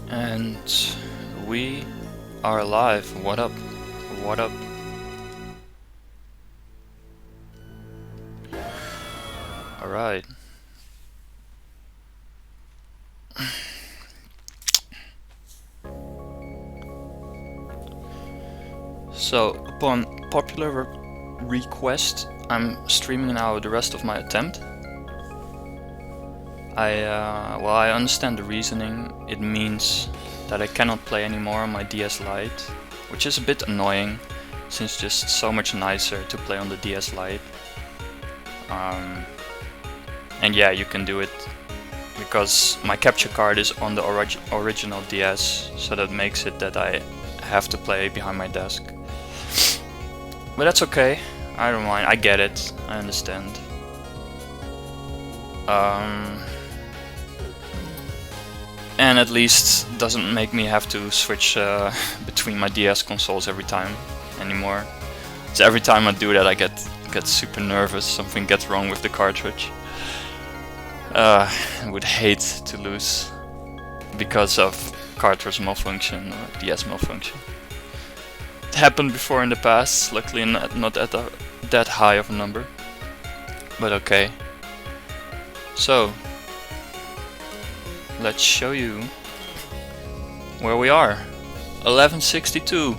And we are live. What up? What up? Alright. So, upon popular request, I'm streaming now the rest of my attempt. I understand the reasoning. It means that I cannot play anymore on my DS Lite, which is a bit annoying, since it's just so much nicer to play on the DS Lite. And yeah, you can do it because my capture card is on the original DS, so that makes it that I have to play behind my desk. But that's okay, I don't mind, I get it, I understand. And at least doesn't make me have to switch between my DS consoles every time anymore. So every time I do that I get super nervous, something gets wrong with the cartridge. I would hate to lose because of cartridge malfunction or DS malfunction. It happened before in the past, luckily not at that high of a number. But okay. So, let's show you where we are. 1162.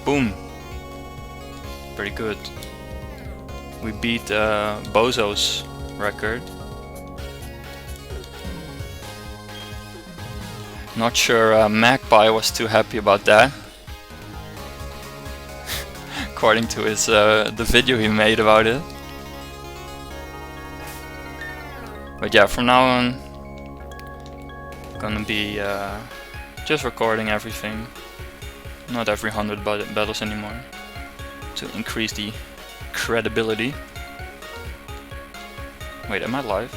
Boom. Pretty good. We beat Bozo's record. Not sure Magpie was too happy about that. According to his the video he made about it. But yeah, from now on gonna be just recording everything, not every 100 battles anymore, to increase the credibility. Wait, am I live?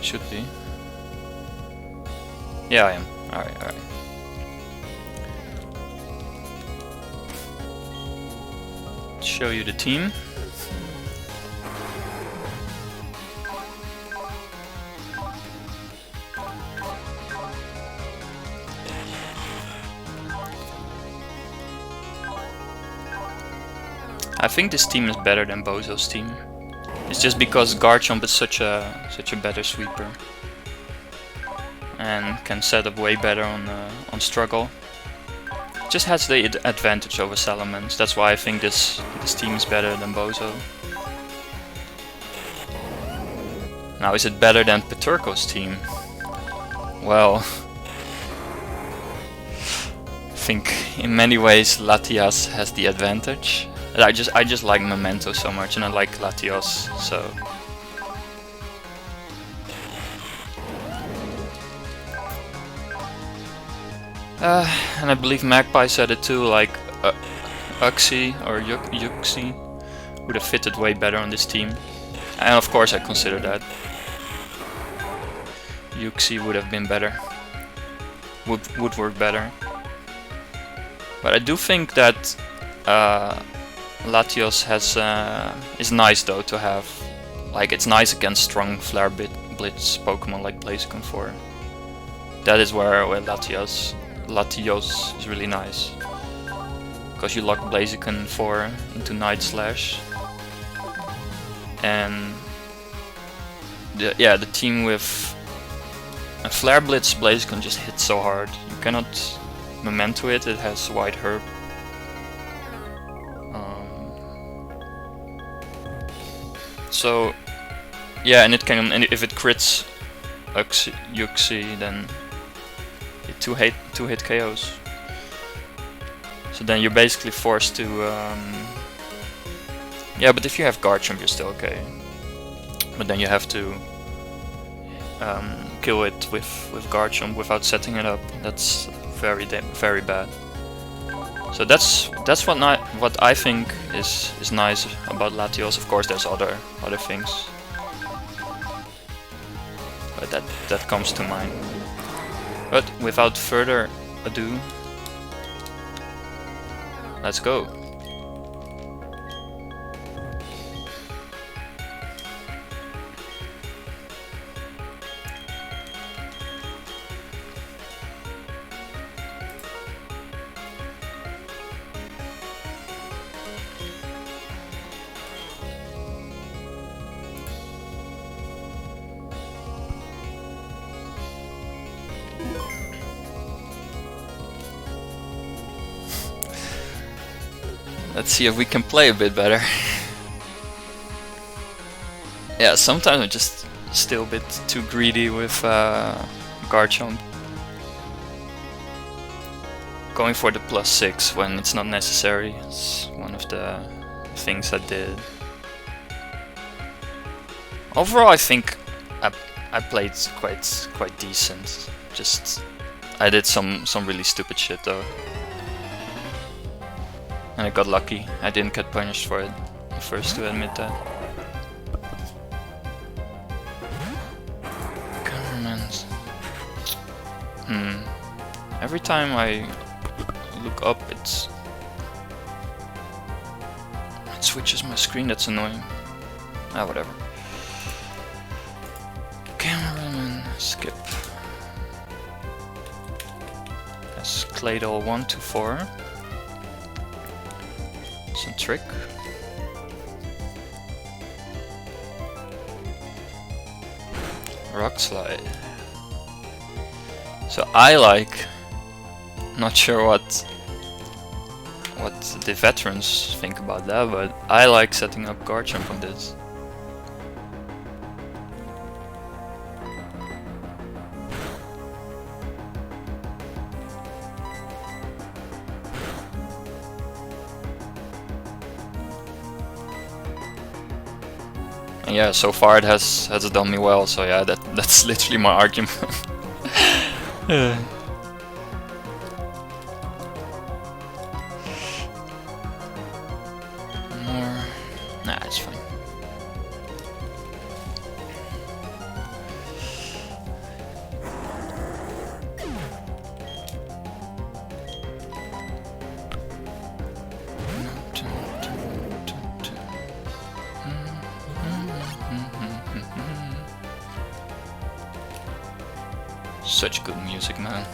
Should be. Yeah, I am. Alright. Show you the team. I think this team is better than Bozo's team. It's just because Garchomp is such a better sweeper and can set up way better on struggle. Just has the advantage over Salamence. That's why I think this team is better than Bozo. Now, is it better than Peturco's team? Well, I think in many ways Latias has the advantage. I just like Memento so much, and I like Latios, so. And I believe Magpie said it too, like Uxie or Yuxie would have fitted way better on this team. And of course I consider that. Yuxie would have been better. Would work better. But I do think that Latios is nice though to have. Like, it's nice against strong Flare Blitz Pokemon like Blaziken 4. That is where Latios is really nice. Because you lock Blaziken 4 into Night Slash. And the team with a Flare Blitz Blaziken just hits so hard. You cannot Memento it, it has White Herb. So yeah, and if it crits Yuxie, then it two hit KOs. So then you're basically forced to yeah, but if you have Garchomp you're still okay. But then you have to kill it with Garchomp without setting it up. That's very bad. So that's what I think is nice about Latios. Of course, there's other things, but that comes to mind. But without further ado, let's go. Let's see if we can play a bit better. Yeah, sometimes I'm just still a bit too greedy with guard jump. Going for the +6 when it's not necessary is one of the things I did. Overall, I think I played quite decent. Just I did some really stupid shit though, and I got lucky. I didn't get punished for it. The first to admit that. Government. Every time I look up, it switches my screen. That's annoying. Ah, whatever. Cameraman, skip. That's Claydol 1 to 4. Some trick. Rock slide. So I like. Not sure what the veterans think about that, but I like setting up guard jump on this. And yeah, so far it has done me well. So yeah, that's literally my argument. Nah, it's fine. Such good music, man.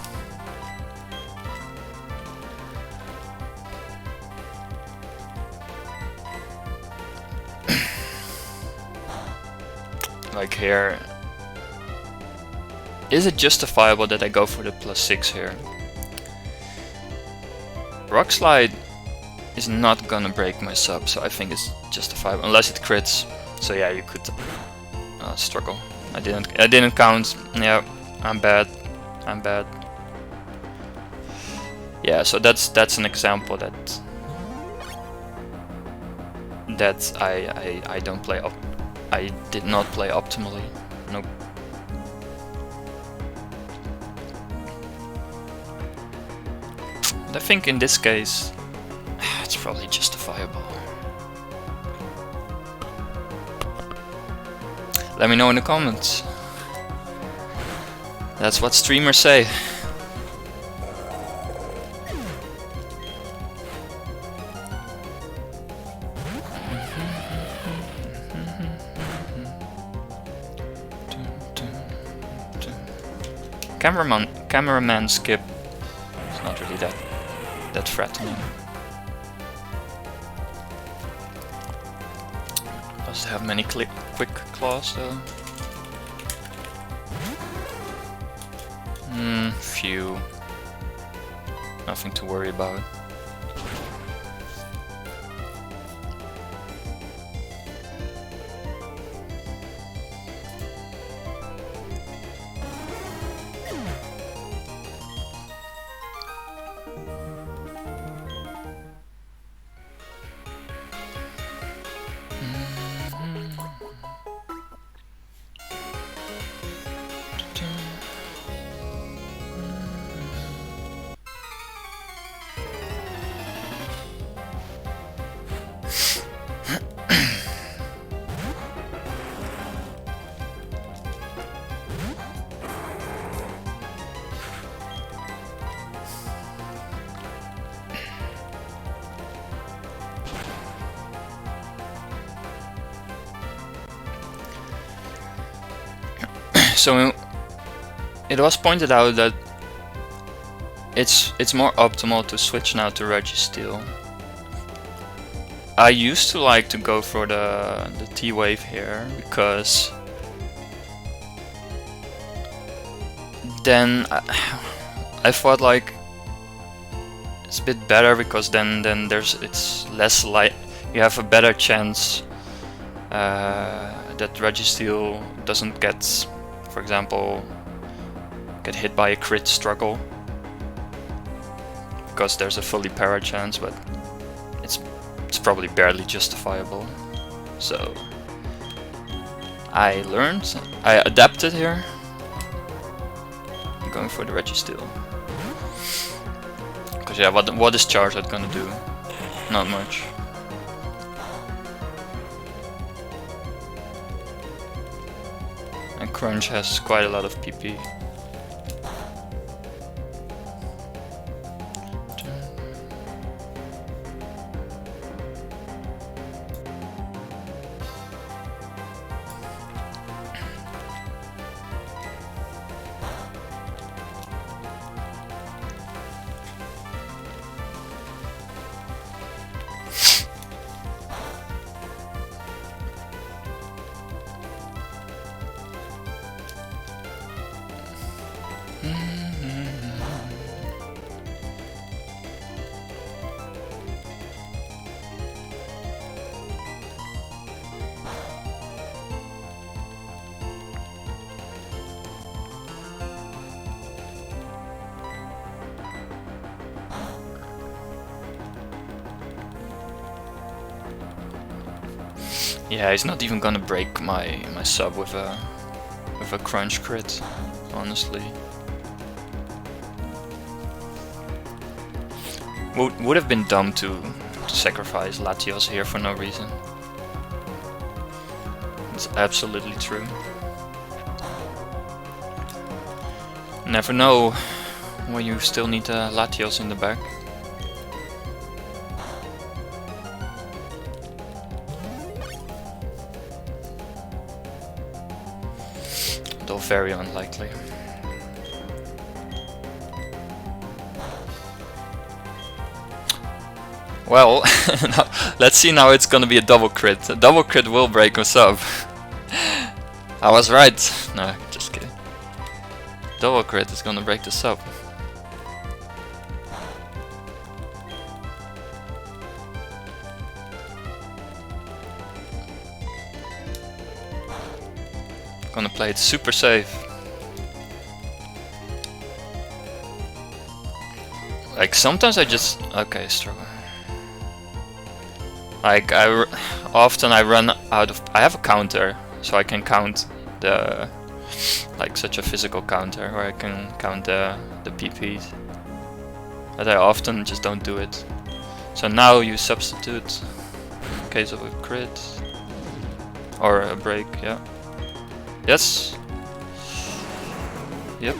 Like here, is it justifiable that I go for the +6 here? Rock slide is not gonna break my sub, so I think it's justifiable unless it crits. So yeah, you could struggle. I didn't count. Yeah, I'm bad. Yeah, so that's an example that I don't play up. I did not play optimally. Nope. But I think in this case, it's probably justifiable. Let me know in the comments. That's what streamers say. Cameraman skip. It's not really that threatening. Does it have many quick claws though? Few. Nothing to worry about. So it was pointed out that it's more optimal to switch now to Registeel. I used to like to go for the T-Wave here because then I thought like it's a bit better because then it's less light. You have a better chance that Registeel doesn't get, for example, get hit by a crit struggle, because there's a fully para chance, but it's probably barely justifiable. So I learned, I adapted here. I'm going for the Registeel. Because yeah, what is Charizard gonna do? Not much. And Crunch has quite a lot of PP. Yeah, he's not even gonna break my sub with a crunch crit, honestly. Would have been dumb to sacrifice Latios here for no reason. It's absolutely true. Never know when you still need Latios in the back. Though very unlikely. Well, let's see now. It's gonna be a double crit. A double crit will break us up. I was right. No, just kidding. Double crit is gonna break this up. Gonna play it super safe. Like sometimes I just struggle. Like often I run out of. I have a counter, so I can count the like such a physical counter where I can count the PPs. But I often just don't do it. So now you substitute in case of a crit or a break. Yeah. Yes. Yep.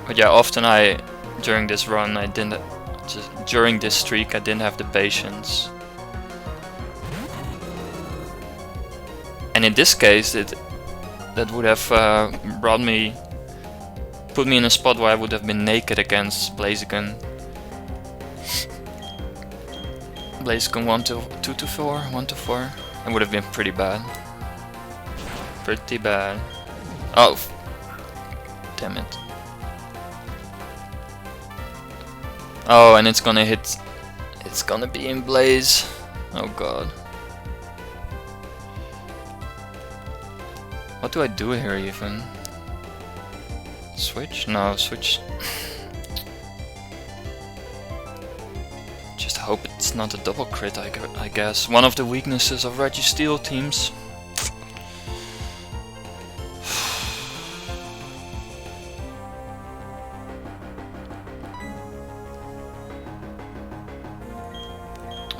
But yeah, often during this run during this streak I didn't have the patience. And in this case that would have put me in a spot where I would have been naked against Blaziken. Blaziken 2-4, 1-4. It would have been pretty bad. Pretty bad. Oh, damn it. Oh, and it's gonna hit. It's gonna be in Blaze. Oh god. What do I do here even? Switch? No, switch. Just hope it's not a double crit, I guess. One of the weaknesses of Registeel teams.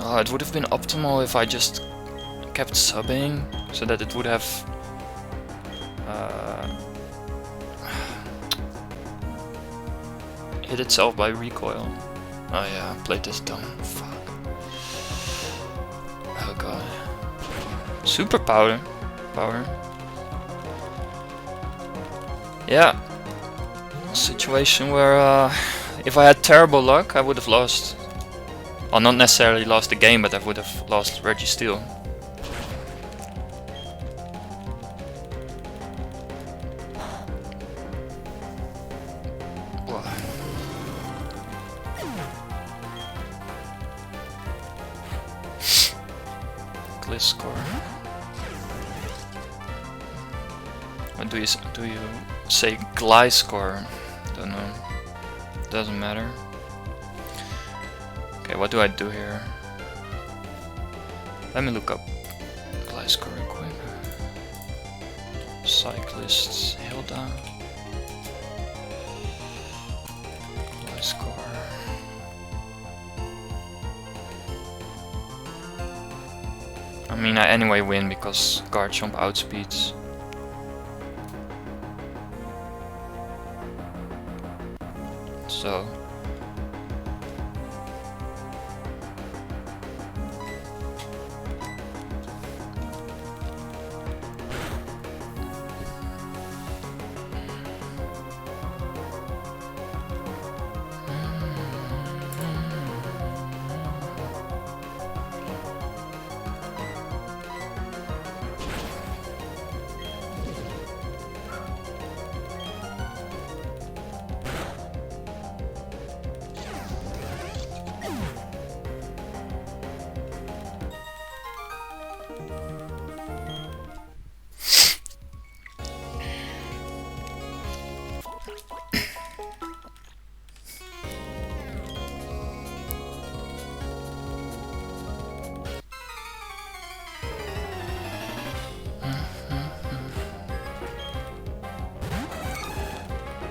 Oh, it would have been optimal if I just kept subbing, so that it would have hit itself by recoil. Oh yeah, I played this dumb. Fuck. Oh god. Super power. Yeah. A situation where if I had terrible luck, I would have lost. Well, not necessarily lost the game, but I would have lost Registeel. cyclist score. Or do you say glide score? Don't know. Doesn't matter. Okay, what do I do here? Let me look up glide score real quick. Cyclists, Hilda. Glide score. I mean, I anyway win because guard jump outspeeds. So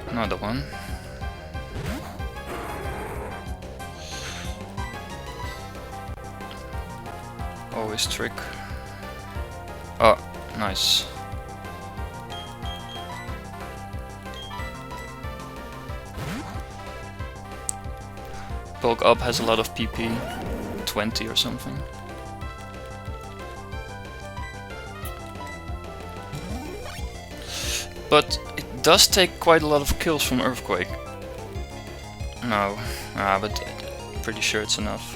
another one. Always trick. Oh, nice. Bulk up has a lot of PP, 20 or something. But it does take quite a lot of kills from Earthquake. No, but I'm pretty sure it's enough.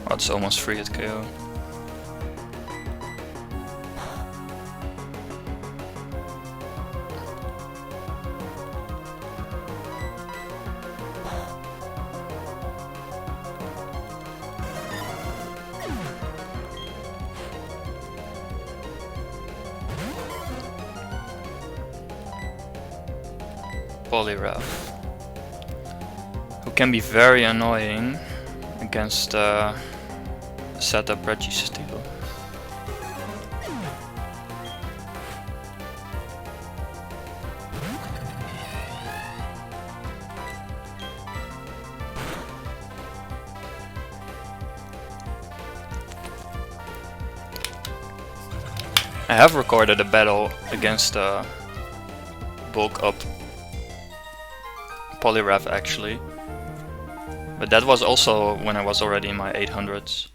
Oh, it's almost free at KO. Poliwrath, who can be very annoying against setup Registeel. I have recorded a battle against bulk up Poliwrath actually, but that was also when I was already in my 800s.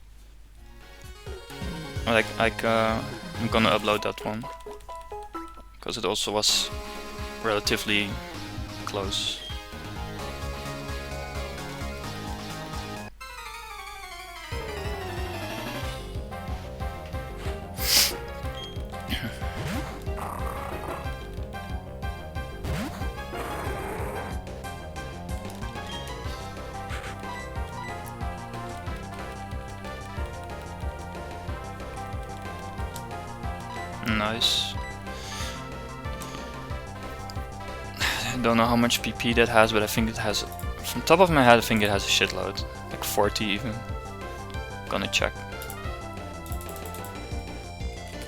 I'm gonna upload that one because it also was relatively close. Nice. I don't know how much PP that has, but I think it has, from top of my head, I think it has a shitload. Like 40 even. Gonna check.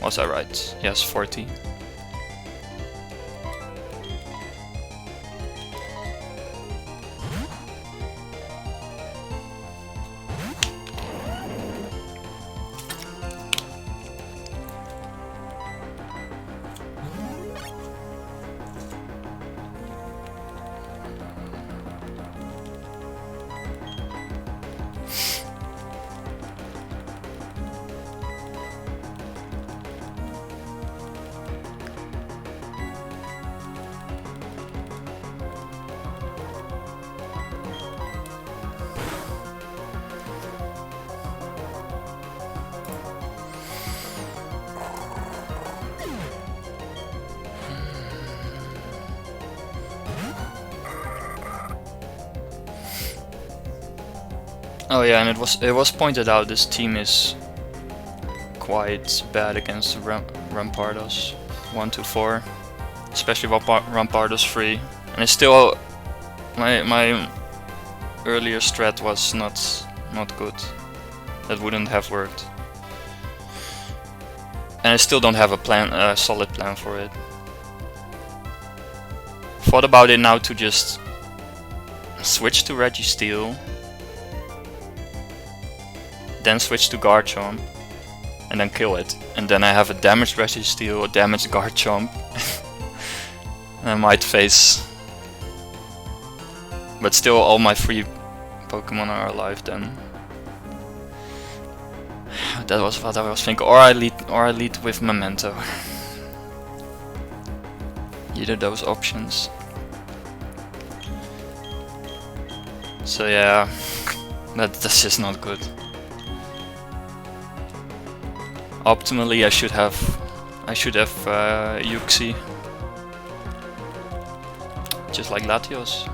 Was I right? Yes, 40. Oh yeah, and it was pointed out this team is quite bad against Rampardos 1 to 4, especially Rampardos 3, and it's still my earlier strat was not good. That wouldn't have worked, and I still don't have a solid plan for it. Thought about it now to just switch to Registeel, then switch to Garchomp, and then kill it. And then I have a damaged Registeel, a damaged Garchomp. And I might face... But still all my 3 Pokemon are alive then. That was what I was thinking. Or I lead with Memento. Either those options. So yeah, that's just not good. Optimally, I should have Yuxi, just like Latios.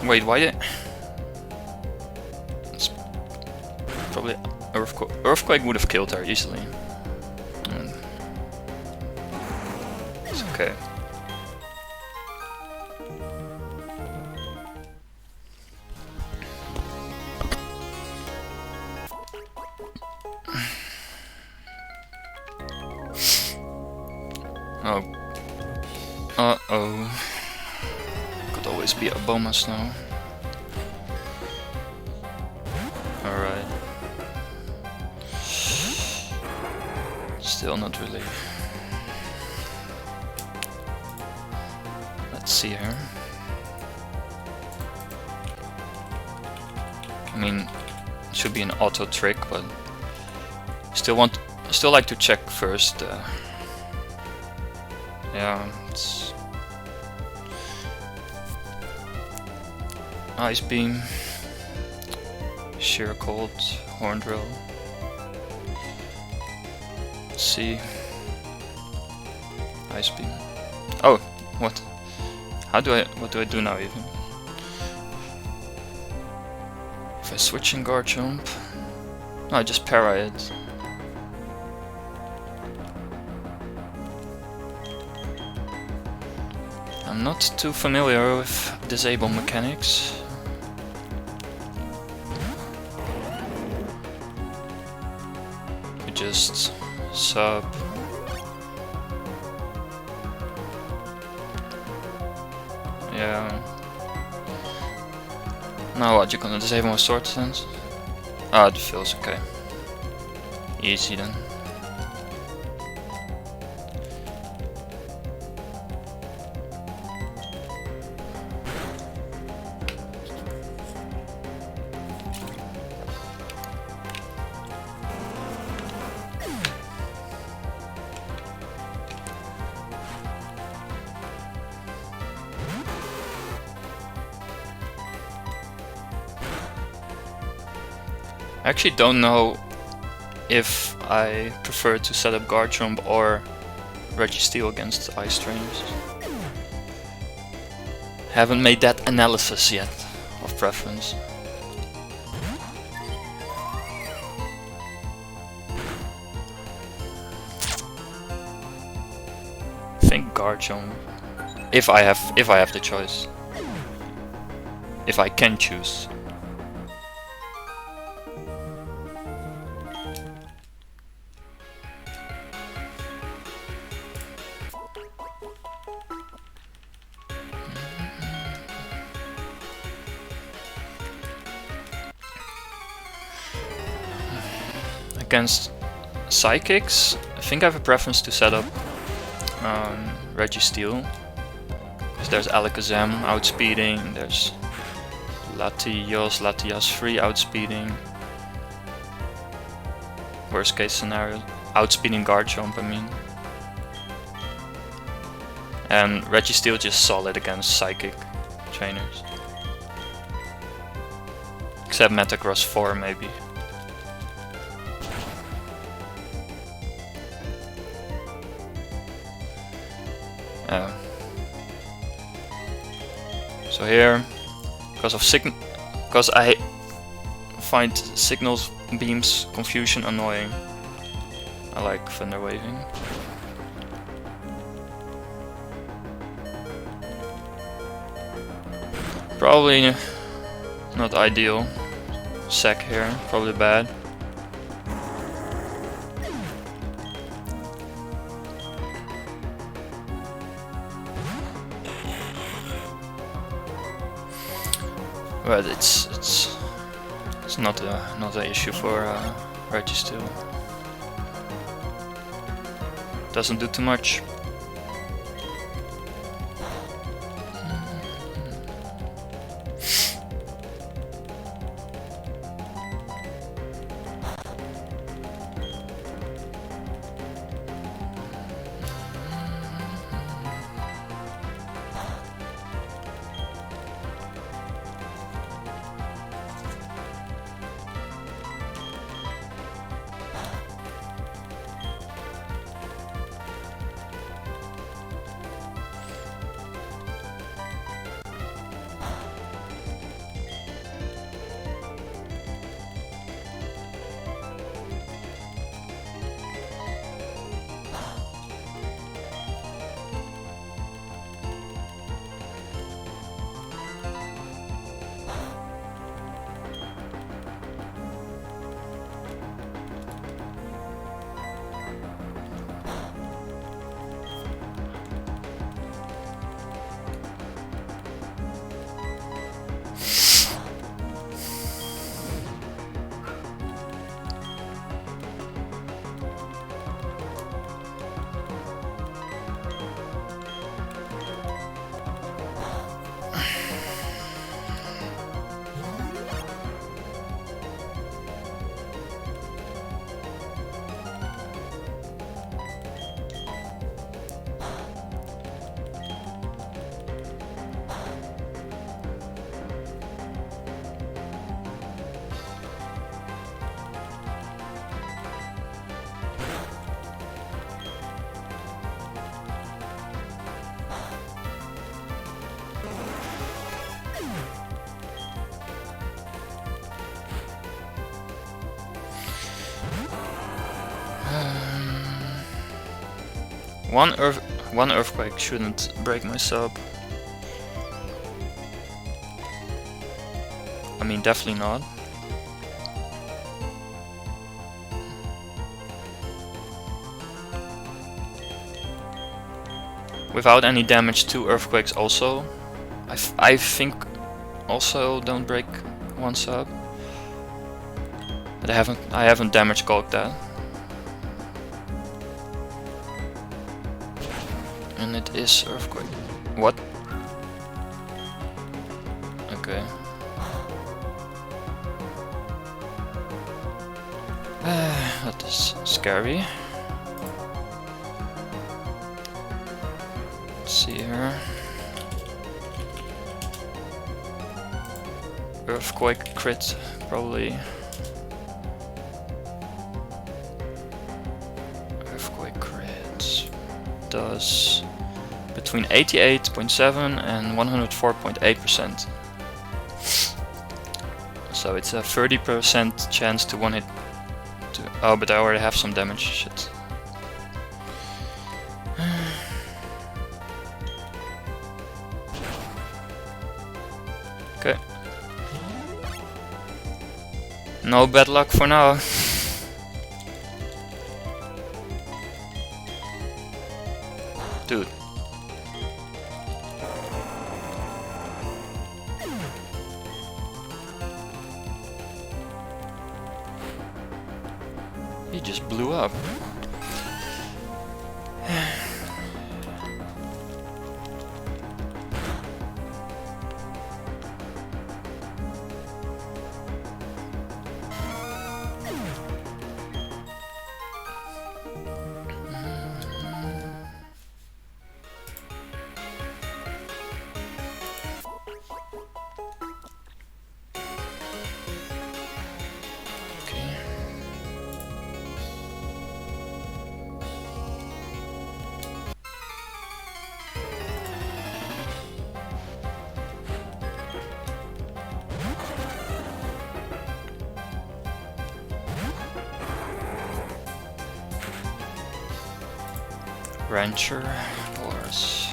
Wait, why did? It's probably Earthquake would have killed her easily. It's okay. Oh. Uh-oh. Could always be Abomasnow. Alright. Still not really. Let's see her. I mean, it should be an auto trick, but still like to check first. Yeah, it's Ice Beam, Sheer Cold, Horn Drill. Let's see. Ice Beam. Oh, what? What do I do now even? If I switch in Garchomp, no, I just para it. I'm not too familiar with disable mechanics. We just sub. Yeah. Now what, you gonna disable my sword stance? Ah, it feels okay. Easy then. I actually don't know if I prefer to set up Garchomp or Registeel against Ice Trainers. Haven't made that analysis yet of preference. I think Garchomp, if I have the choice, if I can choose. Against Psychics, I think I have a preference to set up Registeel. Because there's Alakazam outspeeding, there's Latias 3 outspeeding. Worst case scenario, outspeeding Garchomp, I mean. And Registeel just solid against Psychic trainers. Except Metagross 4 maybe. So here, because I find signals beams confusion annoying, I like thunder waving. Probably not ideal. Sack here, probably bad. But it's not an issue for Registeel. Doesn't do too much. One earthquake shouldn't break my sub. I mean, definitely not. Without any damage, 2 earthquakes also. I think also don't break one sub. But I haven't damage calked that. And it is earthquake. What? Okay. That is scary. Let's see here. Earthquake crit, probably. Earthquake crit does between 88.7 and 104.8%. So it's a 30% chance to one hit. Oh, but I already have some damage. Shit. Okay. No bad luck for now. Dude. He just blew up. Rancher, horse.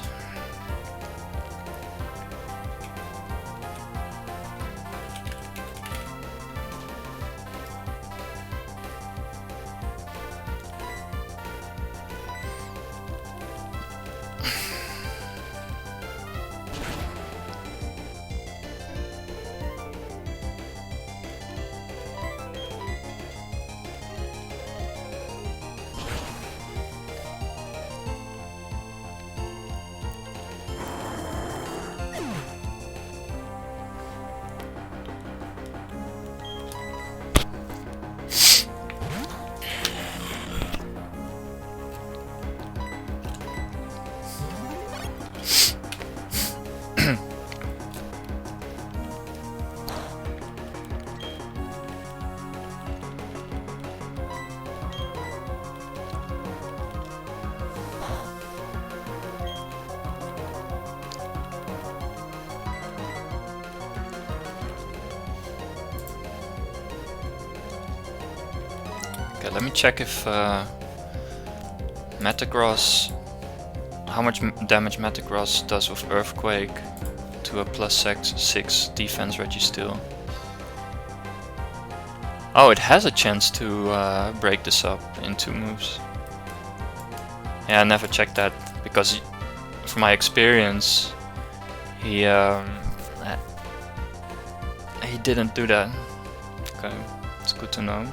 Okay, let me check if Metagross, how much damage Metagross does with Earthquake to a +6 defense Registeel. Oh, it has a chance to break this up in 2 moves. Yeah, I never checked that because from my experience, he didn't do that. Okay, it's good to know.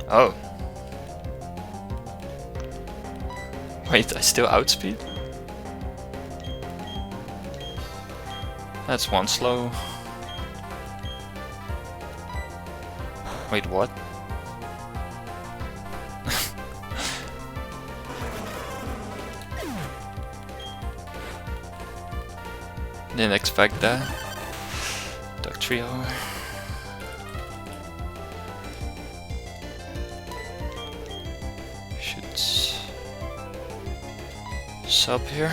Oh. Wait, I still outspeed? That's 1 slow. Wait, what? Didn't expect that. Duck Trio. Sub here.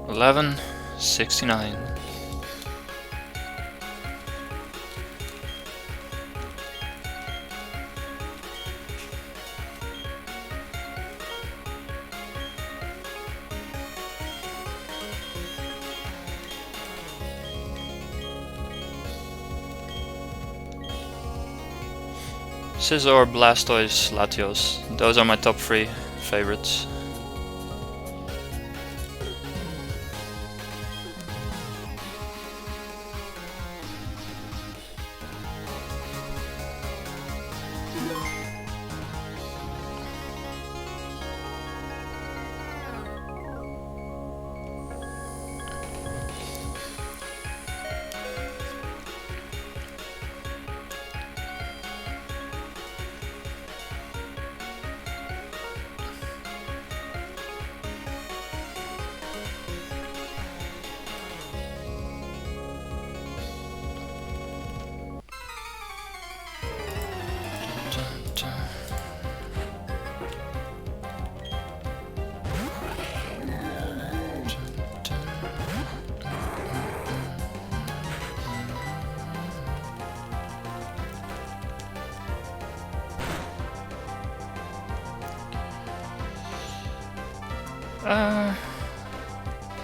$11.69. Scizor, Blastoise, Latios. Those are my top 3 favorites.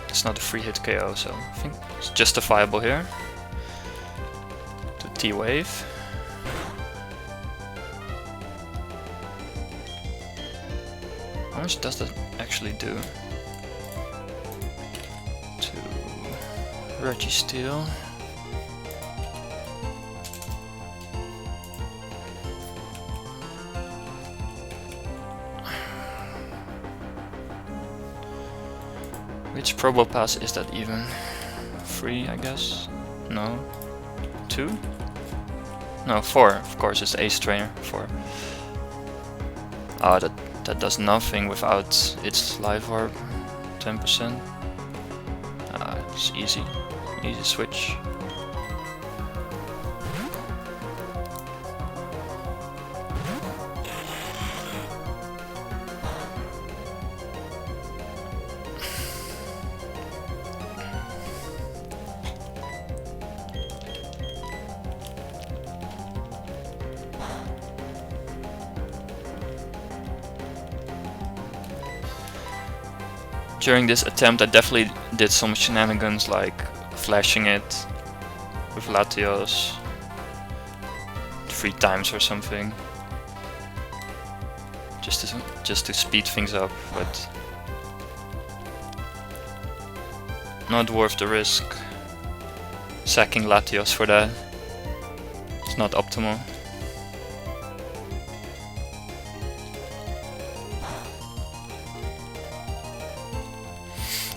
It's not a free hit KO, so I think it's justifiable here. To T-Wave. How much does that actually do? To Registeel. Which Probo Pass is that even? 3, I guess? No. 2? No, 4. Of course, it's Ace Trainer. 4. Ah, that does nothing without its Life Orb. 10%. Ah, it's easy. Easy switch. During this attempt I definitely did some shenanigans, like flashing it with Latios 3 times or something, just to speed things up, but not worth the risk. Sacking Latios for that, it's not optimal.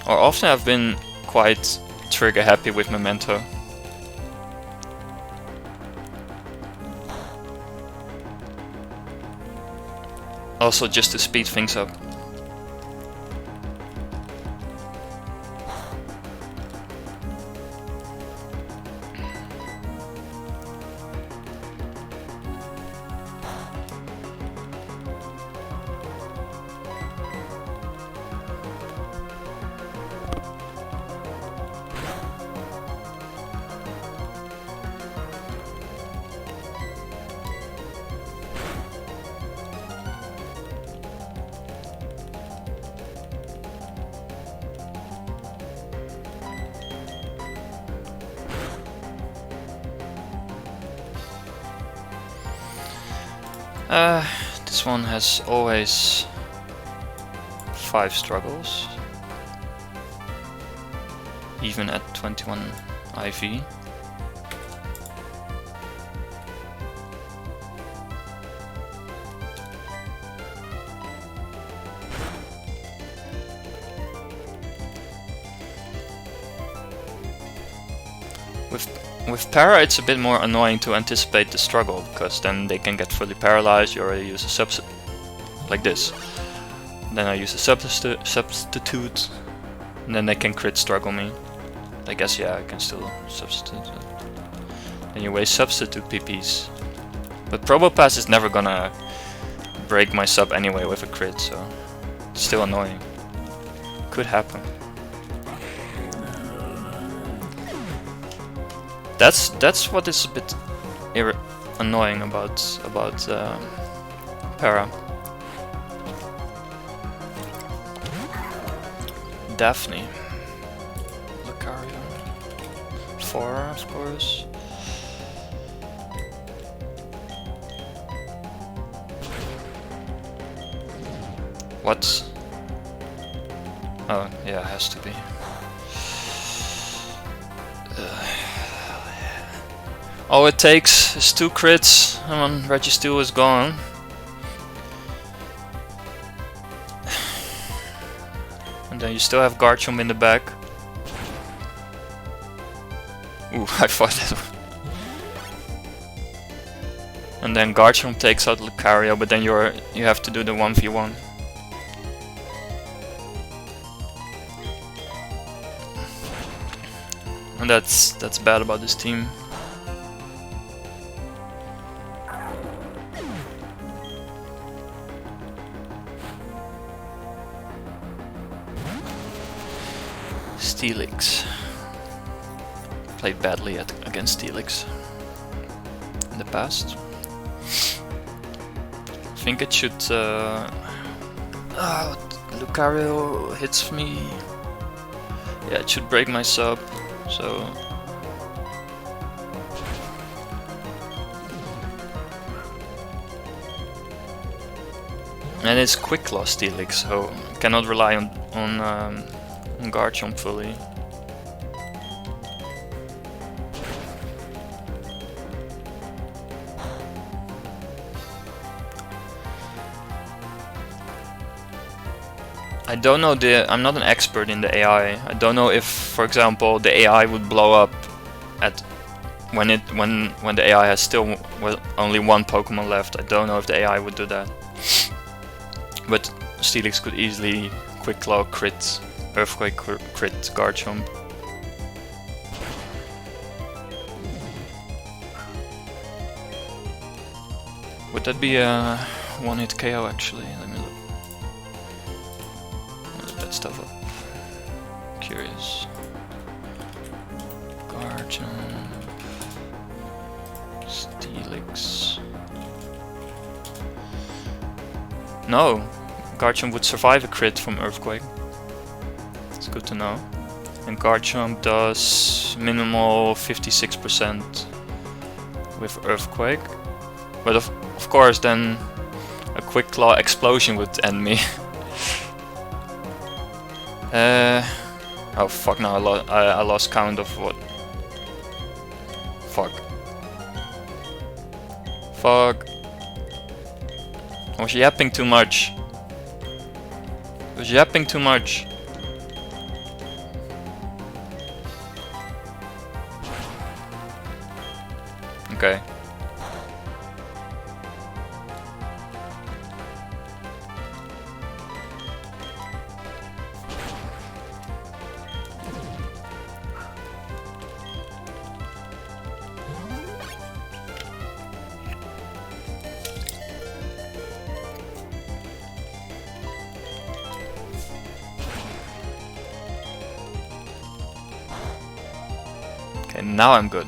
Or often I've been quite trigger happy with Memento. Also just to speed things up. This one has always 5 struggles, even at 21 IV. With Para it's a bit more annoying to anticipate the struggle, because then they can get fully paralyzed. You already use a substitute, like this. Then I use a substitute, and then they can crit struggle me. I guess, yeah, I can still substitute. Then you waste substitute PPs. But Probo Pass is never gonna break my sub anyway with a crit, so it's still annoying. Could happen. That's what is a bit annoying about Para. Daphne, Lucario, 4 of course. What? Oh yeah, it has to be. All it takes is 2 crits and Registeel is gone. And then you still have Garchomp in the back. Ooh, I fought that one. And then Garchomp takes out Lucario, but then you have to do the 1v1. And that's bad about this team. Steelix. Played badly against Steelix in the past. I think it should Lucario hits me. Yeah, it should break my sub, so... And it's Quick Claw Steelix, so cannot rely on Garchomp fully. I don't know I'm not an expert in the AI. I don't know if, for example, the AI would blow up at when the AI has still only one Pokemon left. I don't know if the AI would do that. But Steelix could easily Quick Claw crit, Earthquake crit Garchomp. Would that be a one-hit KO actually? Let me look. Look that stuff up. Curious. Garchomp. Steelix. No, Garchomp would survive a crit from Earthquake. It's good to know. And Garchomp does minimal 56% with Earthquake. But of course then a Quick Claw explosion would end me. Oh fuck, now I lost count of what. Fuck. Fuck. I was yapping too much. I was yapping too much. Okay. Okay, now I'm good.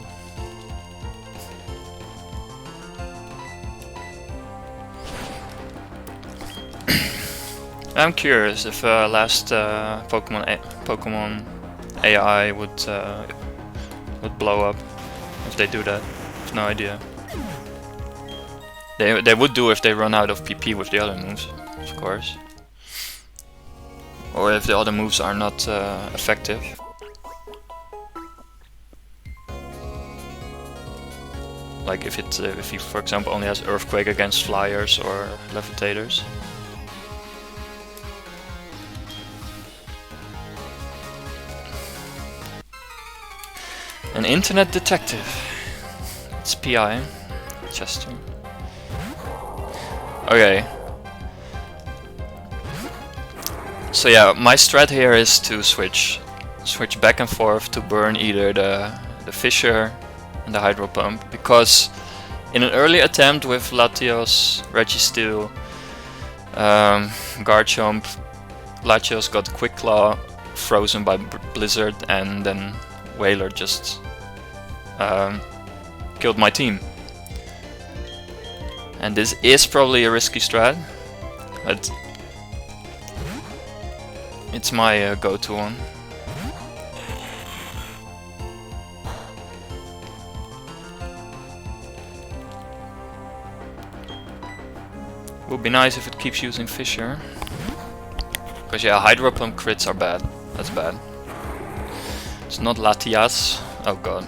I'm curious if last Pokemon AI would blow up if they do that. I have no idea. They would do if they run out of PP with the other moves, of course, or if the other moves are not effective. Like if he, for example, only has Earthquake against Flyers or Levitators. An internet detective. It's PI. Chester. Okay. So yeah, my strat here is to switch back and forth to burn either the Fissure and the Hydro Pump, because in an early attempt with Latios, Registeel, Garchomp, Latios got Quick Claw frozen by Blizzard, and then Whaler just killed my team. And this is probably a risky strat, but it's my go-to one. Would be nice if it keeps using Fissure. Because yeah, Hydro Pump crits are bad. That's bad. It's not Latias. Oh god.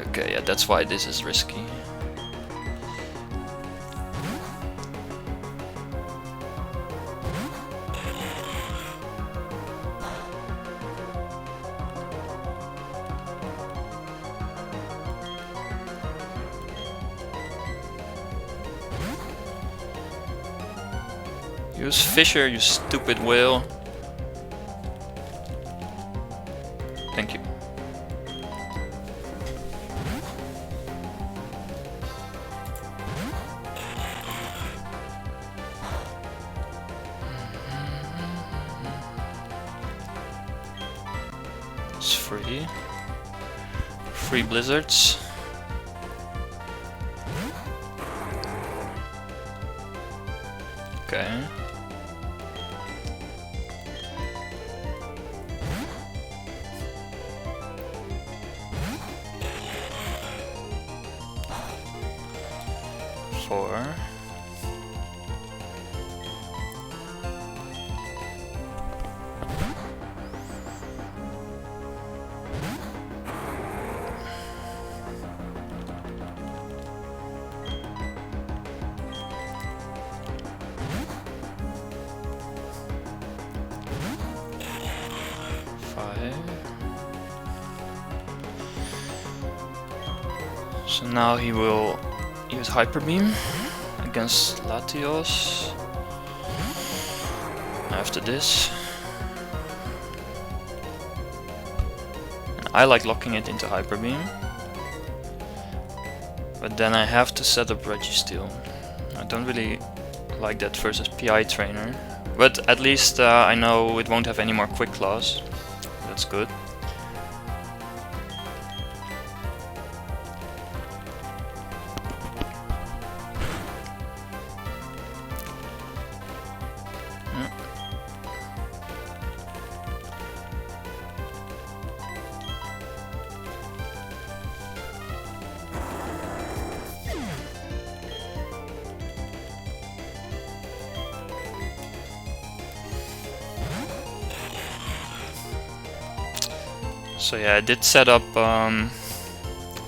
Okay, yeah, that's why this is risky. Use Fissure, you stupid whale. Thank you. It's free. Free blizzards. Okay. Okay. Four. So now he will use Hyper Beam against Latios. After this. And I like locking it into Hyper Beam. But then I have to set up Registeel. I don't really like that versus PI Trainer. But at least I know it won't have any more Quick Claws. That's good. So yeah, I did set up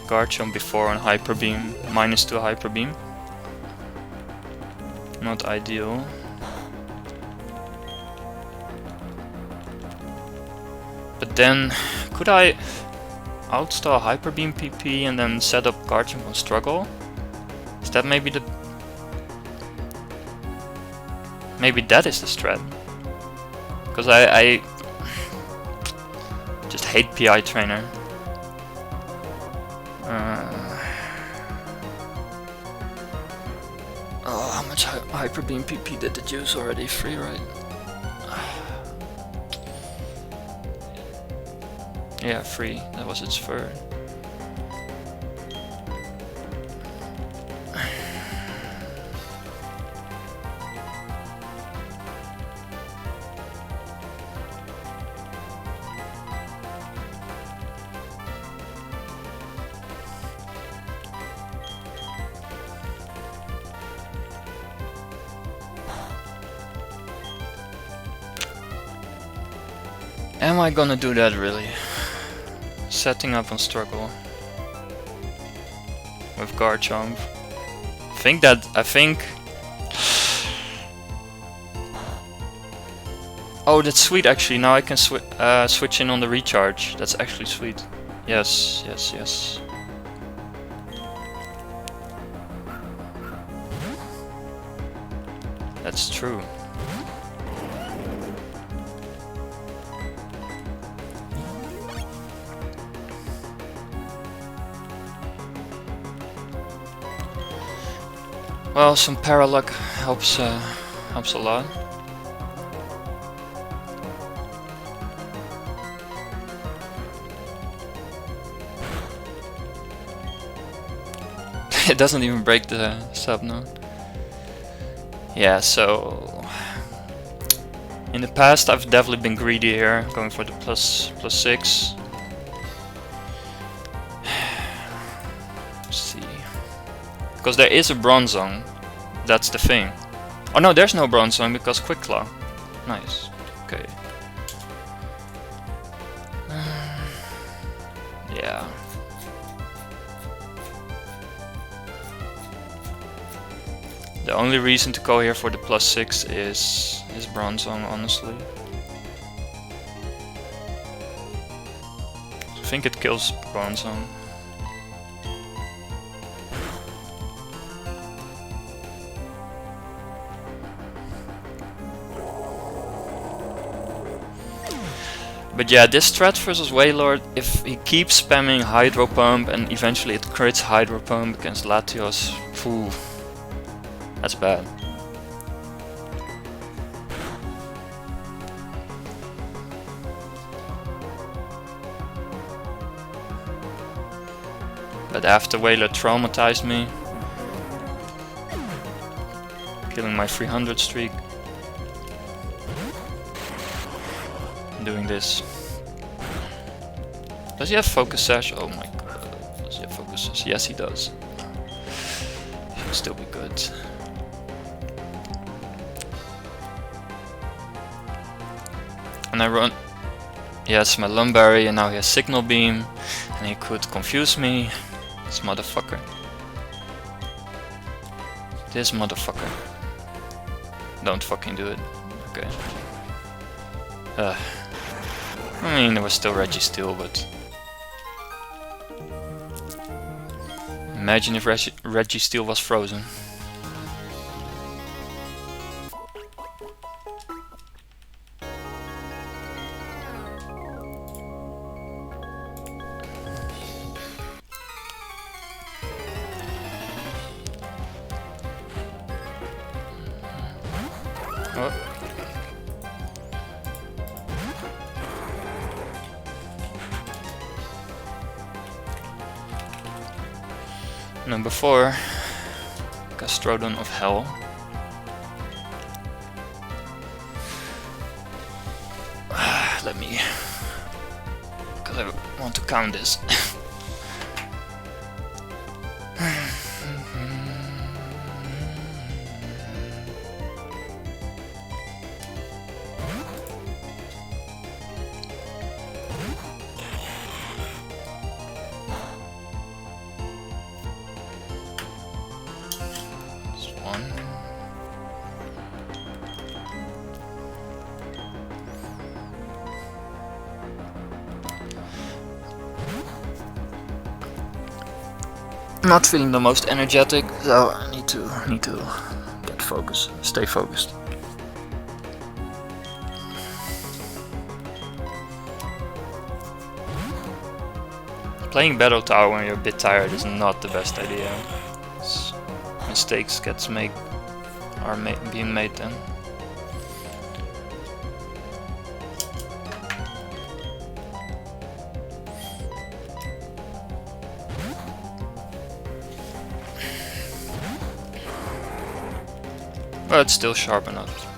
Garchomp before on Hyper Beam, -2 Hyper Beam. Not ideal. But then, could I outstall Hyper Beam PP and then set up Garchomp on Struggle? Is that maybe the... Maybe that is the strat. Because I just hate PI Trainer. Oh, how much Hyper Beam PP did it use already? 3, right? Yeah, 3. That was its third. Am I gonna do that really? Setting up on Struggle with Garchomp. I think. Oh, that's sweet actually. Now I can switch in on the recharge. That's actually sweet. Yes, yes, yes. That's true. Well, some Paraluck helps a lot. It doesn't even break the sub, no. Yeah, so in the past I've definitely been greedy here, going for the +6. Let's see. Because there is a Bronzong, that's the thing. Oh no, there's no Bronzong because Quick Claw. Nice, okay. Yeah. The only reason to go here for the +6 is Bronzong, honestly. I think it kills Bronzong. But yeah, this strat versus Wailord, if he keeps spamming Hydro Pump and eventually it crits Hydro Pump against Latios, phew, that's bad. But after Wailord traumatized me, Killing my 300 streak. Doing this. Does he have focus sash? Oh my god. Does he have focus sash? Yes, he does. Should still be good. And I run. Yes, my Lumberry, and now he has Signal Beam. And he could confuse me. This motherfucker. This motherfucker. Don't fucking do it. Okay. I mean, there was still Registeel, but... Imagine if Registeel was frozen. Oh. Number 4, Gastrodon of Hell. Let me, because I want to count this. Not feeling the most energetic, so I need to get focused, stay focused. Playing Battle Tower when you're a bit tired is not the best idea. Mistakes are being made then. But it's still sharp enough.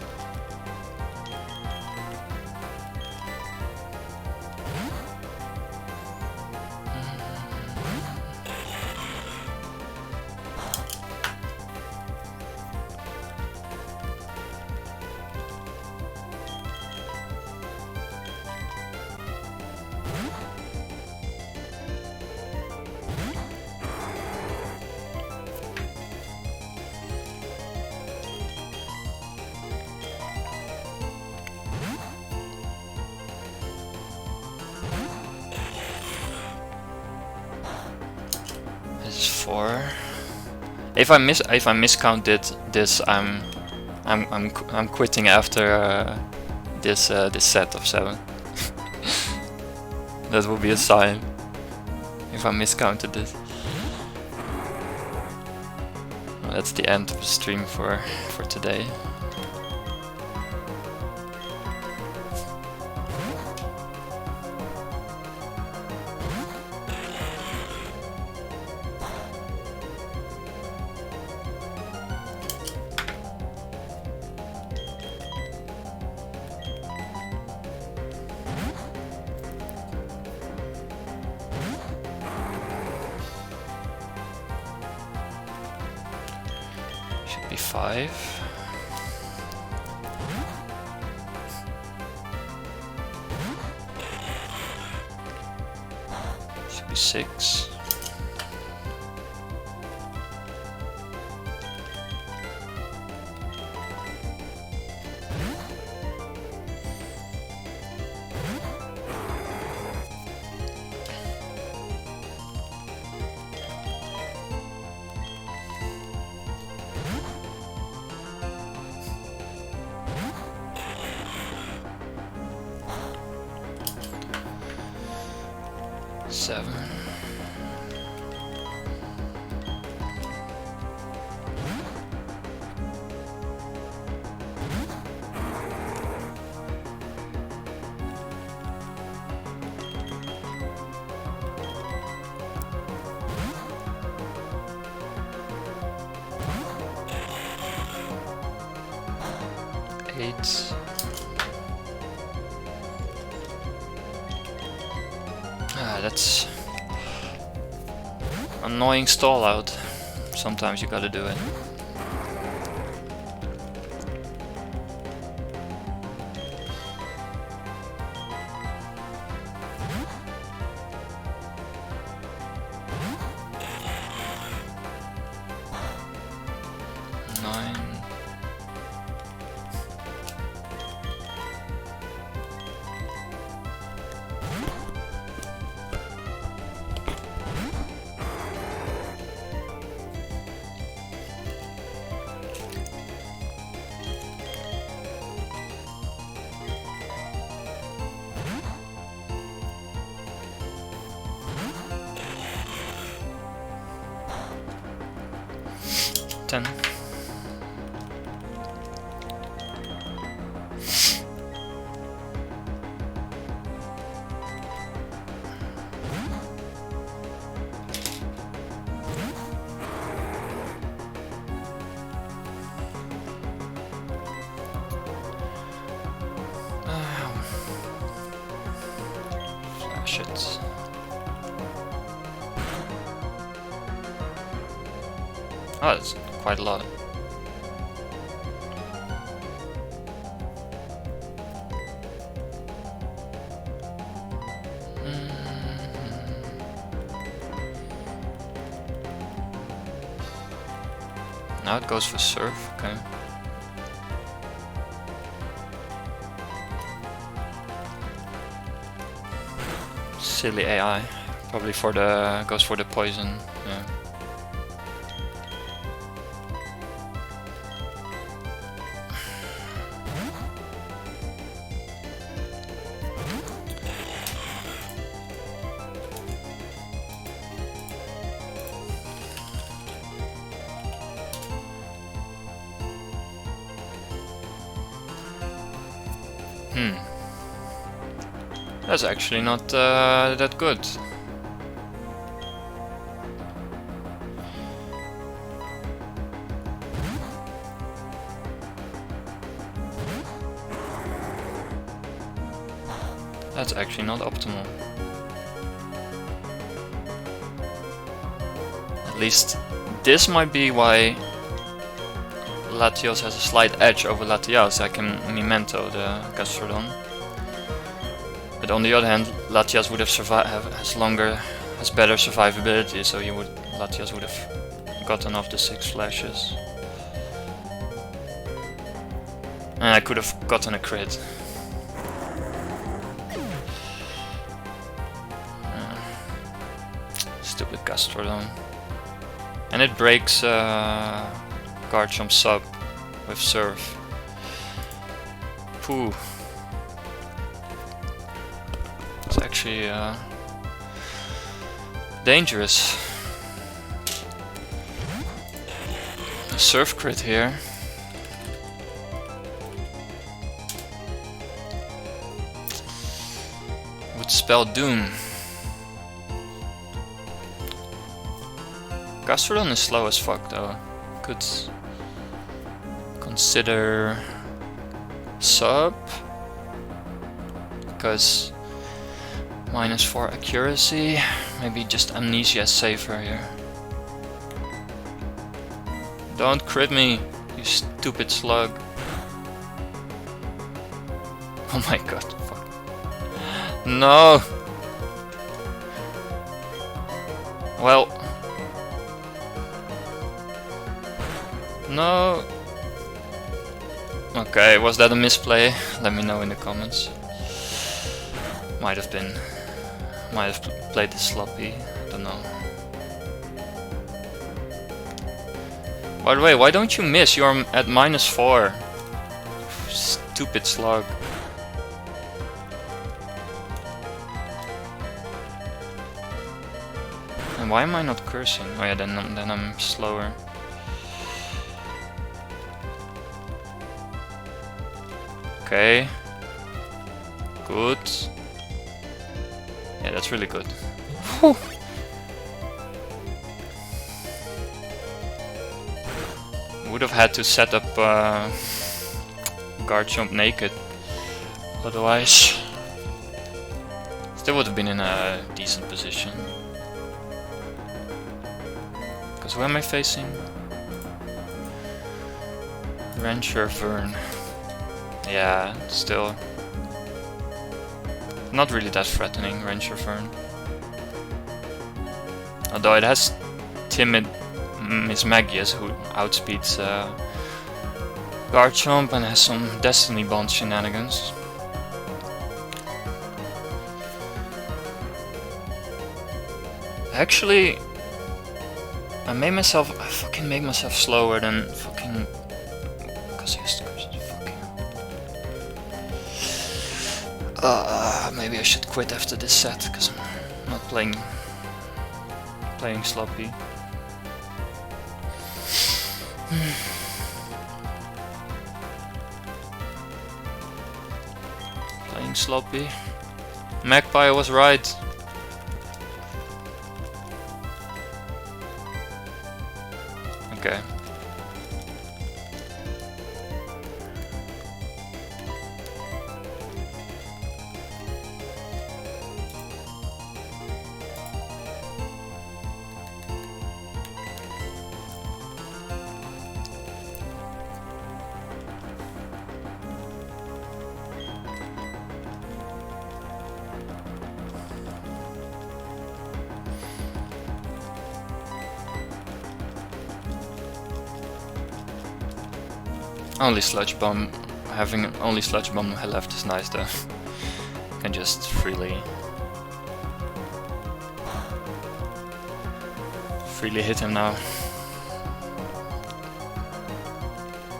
This is 4. If I miscount this, I'm quitting after this set of 7. That will be a sign if I miscounted this. Well, that's the end of the stream for today. Should be 5. Should be 6. Seven. Alright. That's annoying stall out. Sometimes you gotta do it. Ten. Flash it. Oh, that's quite a lot. Now it goes for surf, okay. Silly AI. Probably for the goes for the poison, yeah. That's actually not that good. That's actually not optimal. At least this might be why Latios has a slight edge over Latias. I can Memento the Gastrodon. But on the other hand, Latias would have has better survivability, so Latias would have gotten off the 6 flashes. And I could have gotten a crit. Stupid Gastrodon. And it breaks Garchomp sub with Surf. Pooh. It's actually dangerous. A Surf crit here. Would spell doom. Gastrodon is slow as fuck though. Could consider sub, because -4 accuracy. Maybe just Amnesia is safer here. Don't crit me, you stupid slug. Oh my god, fuck. No! Well. No. Okay, was that a misplay? Let me know in the comments. Might have been. Might have played this sloppy. I don't know. By the way, why don't you miss? You're at -4. Stupid slug. And why am I not cursing? Oh yeah, then I'm slower. Okay. Good. Yeah, that's really good. Whew. Would have had to set up guard jump naked. Otherwise, still would have been in a decent position. Because who am I facing? Rancher Vern. Yeah, still not really that threatening, Rancher Vern. Although it has timid Miss Magius who outspeeds Garchomp and has some Destiny Bond shenanigans. Actually, I fucking made myself slower than fucking... Because he has to fucking... maybe I should quit after this set, because I'm not playing sloppy. Playing sloppy. Magpie was right. Okay. Only Sludge Bomb, having only Sludge Bomb left is nice though. Can just freely hit him now.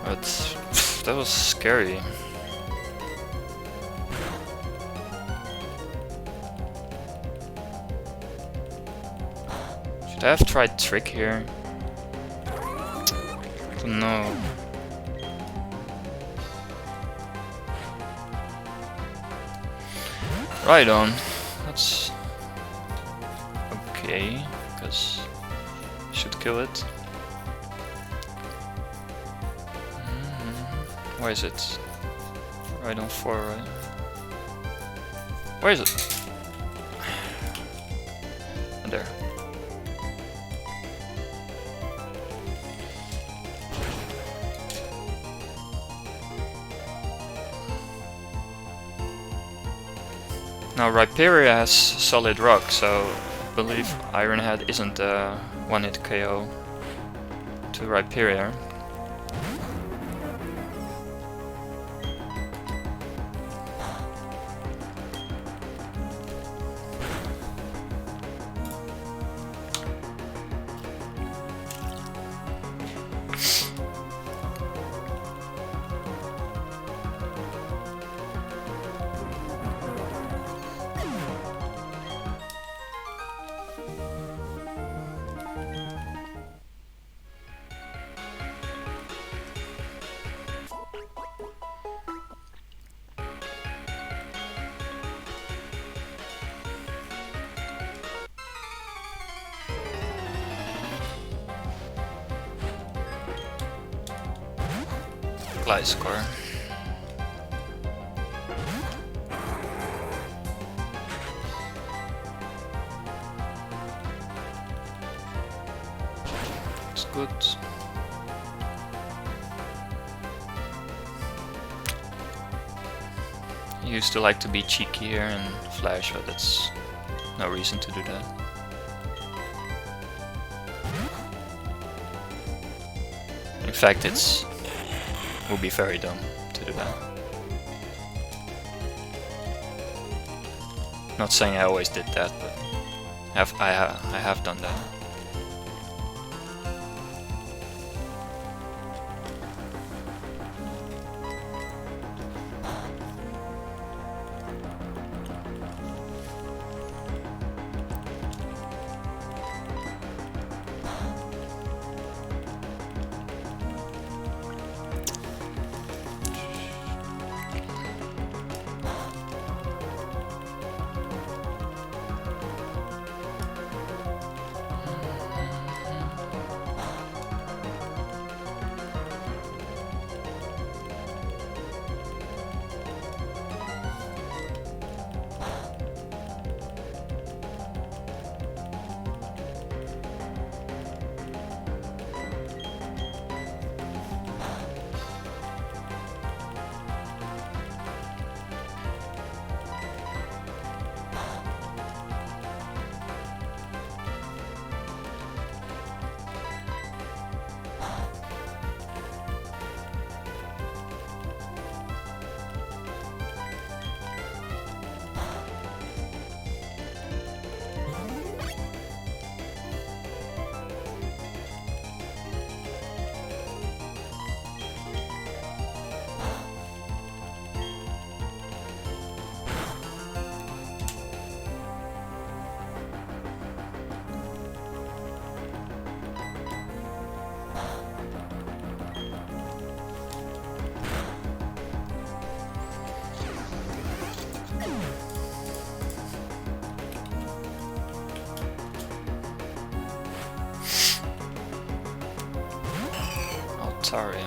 But that was scary. Should I have tried Trick here? I don't know. Right on. That's okay, because I should kill it. Where is it? Right on 4, right? Where is it? There. Now Rhyperior has solid rock, so I believe Iron Head isn't a one-hit KO to Rhyperior. Score. It's good. I used to like to be cheeky here and flash, but that's no reason to do that. In fact, would be very dumb to do that. Not saying I always did that, but I have done that. Taria.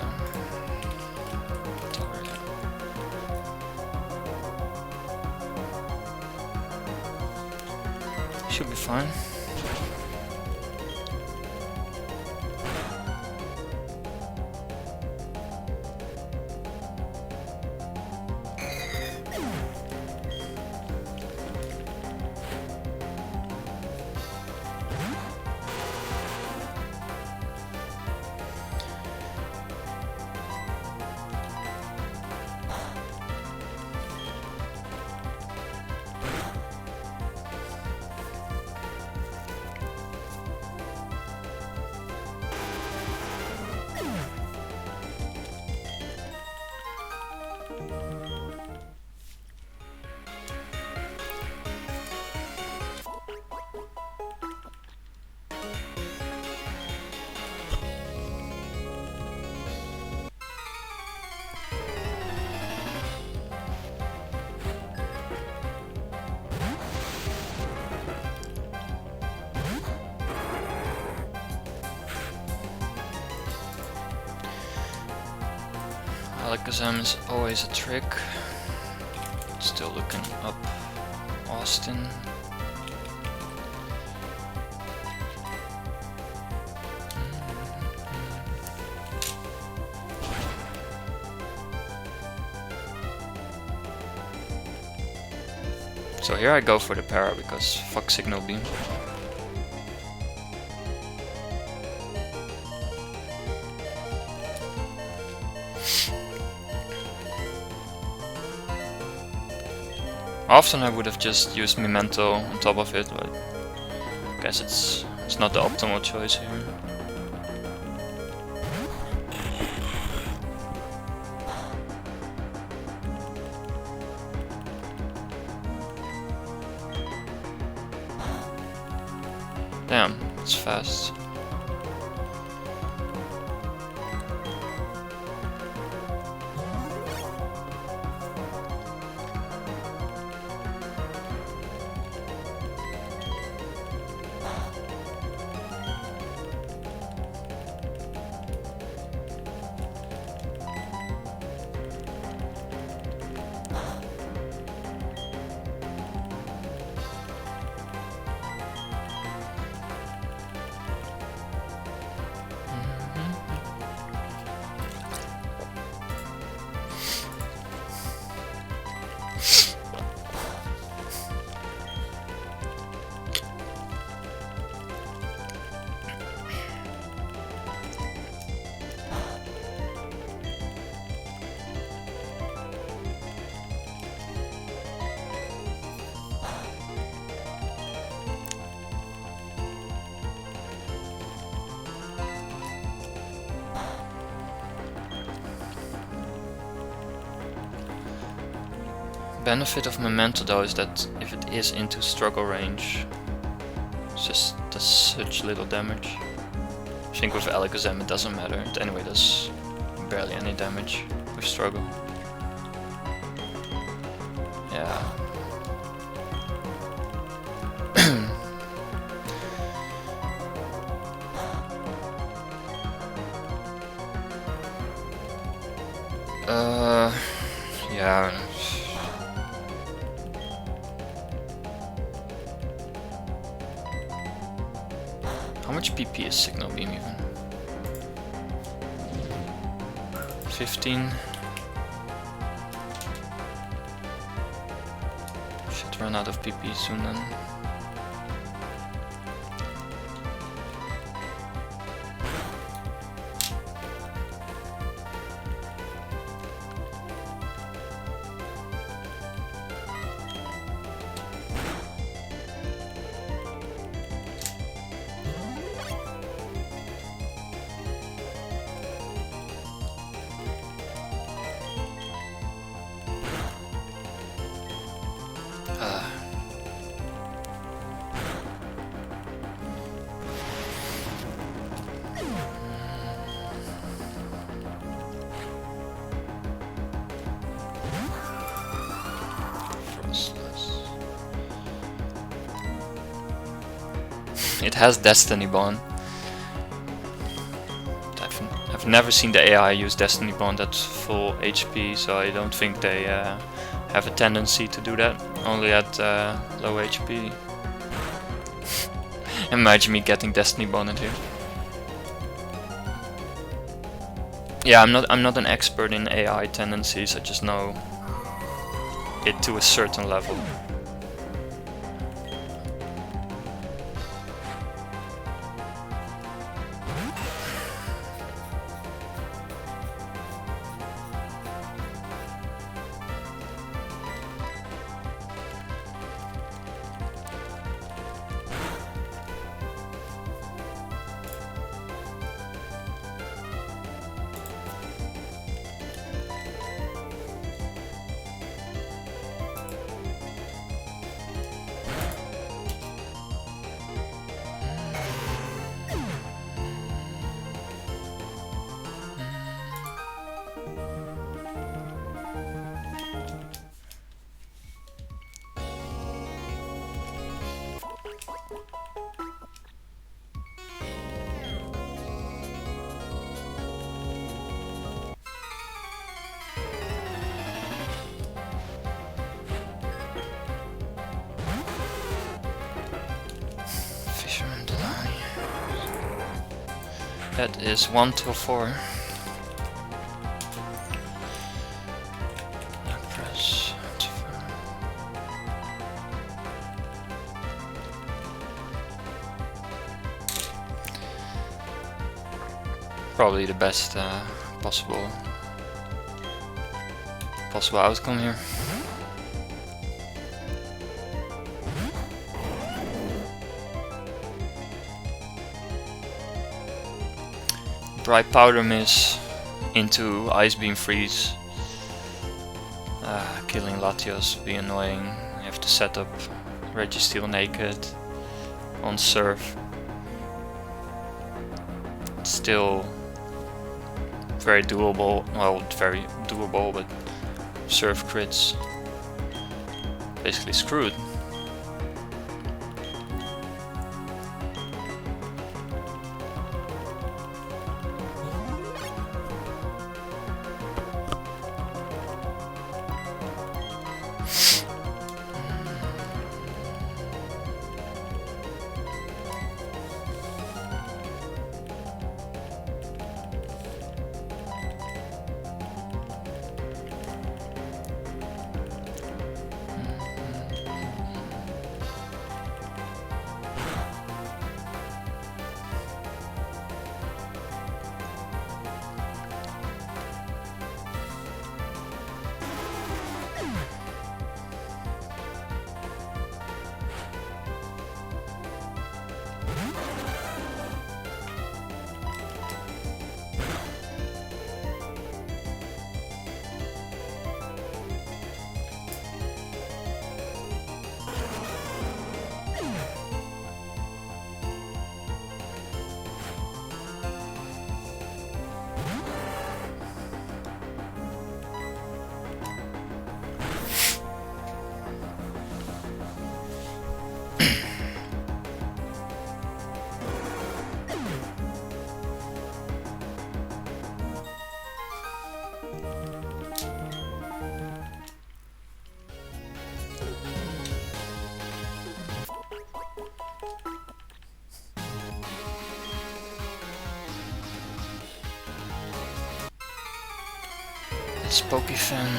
Should be fine. Alakazam is always a trick. Still looking up Austin. So here I go for the para because fuck Signal Beam. Often I would have just used Memento on top of it, but I guess it's not the optimal choice here. Damn, it's fast. Benefit of Memento though is that if it is into struggle range, it just does such little damage. I think with Alakazam it doesn't matter, it anyway does barely any damage with struggle. Yeah. Yeah. How much PP is Signal Beam even? 15. Should run out of PP soon then. It has Destiny Bond. I have I've never seen the AI use Destiny Bond at full HP, so I don't think they have a tendency to do that, only at low HP. Imagine me getting Destiny Bonded here. Yeah, I'm not an expert in AI tendencies, I just know it to a certain level. That is 1 till 4. Press. Probably the best possible outcome here. Bright Powder Miss into Ice Beam Freeze. Killing Latios would be annoying. I have to set up Registeel Naked on Surf. It's still very doable. Well, very doable, but Surf crits basically screwed. Pokefin,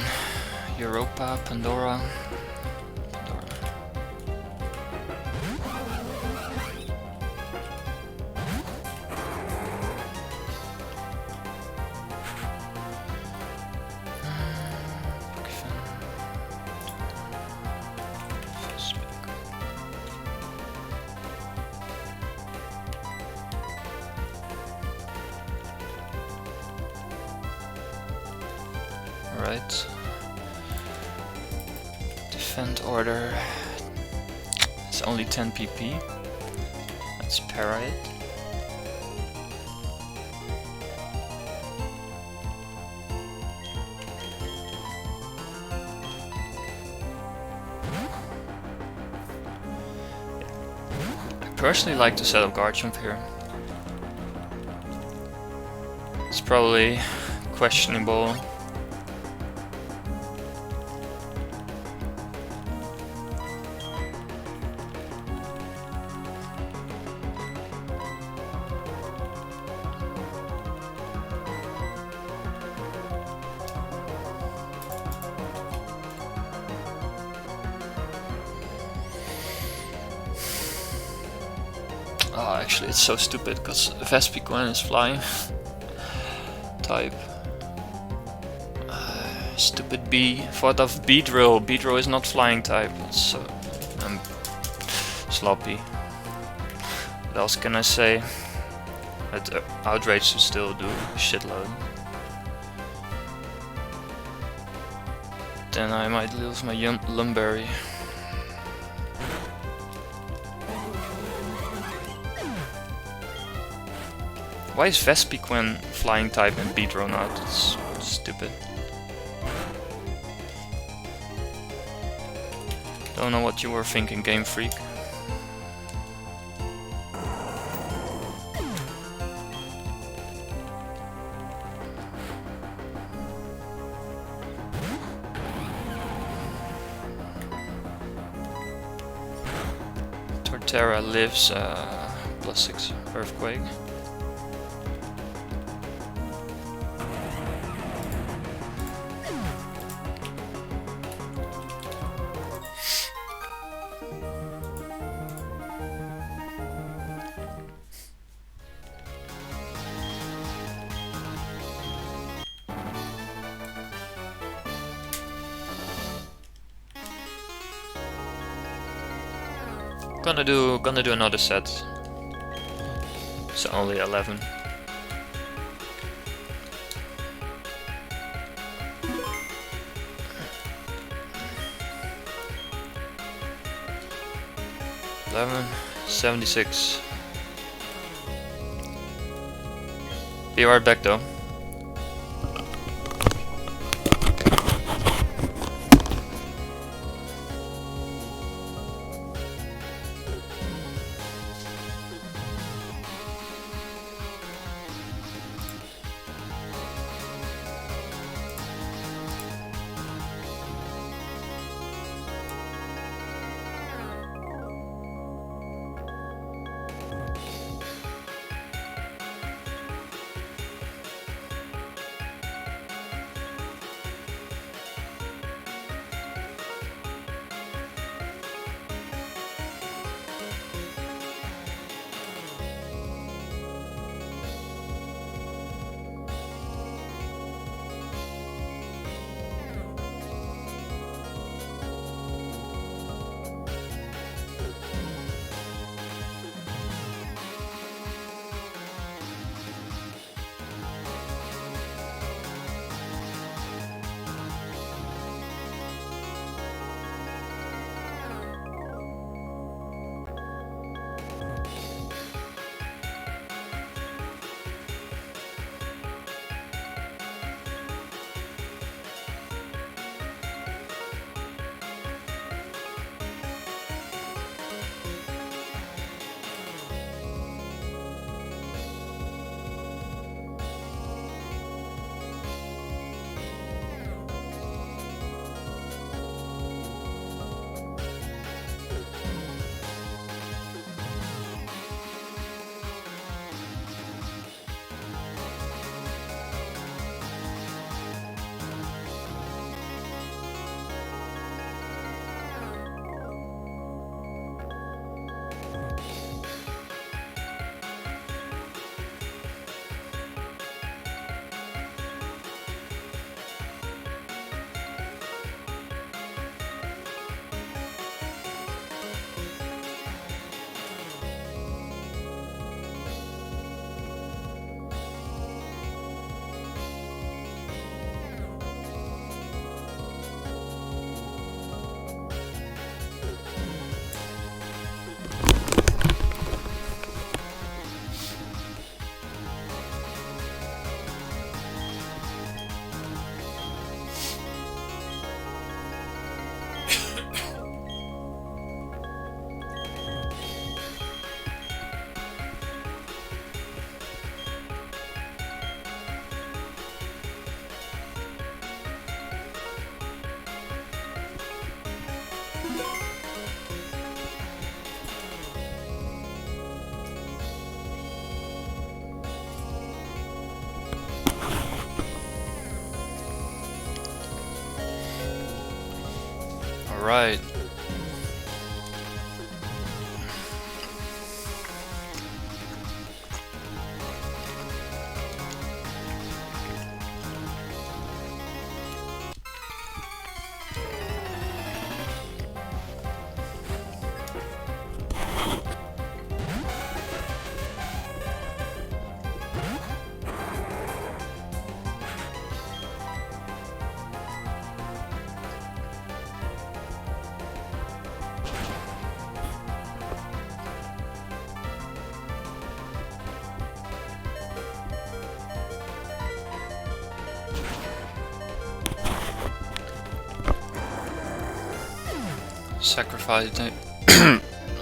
Europa, Pandora. Right. Defend order. It's only 10 PP. Let's para it. I personally like to set up guard jump here. It's probably questionable. Oh, actually it's so stupid because Vespiquen is flying type. Stupid B. Thought of Beedrill. Beedrill is not flying type. So I'm sloppy. What else can I say? Outrage should still do a shitload. Then I might lose my Lumberry. Why is Vespiquen flying type and Beedrill not? It's stupid. Don't know what you were thinking, Game Freak. Torterra lives +6 Earthquake. Gonna do another set. So only 11. $11.76. Be right back though. Alright.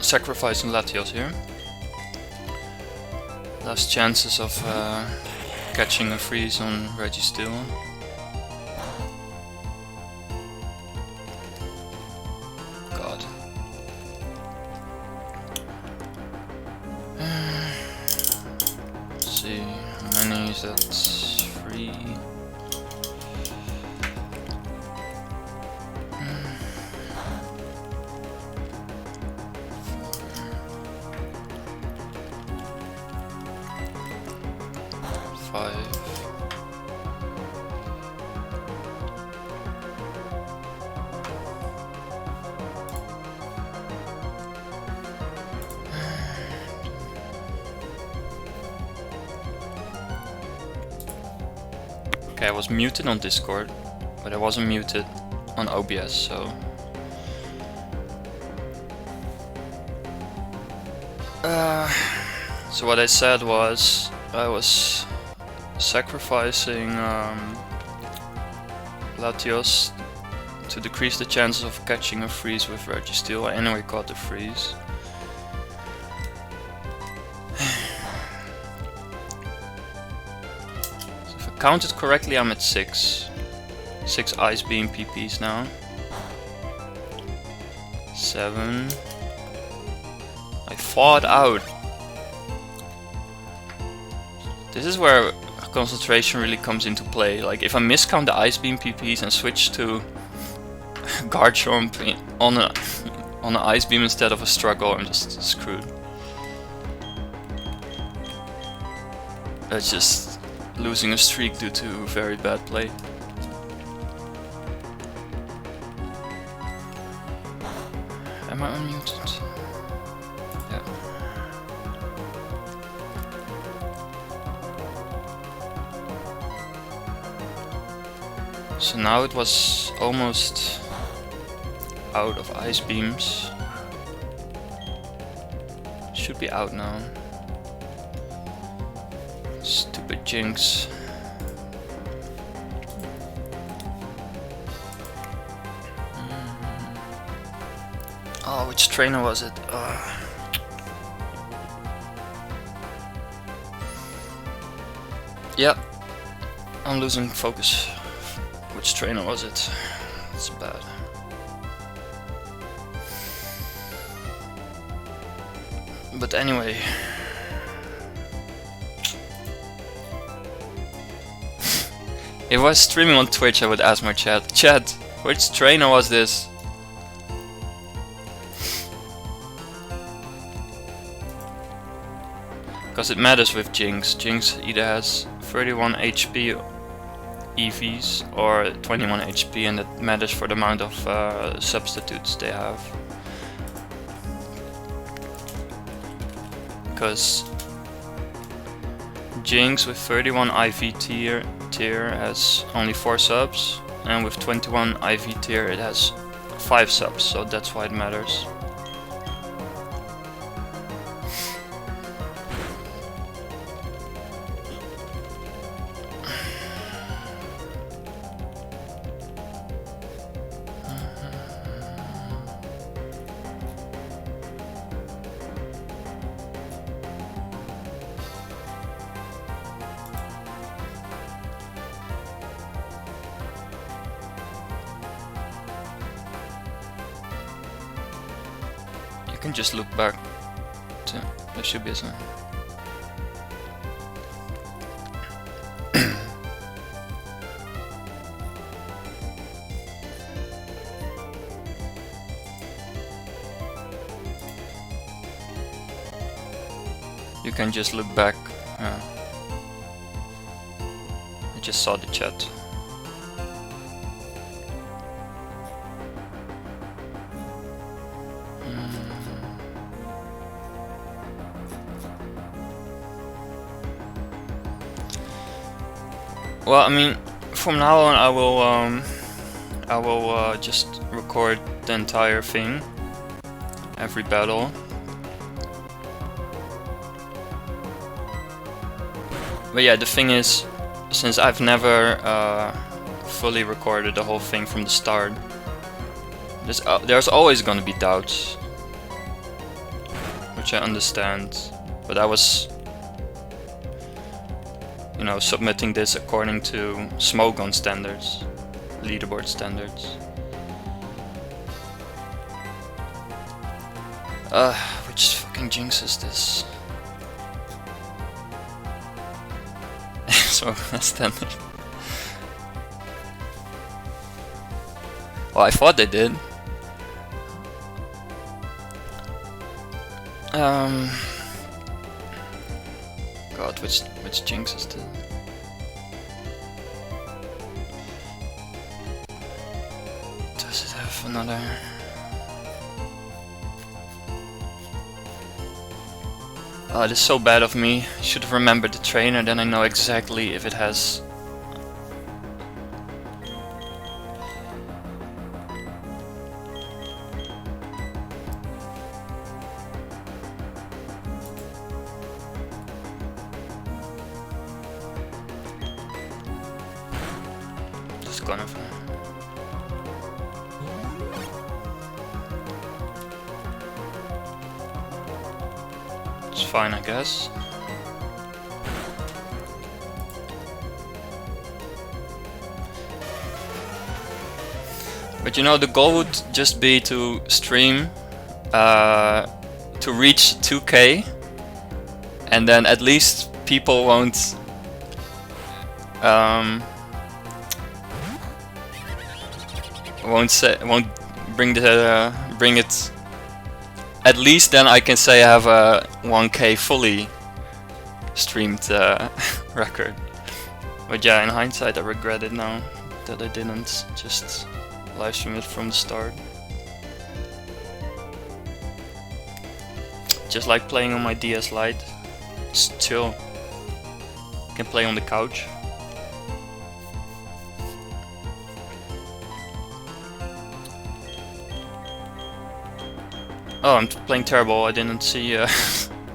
Sacrificing Latios here. Last chances of catching a freeze on Registeel. God. Let's see, how many is that? 3. 5. Okay, I was muted on Discord, but I wasn't muted on OBS, so... So what I said was, I was sacrificing Latios to decrease the chances of catching a freeze with Registeel. I anyway caught the freeze. So if I counted correctly, I'm at 6. 6 Ice Beam PPs now. 7. I fought out. This is where concentration really comes into play. Like if I miscount the Ice Beam PPs and switch to Guard Jump on an Ice Beam instead of a Struggle, I'm just screwed. That's just losing a streak due to very bad play. Am I unmuted? Yeah. So now it was almost out of Ice Beams. Should be out now. Stupid Jinx. Oh, which trainer was it? Yep, I'm losing focus. Which trainer was it? It's bad. But anyway. If I was streaming on Twitch, I would ask my chat, which trainer was this? Because it matters with Jinx. Jinx either has 31 HP EVs or 21 HP, and that matters for the amount of substitutes they have. Because Jinx with 31 IV tier has only 4 subs, and with 21 IV tier it has 5 subs, so that's why it matters. You can just look back to, there should be a sign. You can just look back. I just saw the chat. Well, I mean, from now on I will just record the entire thing, every battle. But yeah, the thing is, since I've never fully recorded the whole thing from the start, there's always gonna be doubts, which I understand. But I was, you know, submitting this according to smoke gun standards, leaderboard standards. Which fucking jinx is this? So standing. Well, I thought they did. God, which jinx is this? Does it have another? Oh, this is so bad of me. Should have remembered the trainer, then I know exactly if it has. Just gonna. It's fine, I guess. But you know, the goal would just be to stream to reach 2K, and then at least people won't bring it. At least then I can say I have a 1K fully streamed record. But yeah, in hindsight I regret it now that I didn't just live stream it from the start. Just like playing on my DS Lite. It's chill. You can play on the couch. Oh, I'm playing terrible. I didn't see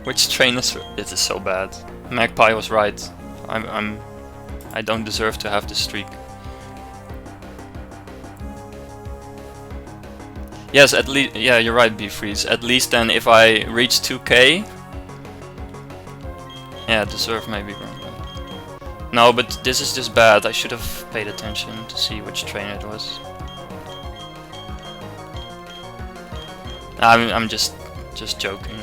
which trainers. This is so bad. Magpie was right. I don't deserve to have this streak. Yes, at least. Yeah, you're right, B-Freeze. At least then, if I reach 2K, yeah, deserve maybe wrong. No, but this is just bad. I should have paid attention to see which trainer it was. I'm just joking.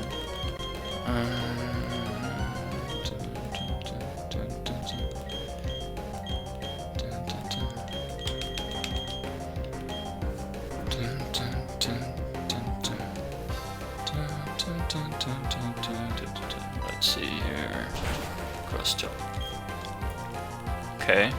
Let's see here. Cross jump. Okay.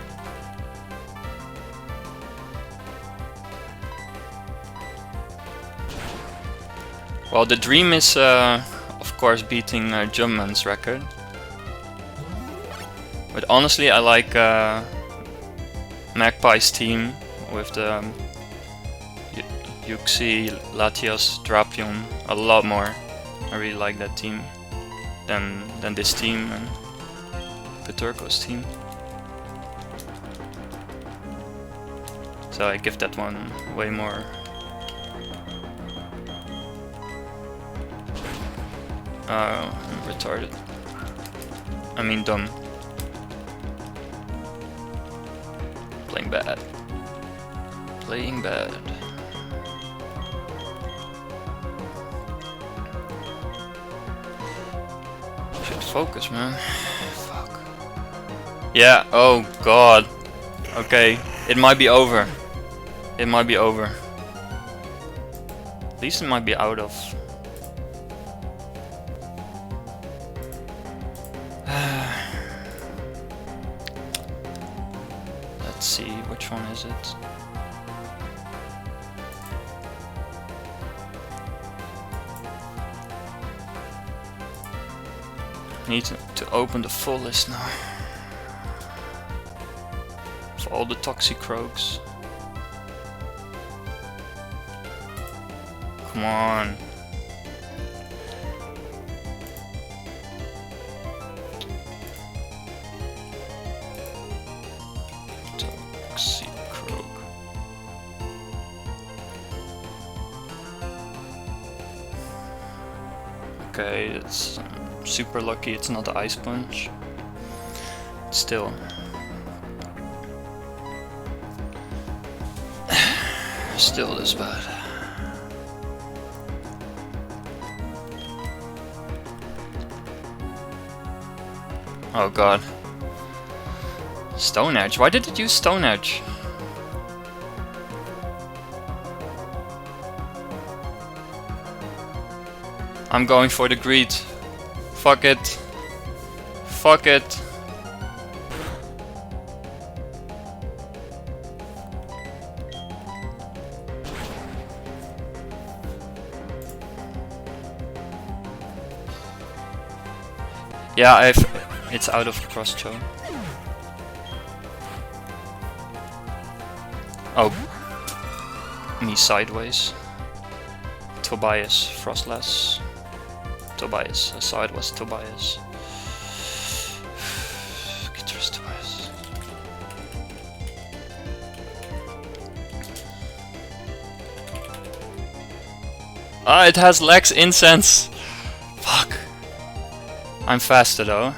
Well, the dream is, of course, beating Jumpman's record. But honestly, I like Magpie's team with the Yuxi, Latios, Drapion a lot more. I really like that team than this team and Peturco's team. So I give that one way more. I'm retarded. I mean dumb. Playing bad. Playing bad. Should focus, man. Fuck. Yeah, oh god. Okay, it might be over. It might be over. At least it might be out of. which one is it? I need to open the full list now. For all the Toxicroaks. Come on. Toxicroak. Okay, it's super lucky it's not the Ice Punch. Still. Still this bad. Oh god. Stone Edge? Why did it use Stone Edge? I'm going for the greed. Fuck it. Fuck it. Yeah, it's out of cross-chow. Oh, me sideways. Tobias, Frostless. Tobias, aside was Tobias. Guitarist Tobias. Ah, it has Lex Incense! Fuck. I'm faster though.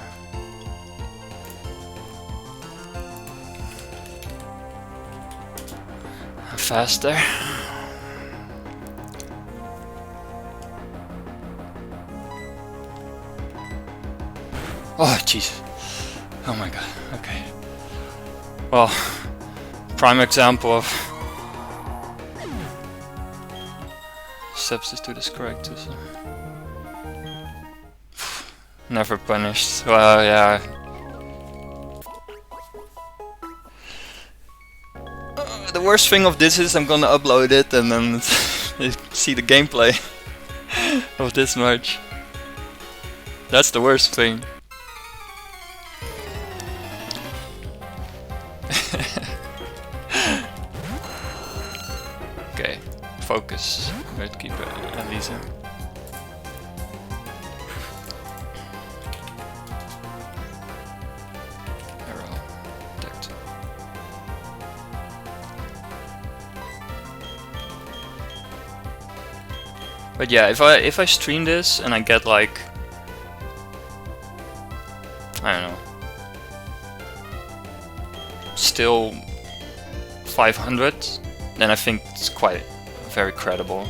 I'm faster. Oh jeez. Oh my god. Okay. Well, prime example of sepsis to this correct. Never punished. Well, yeah. The worst thing of this is I'm gonna upload it and then see the gameplay of this match. That's the worst thing. Okay, focus. Let's keep Elisa. Arrow, decked. But yeah, if I stream this and I get like, I don't know, still 500, then I think it's quite very credible.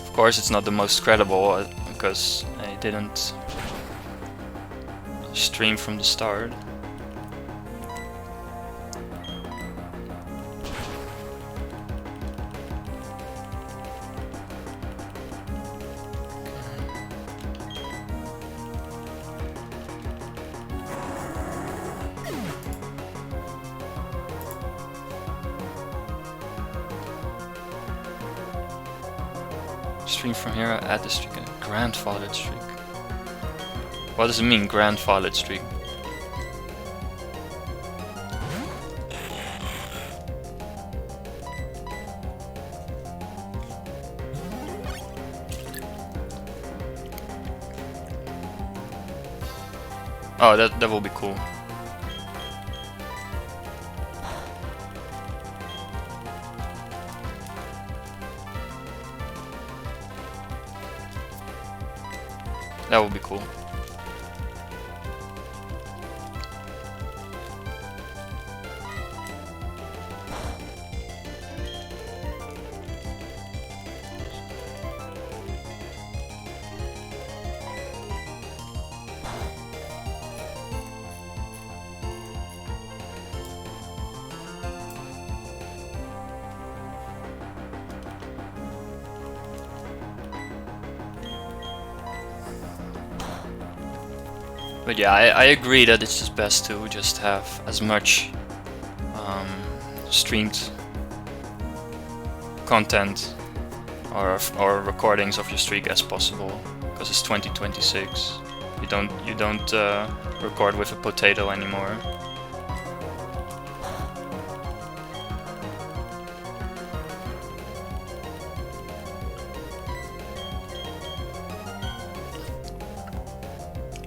Of course it's not the most credible because I didn't stream from the start. Stream from here, add the streak, grandfathered streak. What does it mean, grandfathered streak? Oh, that will be cool. That would be cool. But yeah, I agree that it's just best to just have as much streamed content or recordings of your streak as possible, because it's 2026. You don't record with a potato anymore.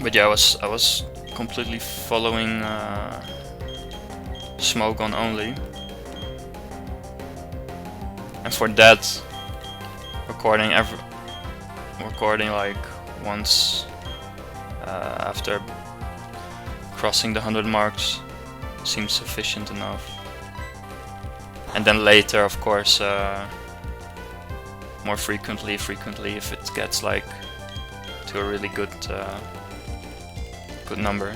But yeah, I was completely following Smogon only, and for that, recording like once after crossing the 100 marks seems sufficient enough. And then later, of course, more frequently if it gets like to a really good number.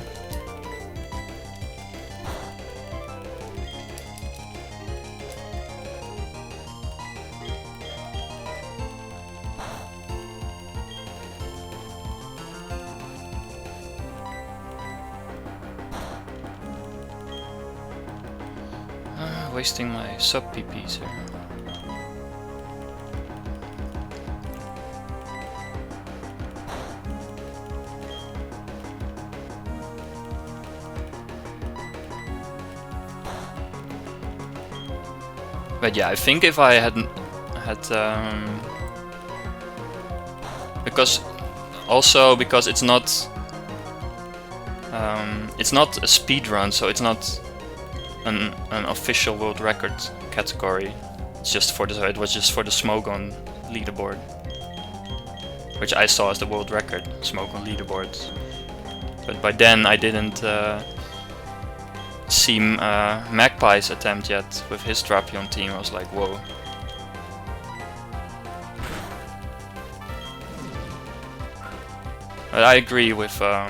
Wasting my sub PPs here. But yeah, I think if I hadn't had because it's not a speed run, so it's not an official world record category. It was just for the Smogon leaderboard, which I saw as the world record Smogon leaderboards. But by then I didn't see Magpie's attempt yet with his Drapion team. I was like, whoa. But I agree with the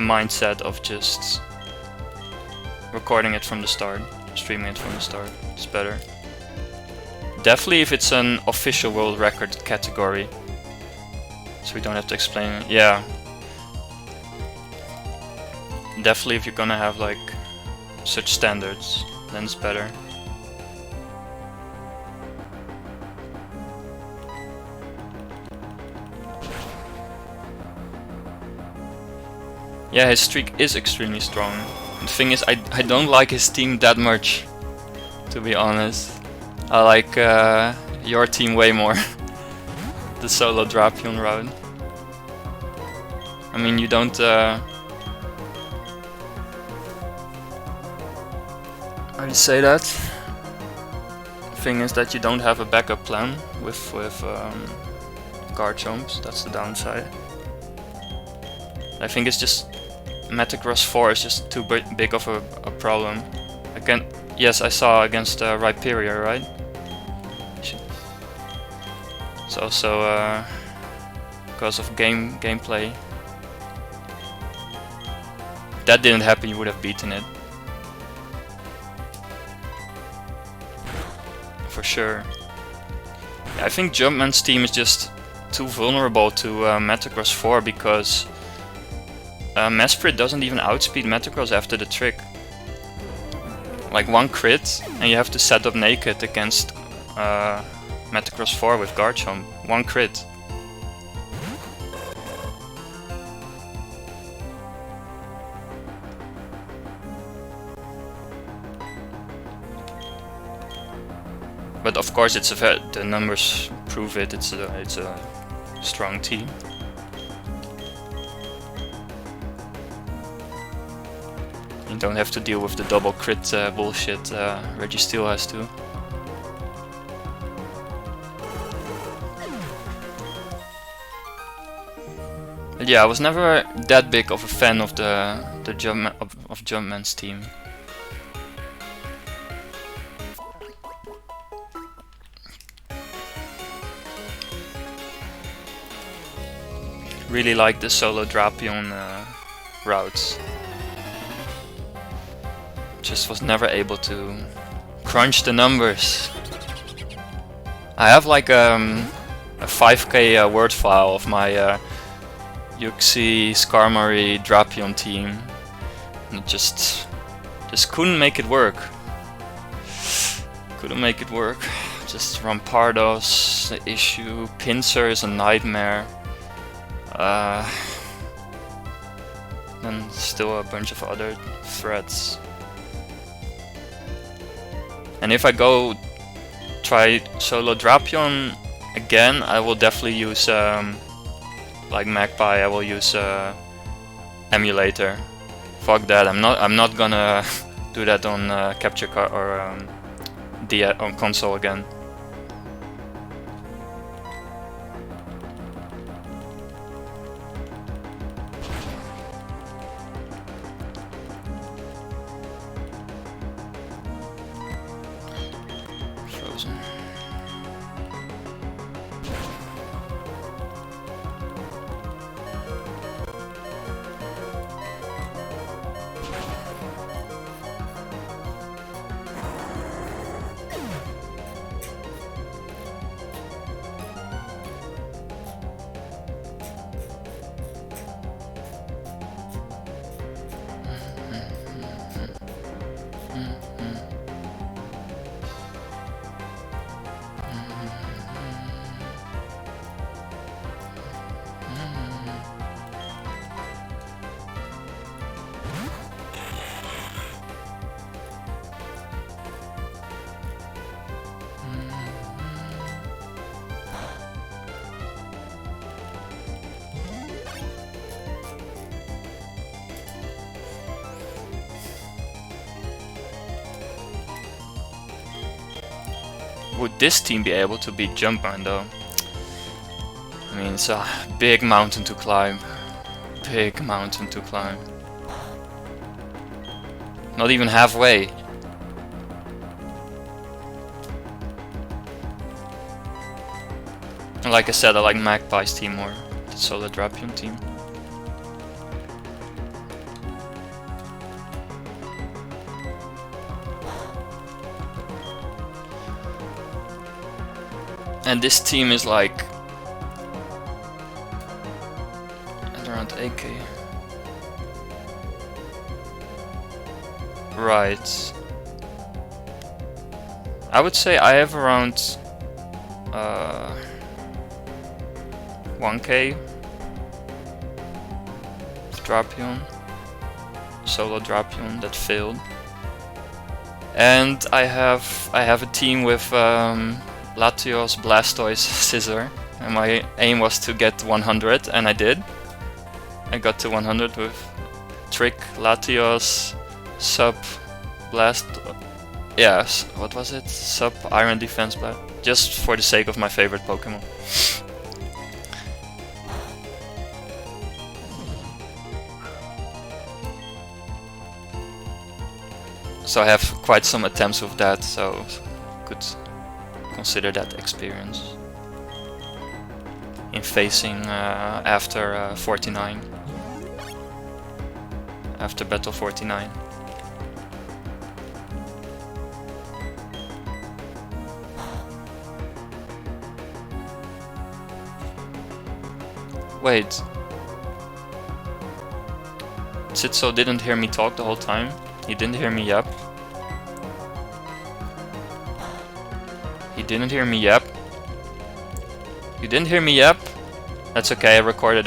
mindset of just recording it from the start, streaming it from the start. It's better. Definitely if it's an official world record category, so we don't have to explain it. Yeah. Definitely if you're gonna have like such standards, then it's better. Yeah, his streak is extremely strong. The thing is, I don't like his team that much, to be honest. I like your team way more. The solo Drapion route. I mean, you don't how do you say that? The thing is that you don't have a backup plan with guard jumps. That's the downside. I think it's just Metagross 4 is just too big of a problem. Again, yes, I saw against Rhyperior, right? It's also because of gameplay. If that didn't happen, you would have beaten it. For sure. Yeah, I think Jumpman's team is just too vulnerable to Metagross 4 because Mesprit doesn't even outspeed Metagross after the trick. Like one crit and you have to set up naked against Metagross 4 with guard jump. One crit. But of course, the numbers prove it. It's a strong team. You don't have to deal with the double crit bullshit Registeel has to. But yeah, I was never that big of a fan of Jumpman's team. Really like the solo Drapion routes. Just was never able to crunch the numbers. I have like a 5k word file of my Yuxi, Skarmory, Drapion team. And it just couldn't make it work. Couldn't make it work. Just Rampardos, the issue. Pinsir is a nightmare. And still a bunch of other threats. And if I go try solo Drapion again, I will definitely use like Magpie. I will use Emulator. Fuck that! I'm not gonna do that on capture card or on console again. Frozen. Would this team be able to beat Jumpman though? I mean, it's a big mountain to climb. Big mountain to climb. Not even halfway. And like I said, I like Magpie's team more. The Solo Drapion team. And this team is like at around 8k. Right. I would say I have around 1k Drapion, Solo Drapion that failed. And I have a team with Latios, Blastoise, Scizor, and my aim was to get 100, and I did. I got to 100 with Trick, Latios, Sub, Blast. Yes, what was it? Sub, Iron Defense, Blast. Just for the sake of my favorite Pokemon. So I have quite some attempts with that, so could consider that experience in facing after 49, after battle 49. Wait, Sitso didn't hear me talk the whole time? He didn't hear me yap? He didn't hear me yap? You didn't hear me yap? That's okay, I recorded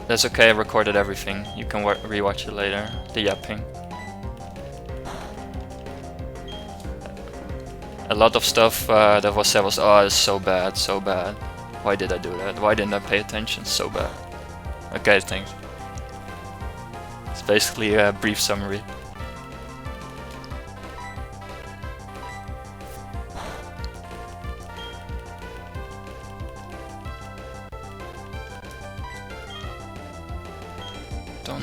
that's okay, I recorded everything. You can rewatch it later, the yapping. A lot of stuff that was said was, oh, it's so bad, so bad. Why did I do that? Why didn't I pay attention? So bad. Okay, thanks. It's basically a brief summary. Done.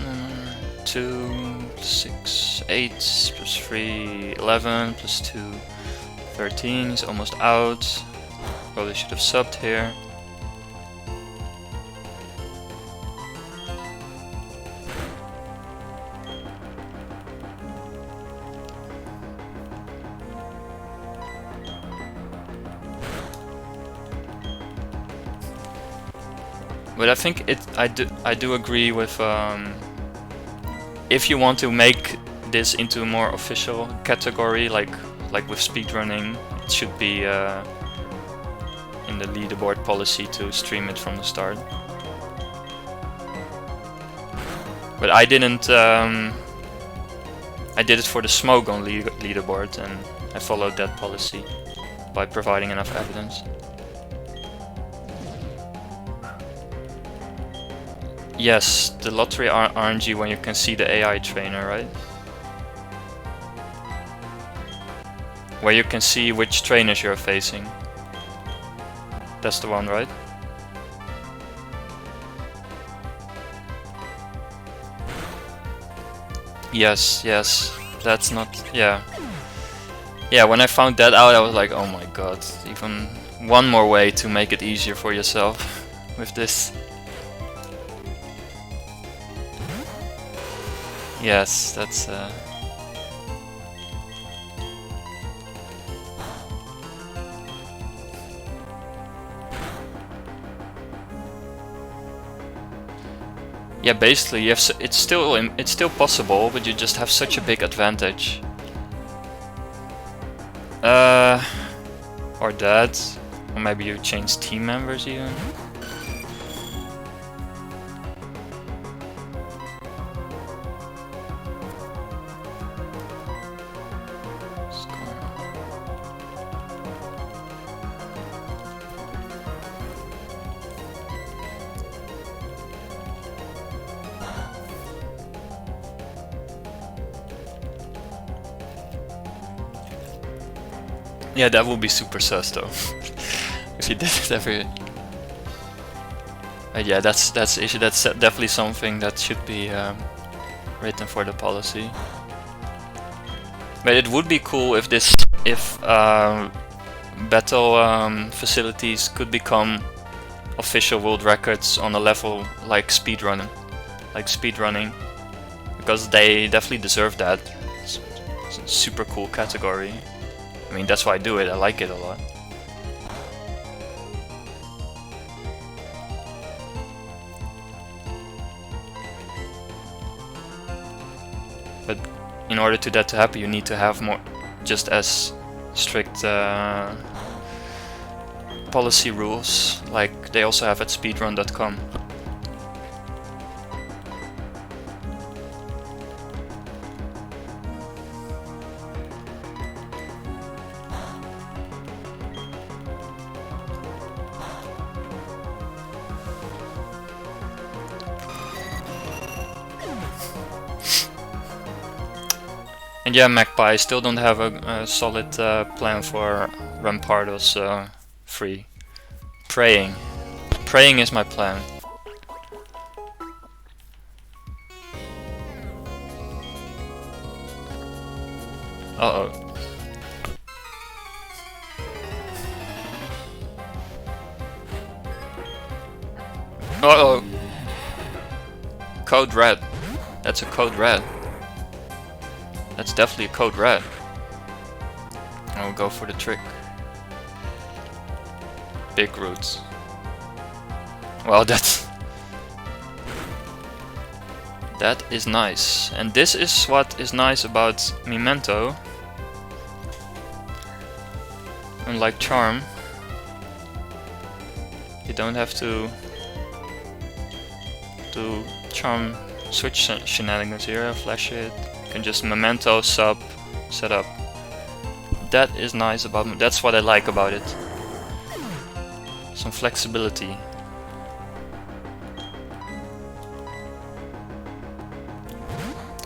2 plus 6, 8 plus 3, 11 plus 2, 13. He's almost out. Probably should have subbed here. But I think I do agree with if you want to make this into a more official category, like with speedrunning, it should be in the leaderboard policy to stream it from the start. But I didn't. I did it for the smoke on leaderboard, and I followed that policy by providing enough evidence. Yes, the lottery RNG when you can see the AI trainer, right? Where you can see which trainers you're facing. That's the one, right? Yes, that's not... yeah. Yeah, when I found that out I was like, oh my god, even one more way to make it easier for yourself with this. Yes, that's... yeah, basically, you have it's still possible, but you just have such a big advantage. Or that, or maybe you change team members even. Yeah, that would be super sus though. If you did it every... yeah, that's the issue. That's definitely something that should be written for the policy. But it would be cool if battle facilities could become official world records on a level like speedrunning, because they definitely deserve that. It's a super cool category. I mean, that's why I do it. I like it a lot. But in order to that to happen, you need to have more, just as strict policy rules like they also have at speedrun.com. And yeah, Magpie, I still don't have a solid plan for Rampardos free. Praying is my plan. Uh-oh. Uh-oh. Code red. That's a code red. That's definitely a code red. I'll go for the trick. Big roots. Well, that is nice. And this is what is nice about Memento. Unlike Charm, you don't have to do Charm switch shenanigans here. Flash it. You can just Memento sub set up. That is nice about that's what I like about it. Some flexibility.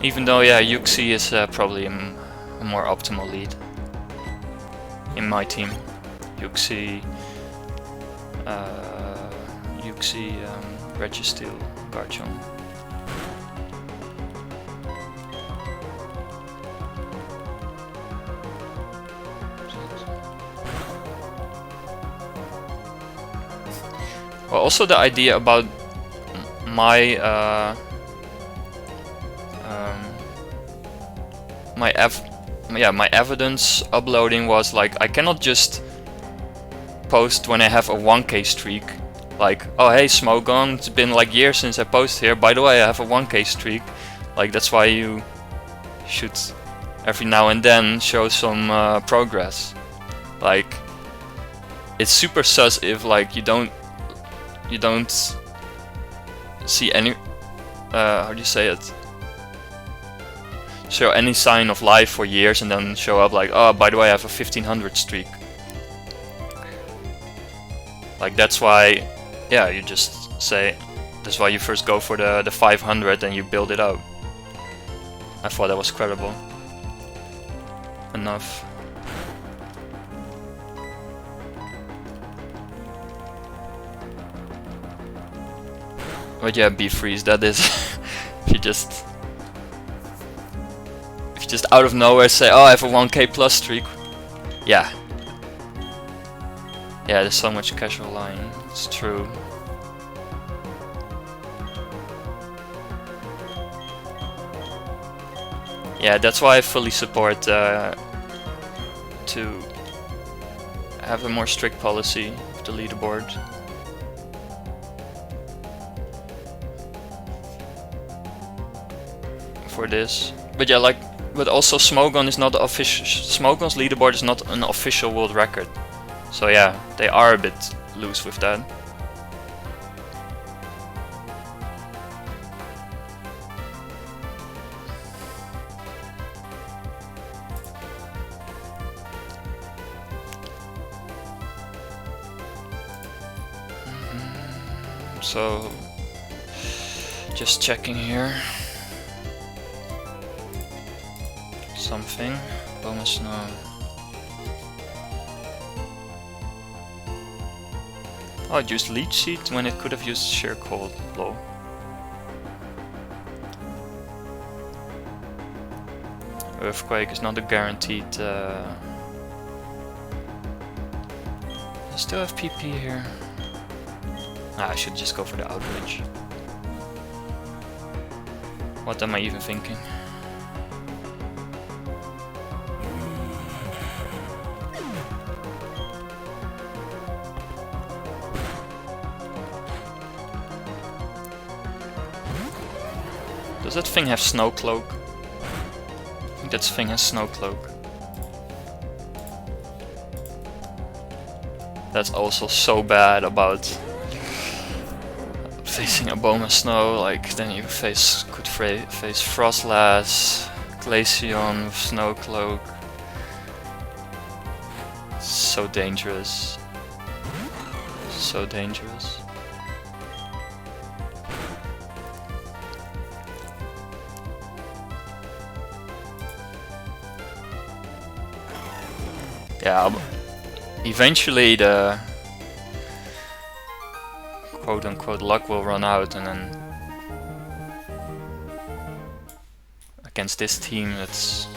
Even though, yeah, Yuxi is probably a more optimal lead in my team. Yuxi, Registeel, Garchomp. Well, also the idea about my my evidence uploading was like, I cannot just post when I have a 1k streak Like, oh hey Smogon, it's been like years since I posted here. By the way, I have a 1k streak. Like, that's why you should every now and then show some progress. Like, it's super sus if like you don't see any how do you say it? Show any sign of life for years and then show up like, oh, by the way, I have a 1500 streak. Like, that's why, yeah, you just say, that's why you first go for the 500 and you build it up. I thought that was credible enough. But yeah, B-freeze, that is if you just out of nowhere say, oh, I have a 1k plus streak. Yeah. Yeah, there's so much casual lying. It's true. Yeah, that's why I fully support to have a more strict policy of the leaderboard. For this. But yeah, like, but also Smogon is not official. Smogon's leaderboard is not an official world record. So yeah, they are a bit loose with that. So, just checking here. Something. Abomasnow. Oh, it used Leech Seed when it could have used Sheer Cold. Low. Earthquake is not a guaranteed. I still have PP here. Ah, I should just go for the Outrage. What am I even thinking? Does that thing have Snow Cloak? I think that thing has Snow Cloak. That's also so bad about facing Abomasnow. Like, then you could face Frostlass, Glaceon with Snow Cloak. So dangerous. So dangerous. Yeah, eventually the quote-unquote luck will run out, and then against this team it's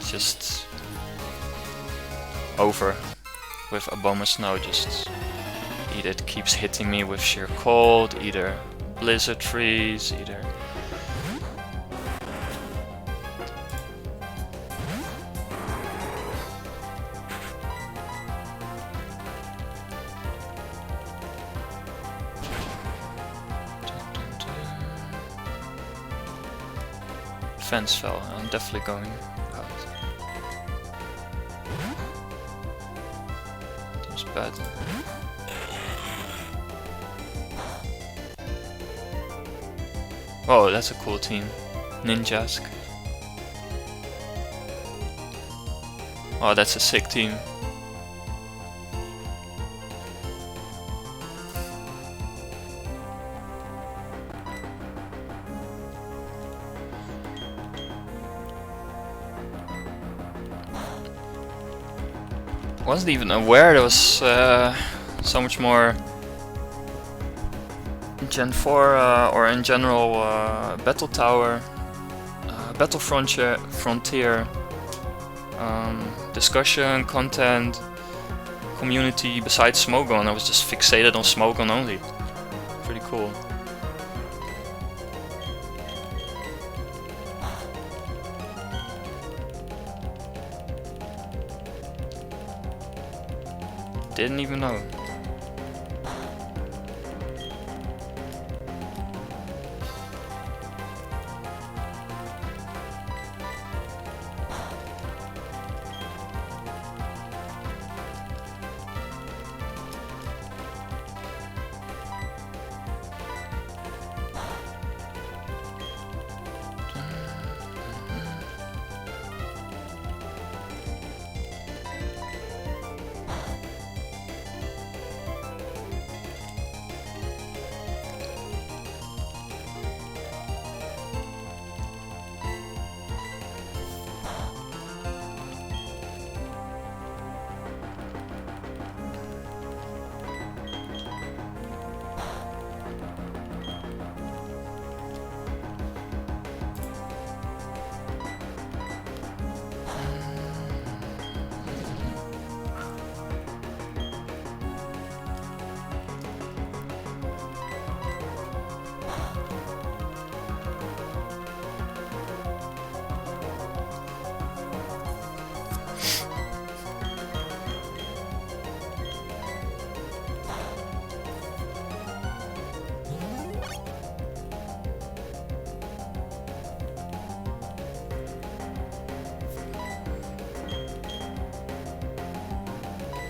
just over with Abomasnow. Just either it keeps hitting me with Sheer Cold, either Blizzard Freeze, either fence fell. I'm definitely going out. Seems bad. Oh, that's a cool team. Ninjask. Oh, that's a sick team. Wasn't even aware there was so much more Gen 4 or in general Battle Tower, Battle Frontier, discussion, content, community besides Smogon. I was just fixated on Smogon only. Pretty cool. didn't even know.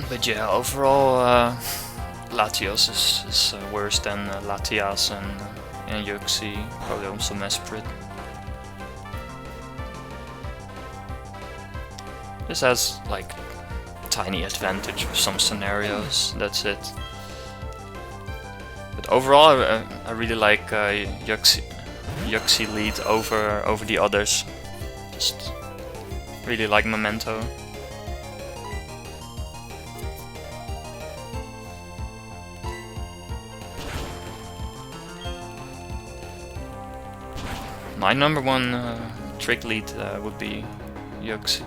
But yeah, overall, Latios is worse than Latias and Yuxi, probably also Mesprit. This has like tiny advantage for some scenarios, that's it. But overall, I really like Yuxi lead over the others. Just really like Memento. My number one trick lead would be Yuxi.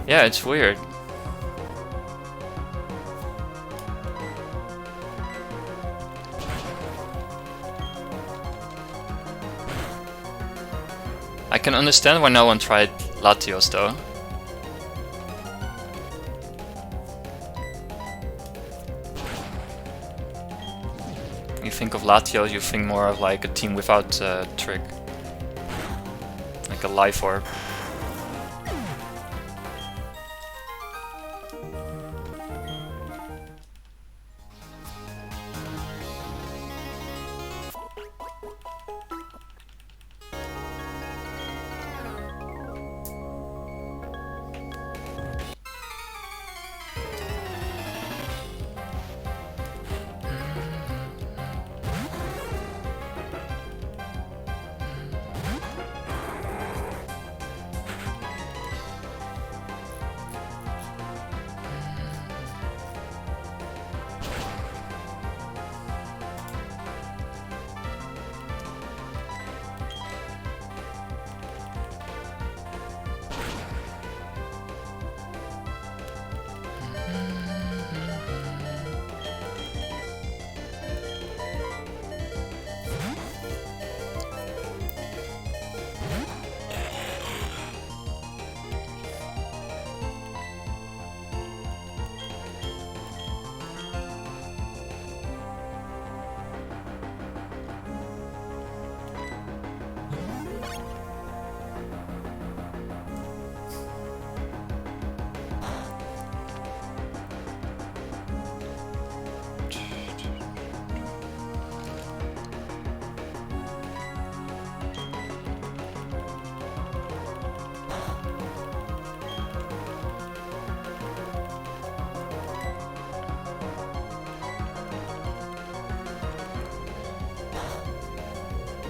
Yeah, it's weird. I can understand why no one tried Latios though. When you think of Latios, you think more of like a team without trick. Like a life orb.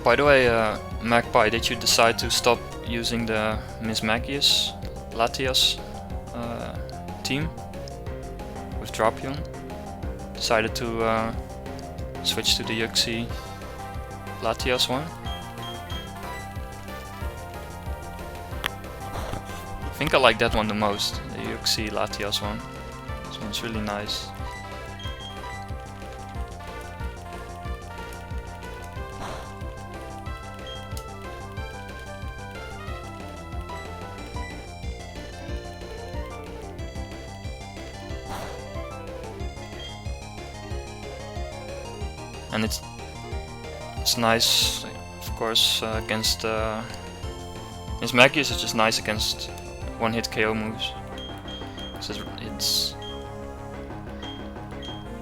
By the way, Magpie, did you decide to stop using the Miss Magius Latias team with Drapion? Decided to switch to the Yuxi Latias one? I think I like that one the most, the Yuxi Latias one. This one's really nice. and it's nice, of course, against his mag usage is nice against one-hit KO moves. So it's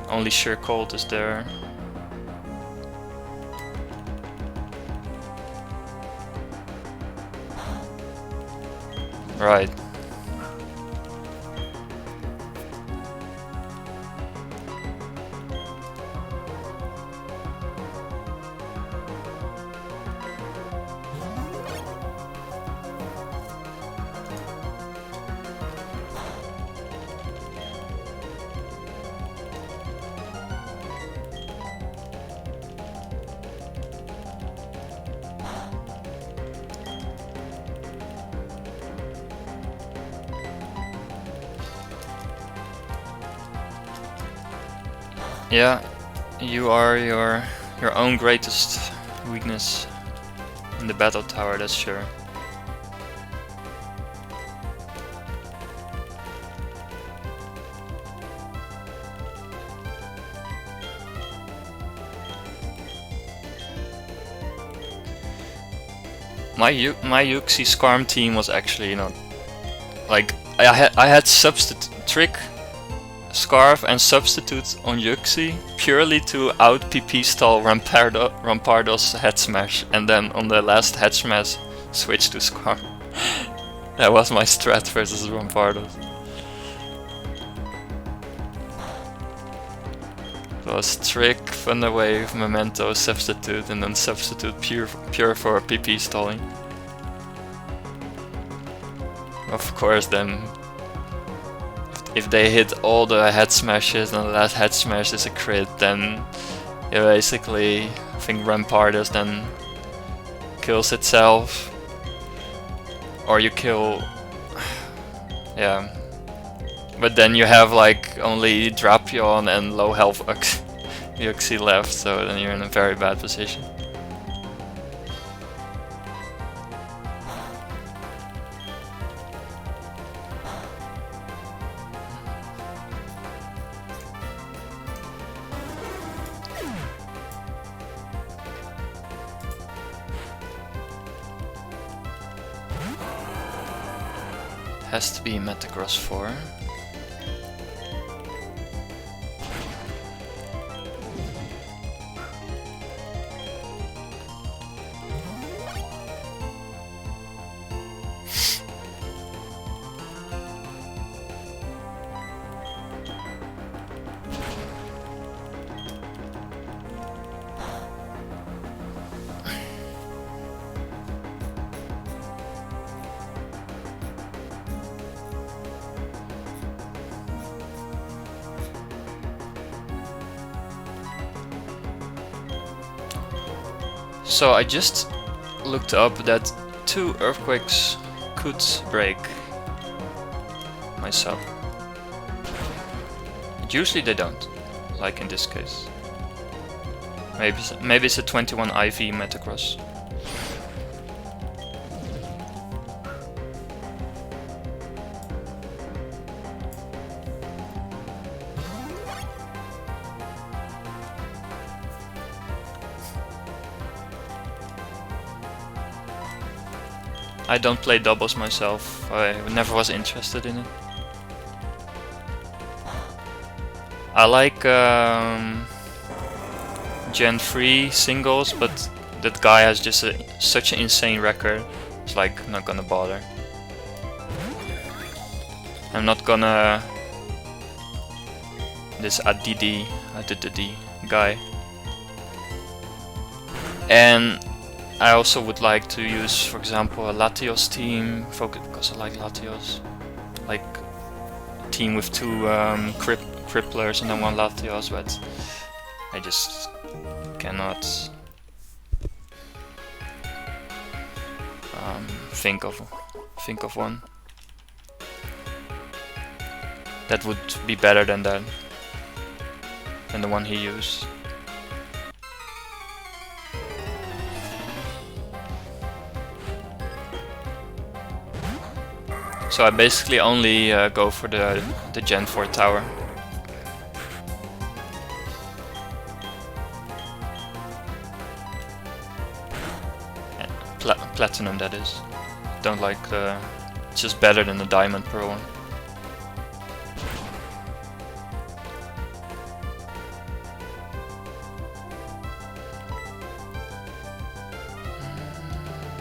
only Sheer Cold is there. Right. Yeah, you are your own greatest weakness in the battle tower, that's sure. My Yuxi Scarm team was actually not like I had substitute trick, Scarf and substitute on Yuxi purely to out PP stall Rampardo's head smash, and then on the last head smash switch to Scarf. That was my strat versus Rampardos. It was trick, Thunder Wave, Memento, substitute, and then substitute pure for PP stalling. Of course, then if they hit all the head smashes and the last head smash is a crit, then you basically, I think Rampardos then kills itself, or you kill, yeah. But then you have like only Drapion and low health Yuxi left, so then you're in a very bad position. Has to be Metagross 4. So I just looked up that 2 Earthquakes could break my sub. Usually they don't, like in this case. Maybe it's a 21 IV Metagross. I don't play doubles myself, I never was interested in it. I like Gen 3 singles, but that guy has just such an insane record, it's like not gonna bother. I'm not gonna... this Adidi guy. And I also would like to use, for example, a Latios team, because I like Latios. Like a team with 2 cripplers and then 1 Latios, but I just cannot think of one that would be better than that, than the one he used. So I basically only go for the Gen 4 tower. Platinum, that is. Don't like the... It's just better than the Diamond Pearl one.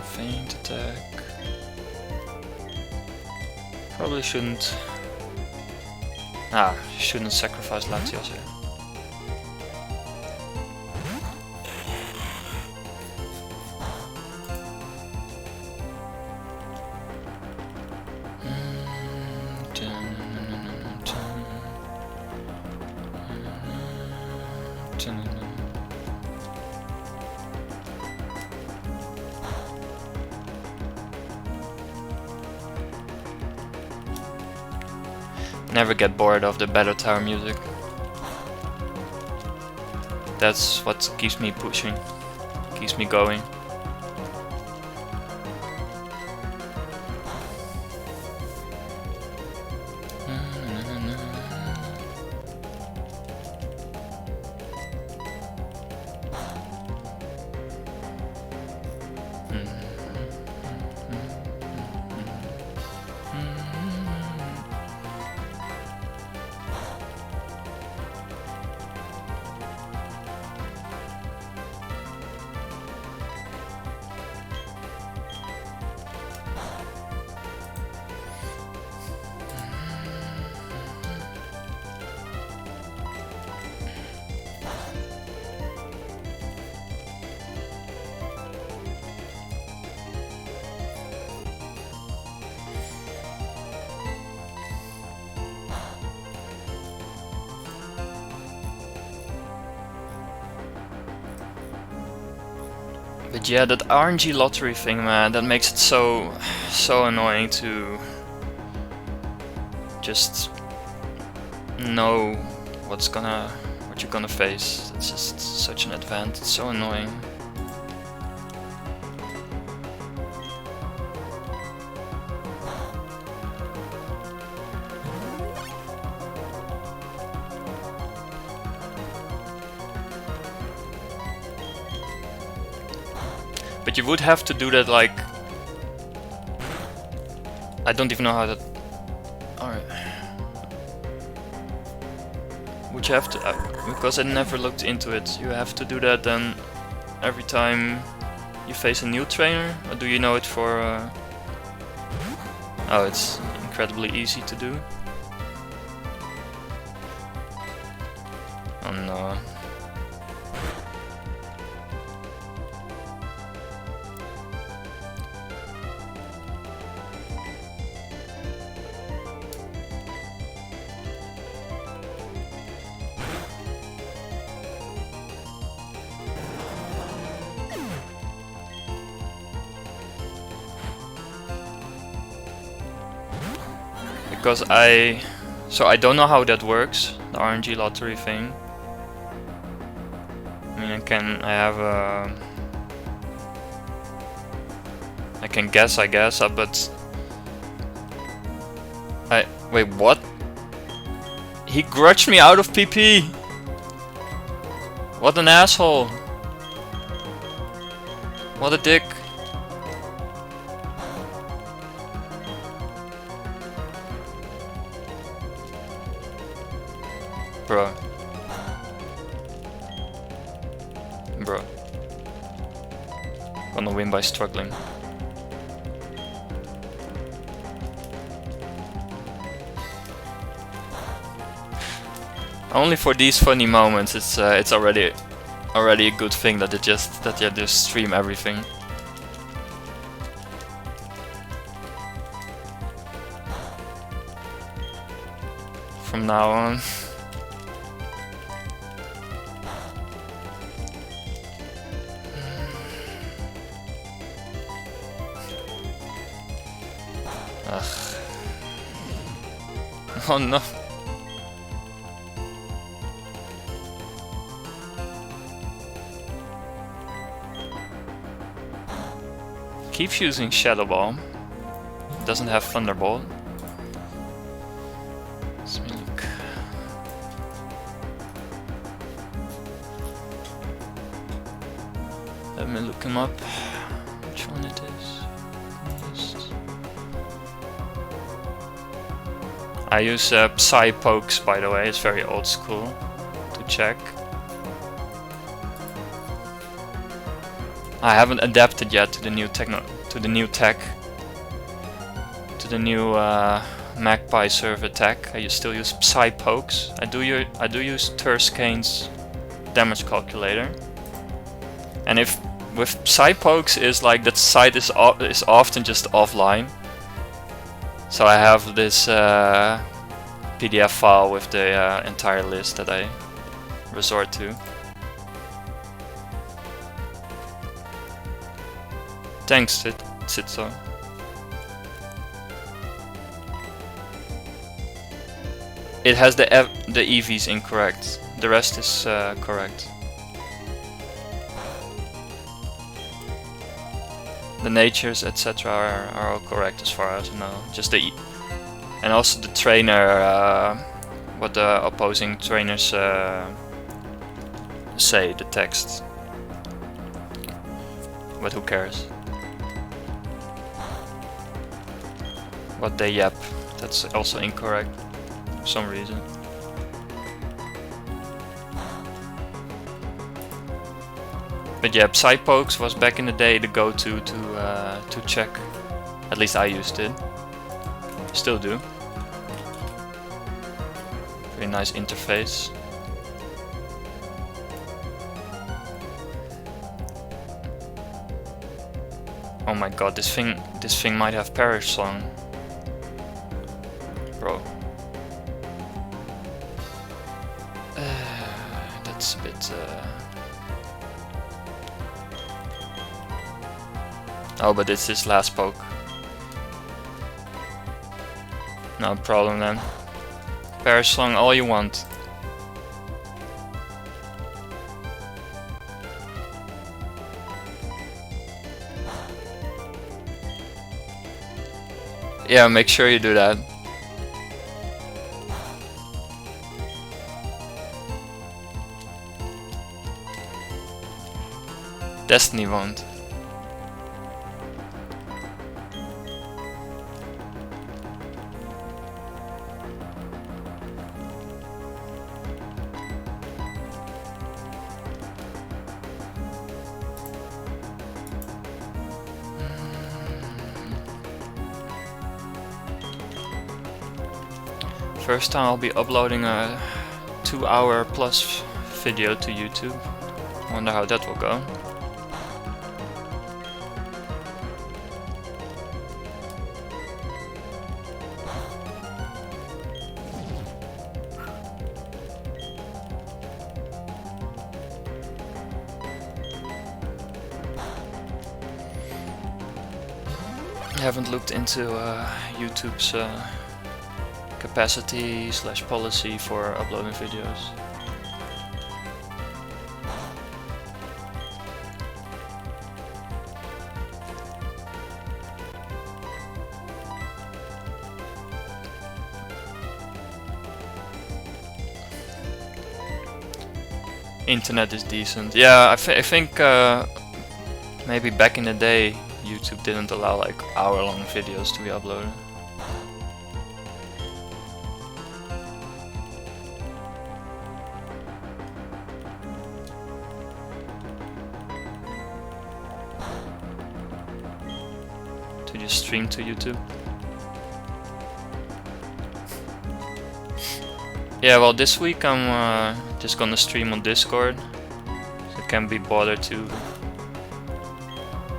Feint attack. Probably shouldn't... shouldn't sacrifice Latios here. Never get bored of the Battle Tower music. That's what keeps me pushing, keeps me going. But yeah, that RNG lottery thing, man, that makes it so annoying to just know what you're gonna face. It's just such an advantage, it's so annoying. But you would have to do that, like... I don't even know how that... Alright. Would you have to... because I never looked into it. You have to do that then every time you face a new trainer? Or do you know it for... Oh, it's incredibly easy to do. Oh no. Because I don't know how that works, the RNG lottery thing. I mean, I can guess, I guess, but wait, what? He grudged me out of PP. What an asshole! What a dick! Bro. Gonna win by struggling. Only for these funny moments, it's already a good thing that you just stream everything. From now on. Ugh. Oh no. Keeps using Shadow Ball. Doesn't have Thunderbolt. Let me look. Let me look him up. Which which one it is. List. I use Psy Pokes, by the way. It's very old school to check. I haven't adapted yet to the new tech, to the new Magpie server tech. I still use Psy Pokes. I do use Turskane's damage calculator. And if with Psy Pokes is like that site is often just offline. So I have this PDF file with the entire list that I resort to. Thanks, Sitso. It has the EVs incorrect. The rest is correct. The natures, etc. are all correct as far as I know. Just the and also the trainer, what the opposing trainers say, the text. But who cares? What they yap, that's also incorrect for some reason. But yeah, Psy Pokes was back in the day the go-to to check. At least I used it. Still do. Very nice interface. Oh my god, this thing might have Perish Song. Bro. That's a bit Oh, but it's his last poke. No problem then. Perish Song all you want. Yeah, make sure you do that. Destiny won't. First time I'll be uploading a 2-hour plus video to YouTube. Wonder how that will go. I haven't looked into YouTube's capacity / policy for uploading videos. Internet is decent. Yeah, I think maybe back in the day YouTube didn't allow like hour-long videos to be uploaded. To just stream to YouTube. Yeah, well, this week I'm just gonna stream on Discord, so I can't be bothered to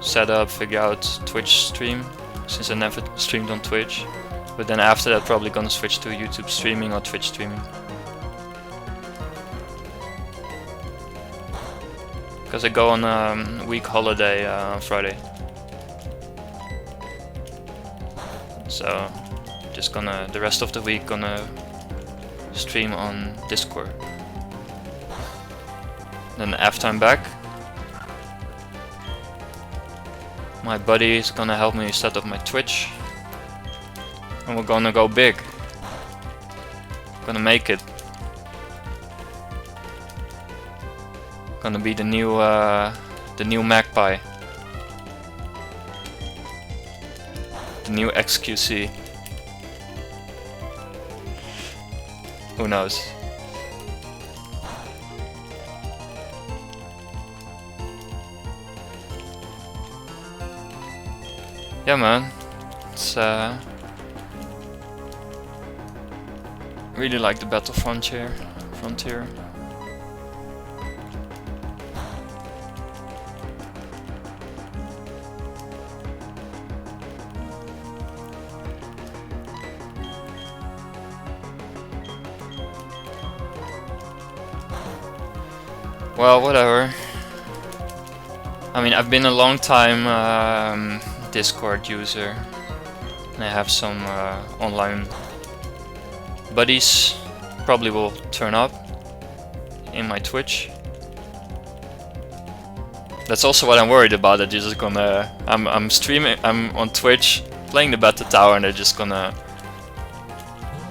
set up, figure out Twitch stream, since I never streamed on Twitch. But then after that, probably gonna switch to YouTube streaming or Twitch streaming. Because I go on a week holiday on Friday. So, just gonna, the rest of the week, gonna stream on Discord. Then after I'm back, my buddy is gonna help me set up my Twitch, and we're gonna go big. Gonna make it. Gonna be the new Magpie. The new XQC. Who knows? Yeah, man. It's really like the Battle Frontier. Well, whatever. I mean, I've been a long time Discord user, and I have some online buddies. Probably will turn up in my Twitch. That's also what I'm worried about. That you're just gonna. I'm streaming. I'm on Twitch playing the Battle Tower, and they're just gonna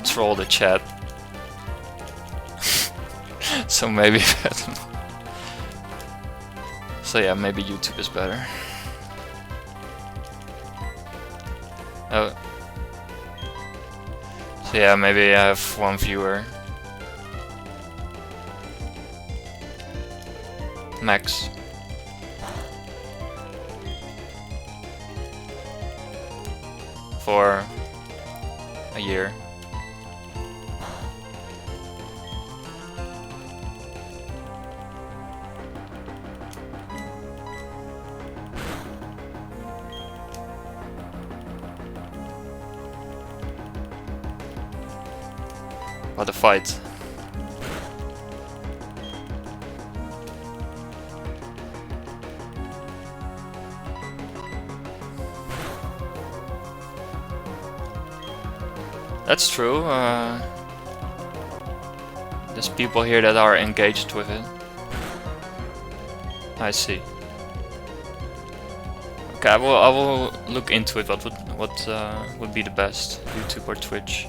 troll the chat. So maybe. So yeah, maybe YouTube is better. Oh. So yeah, maybe I have one viewer. Max. For a year. What a fight. That's true. There's people here that are engaged with it. I see. Okay, I will look into it. What would be the best, YouTube or Twitch?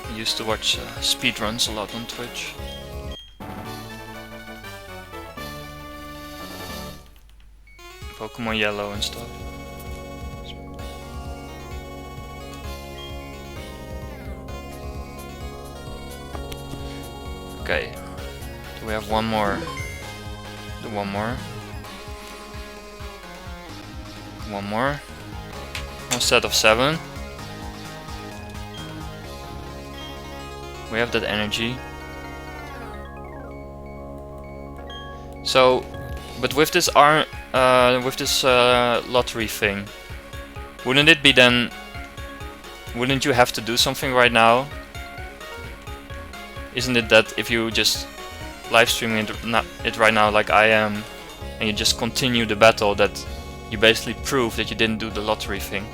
I used to watch speedruns a lot on Twitch. Pokémon Yellow and stuff. Okay. Do we have one more? Do one more. One more. One set of 7. We have that energy. So, but with this lottery thing, wouldn't it be then? Wouldn't you have to do something right now? Isn't it that if you just live streaming it right now, like I am, and you just continue the battle, that you basically prove that you didn't do the lottery thing?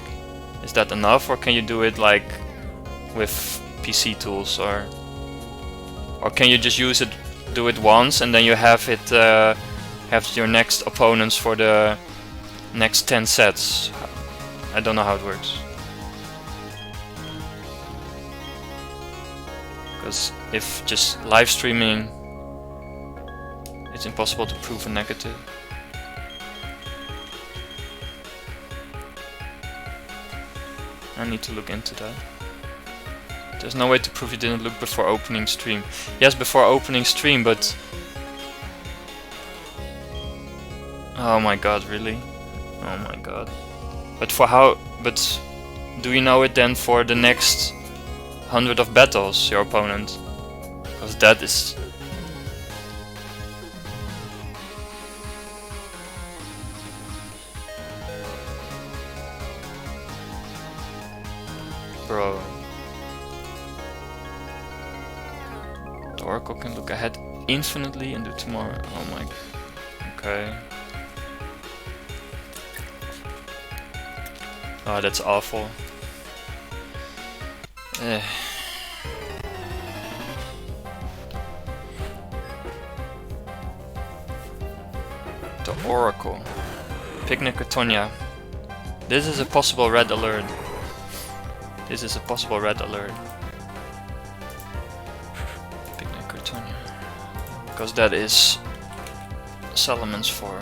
Is that enough, or can you do it like with PC tools, or can you just do it once and then you have it have your next opponents for the next 10 sets? I don't know how it works. Because if just live streaming, it's impossible to prove a negative. I need to look into that. There's no way to prove you didn't look before opening stream. Yes, before opening stream, but... Oh my god, really? Oh my god. But for how... But do you know it then for the next 100 of battles, your opponent? Because that is... Bro. The Oracle can look ahead infinitely and do tomorrow. Oh my... Okay. Oh, that's awful. The Oracle. Picnic with Tonya. This is a possible red alert. This is a possible red alert. because that is Salamon's for.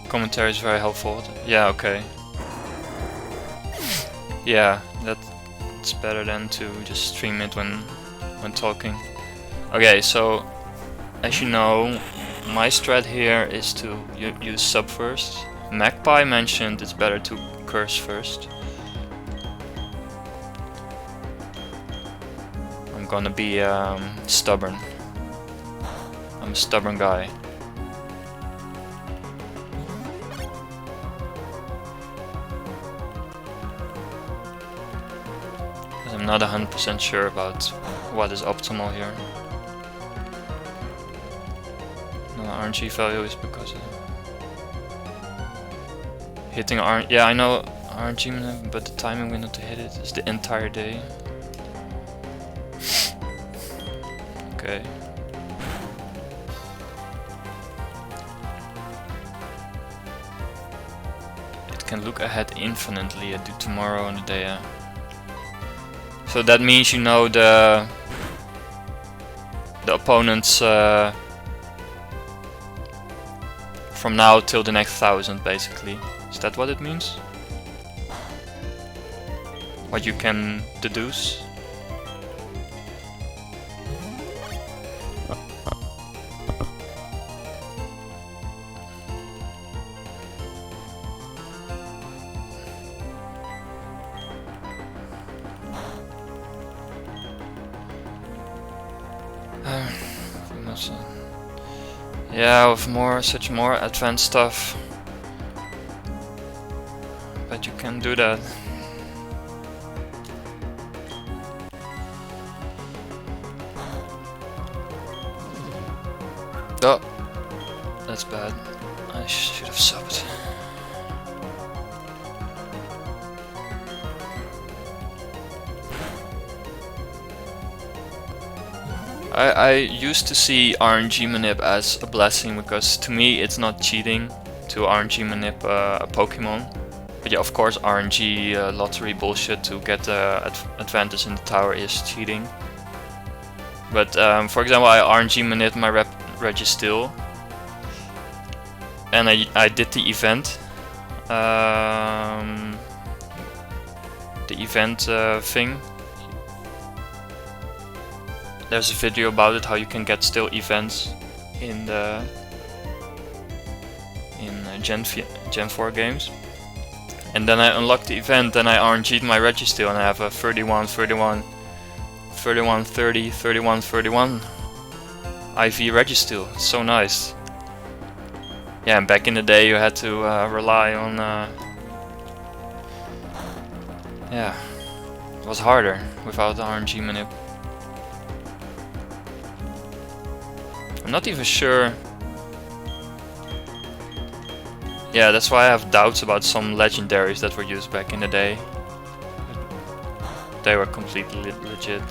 Commentary is very helpful. Yeah, okay. Yeah, that's better than to just stream it when talking. Okay, so as you know, my strat here is to use sub first. Magpie mentioned it's better to curse first. I'm gonna be stubborn. I'm a stubborn guy. I'm not 100% sure about what is optimal here. No, RNG value is because of hitting RNG. Yeah, I know RNG, but the timing window to hit it is the entire day. Okay. It can look ahead infinitely and do tomorrow and the day. So that means you know the opponents from now till the next 1000 basically. Is that what it means? What you can deduce? Yeah, with such more advanced stuff. But you can do that. Oh, that's bad. I should have subbed. I used to see RNG manip as a blessing because to me it's not cheating to RNG manip a Pokemon. But yeah, of course RNG lottery bullshit to get advantage in the tower is cheating. But for example, I RNG manip my Registeel and I did the event. Thing. There's a video about it, how you can get still events in the Gen 4 games. And then I unlocked the event, then I RNG'd my Registeel and I have a 31, 31, 31, 30, 31, 31 IV Registeel. It's so nice. Yeah, and back in the day you had to rely on... yeah, it was harder without the RNG manip. I'm not even sure. Yeah, that's why I have doubts about some legendaries that were used back in the day. They were completely legit.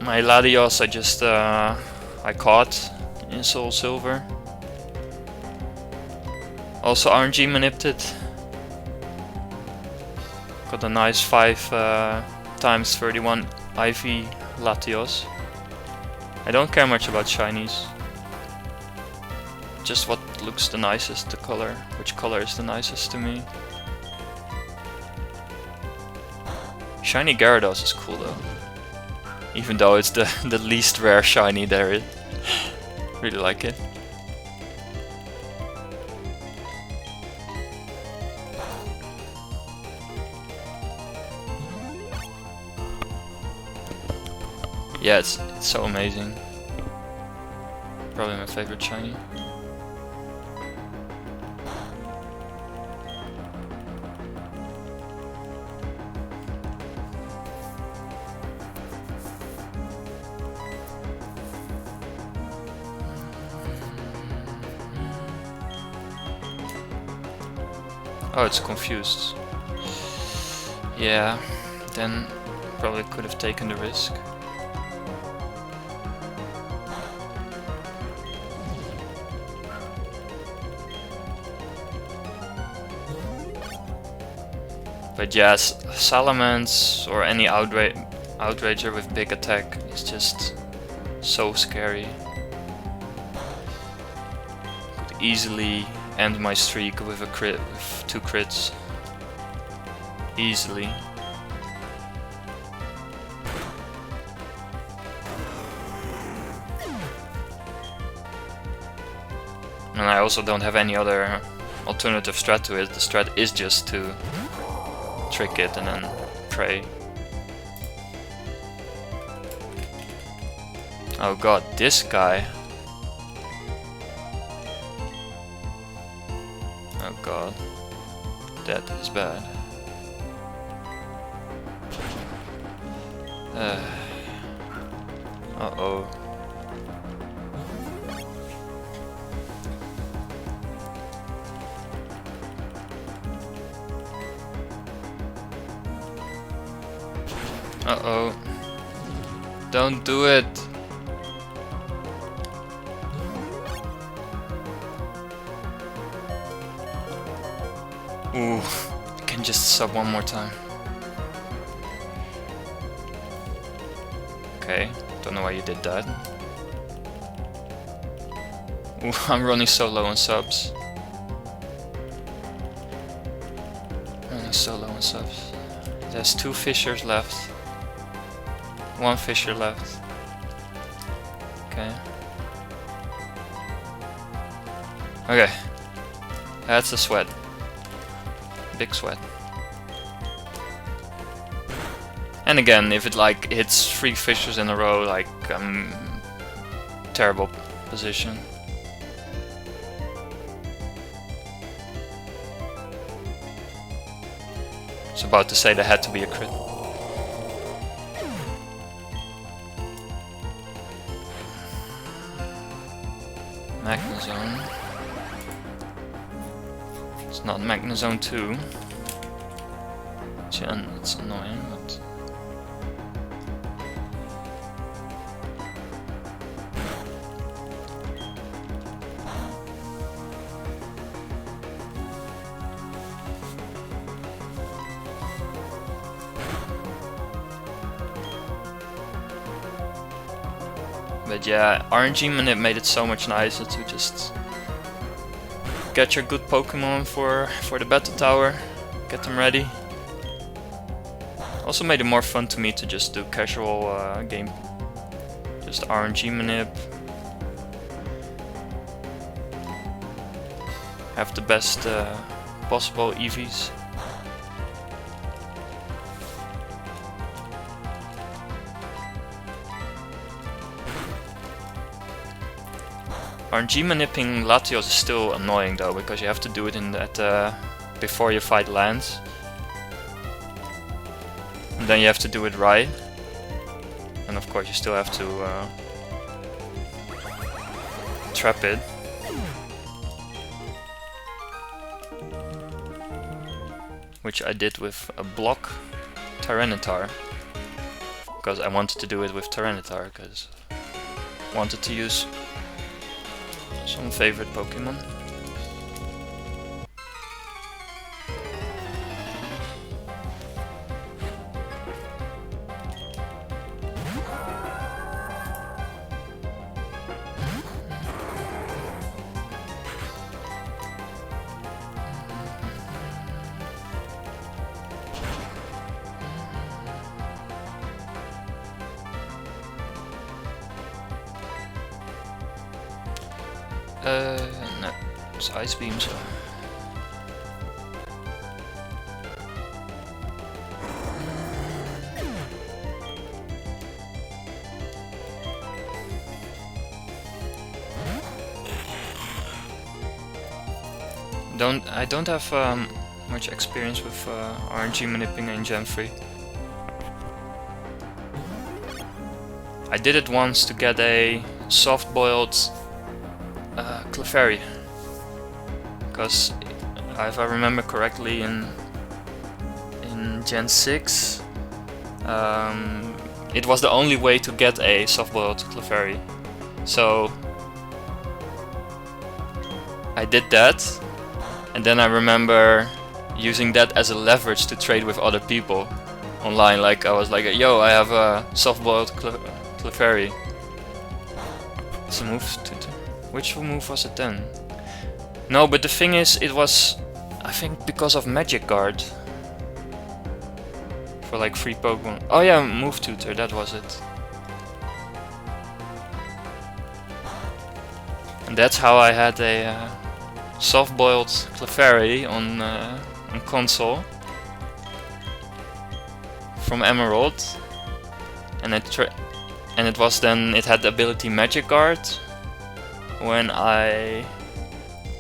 My Latios I caught in Soul Silver. Also RNG manipped it. Got a nice 5 times 31 IV Latios. I don't care much about shinies. Just what looks the nicest, the color. Which color is the nicest to me. Shiny Gyarados is cool though. Even though it's the least rare shiny there is. Really like it. Yeah, it's so amazing. Probably my favorite shiny. Oh, it's confused. Yeah, then probably could have taken the risk. But yes, Salamence or any Outrager with big attack is just so scary. Could easily end my streak with a crit, with 2 crits. Easily. And I also don't have any other alternative strat to it. The strat is just to trick it and then pray. Oh god, this guy. Oh god. That is bad. Uh-oh. Uh-oh. Don't do it. Ooh, can just sub one more time. Okay, don't know why you did that. Ooh, I'm running so low on subs. Running so low on subs. There's 2 fissures left. 1 fissure left. Okay. Okay. That's a sweat. Big sweat. And again, if it like hits 3 fissures in a row, like terrible position. I was about to say there had to be a crit. Magnezone. It's not Magnezone 2. It's annoying, but... But yeah, RNG Manip made it so much nicer to just get your good Pokemon for the Battle Tower, get them ready. Also made it more fun to me to just do casual game, just RNG Manip. Have the best possible EVs. RNG manipping Latios is still annoying though, because you have to do it before your fight lands. And then you have to do it right. And of course you still have to trap it. Which I did with a block Tyranitar. Because I wanted to do it with Tyranitar, because I wanted to use some favorite Pokemon. No, it's Ice Beam, so... I don't have much experience with RNG manipping in Gen 3. I did it once to get a soft-boiled Clefairy, because if I remember correctly, in Gen 6, it was the only way to get a soft-boiled Clefairy. So I did that, and then I remember using that as a leverage to trade with other people online. Like I was like, yo, I have a soft-boiled Clefairy. It's a move which move was it then? No, but the thing is, it was, I think, because of Magic Guard. For like free Pokemon. Oh yeah, Move Tutor, that was it. And that's how I had a soft-boiled Clefairy on console from Emerald, and it was then, it had the ability Magic Guard when I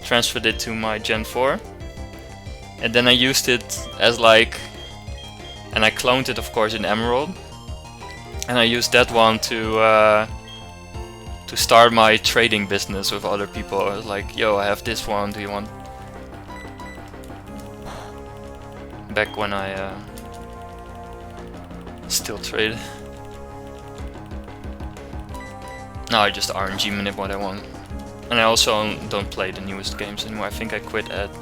transferred it to my Gen 4, and then I used it as like, and I cloned it of course in Emerald, and I used that one to start my trading business with other people. I was like, yo, I have this one, do you want? Back when I still traded. Now I just RNG manip what I want. And I also don't play the newest games anymore. I think I quit at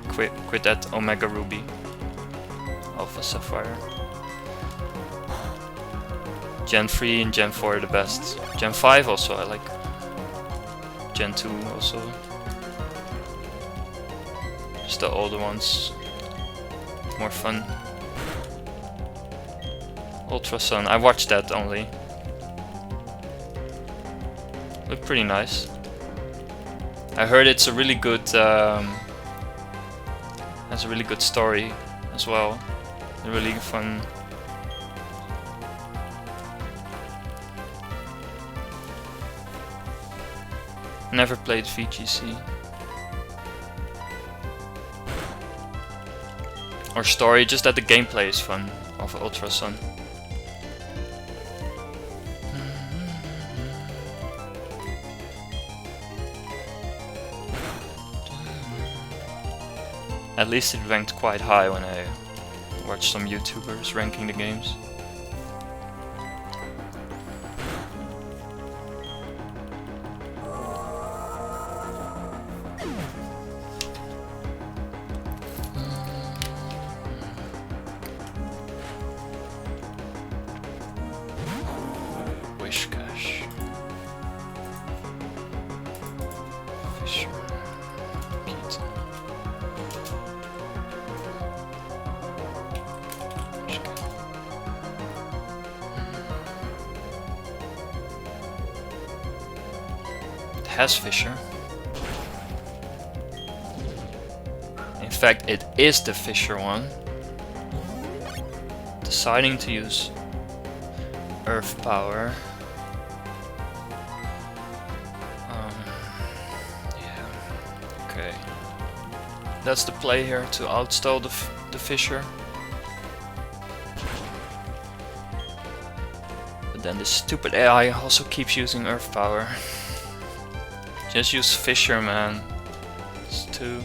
quit at Omega Ruby, Alpha Sapphire. Gen 3 and Gen 4 are the best. Gen 5 also I like. Gen 2 also. Just the older ones. More fun. Ultra Sun, I watched that only. Looked pretty nice. I heard it's a really good, has a really good story as well. A really fun. Never played VGC. Or story, just that the gameplay is fun of Ultra Sun. At least it ranked quite high when I watched some YouTubers ranking the games. Wishcash. Fisher. Has Fisher. In fact, it is the Fisher one. Deciding to use Earth Power. Yeah. Okay. That's the play here, to outstall the Fisher. But then this stupid AI also keeps using Earth Power. Just use Fisher, man. It's too.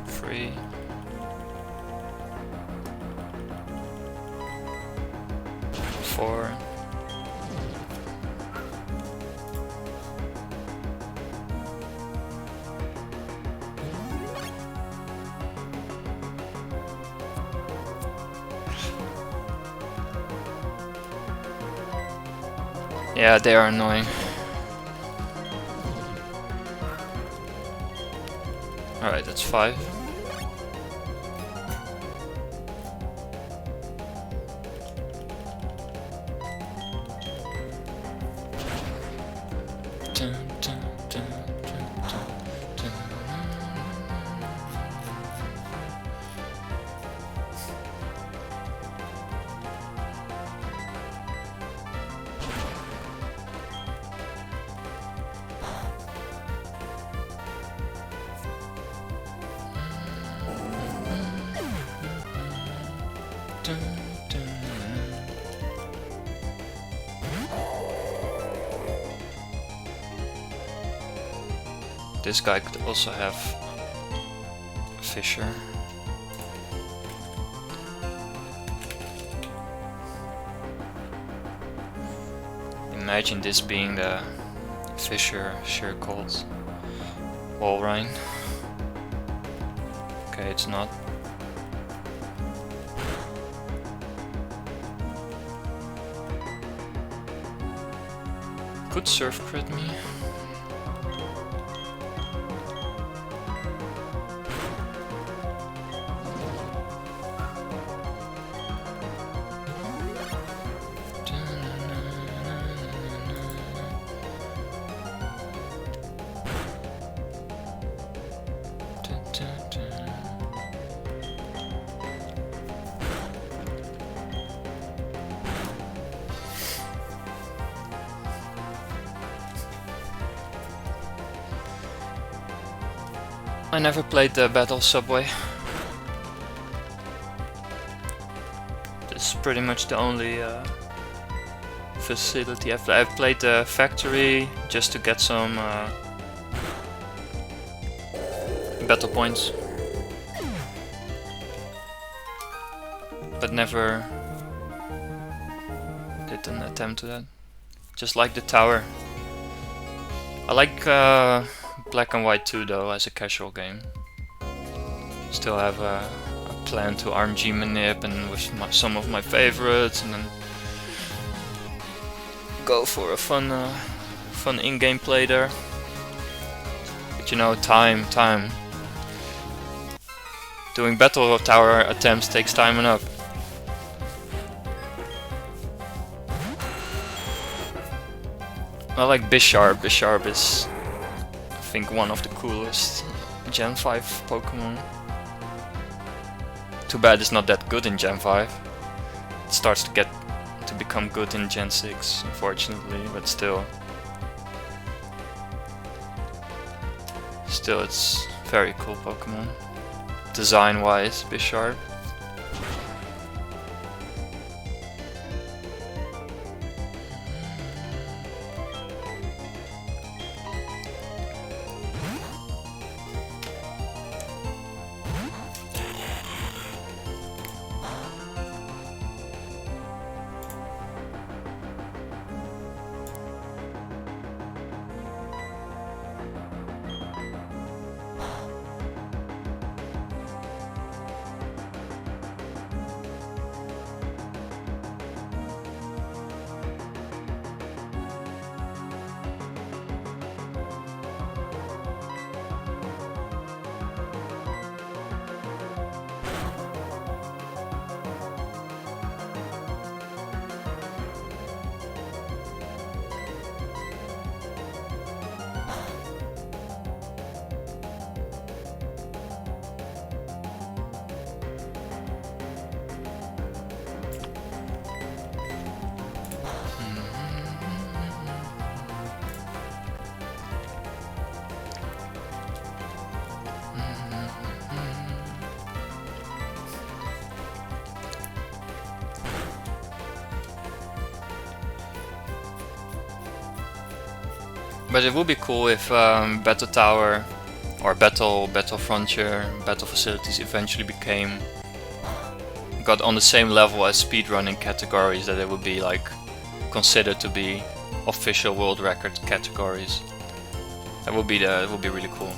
Free. Four. Yeah, they are annoying. Alright, that's 5. This guy could also have Fisher. Imagine this being the Fisher Shearcolt Walrein. Okay, it's not. Could surf crit me. I never played the Battle Subway. This is pretty much the only facility I've played the factory just to get some battle points, but never did an attempt to that. Just like the tower. I like Black and White 2 though as a casual game. Still have a plan to RNG manip and with some of my favorites, and then go for a fun in-game play there. But you know, time. Doing Battle Tower attempts takes time enough. I like Bisharp. Bisharp is, I think, one of the coolest Gen 5 Pokemon. Too bad it's not that good in Gen 5. It starts to become good in Gen 6, unfortunately, but still it's very cool Pokemon. Design-wise, Bisharp. But it would be cool if Battle Tower or Battle Frontier, Battle Facilities eventually got on the same level as speedrunning categories, that it would be like considered to be official world record categories. That would be really cool.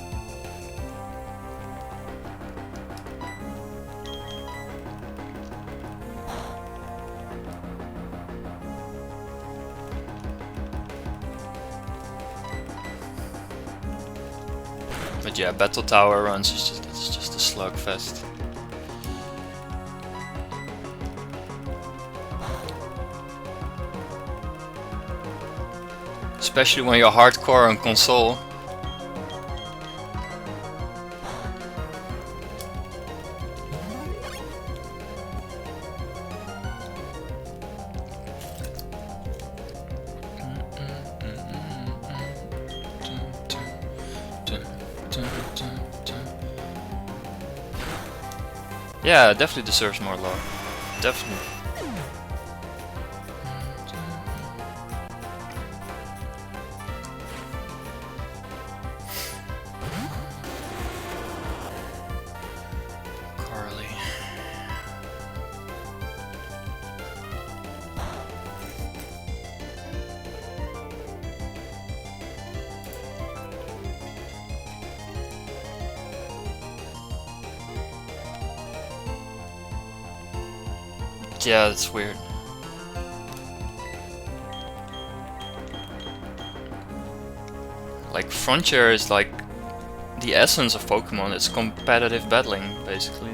But yeah, Battle Tower runs it's just a slugfest. Especially when you're hardcore on console. Yeah, definitely deserves more love. definitely. Carly. Yeah, that's weird. Like, Frontier is like the essence of Pokemon. It's competitive battling, basically.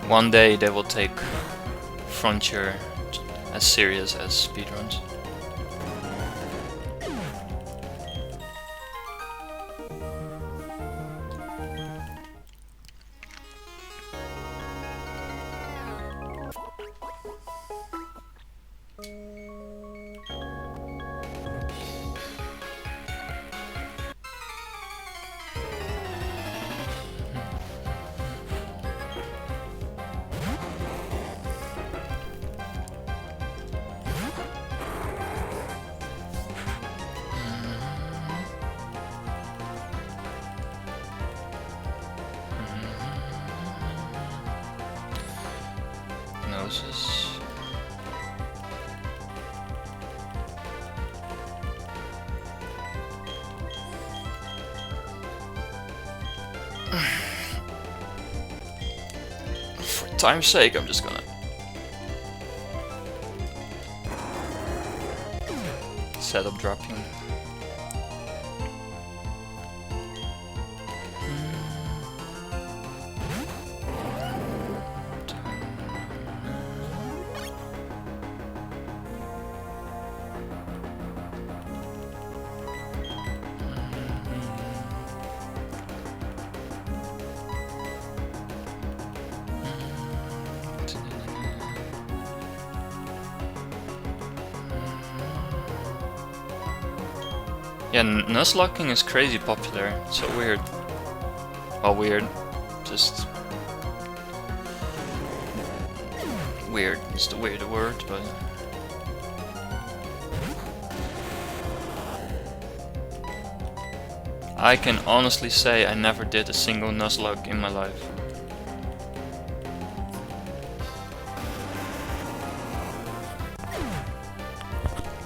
One day they will take Frontier as serious as speedruns. Noses. For time's sake, I'm just gonna set up dropping. Yeah, Nuzlocking is crazy popular. It's so weird. Well, weird. Just weird. It's the weird word, but I can honestly say I never did a single Nuzlocke in my life.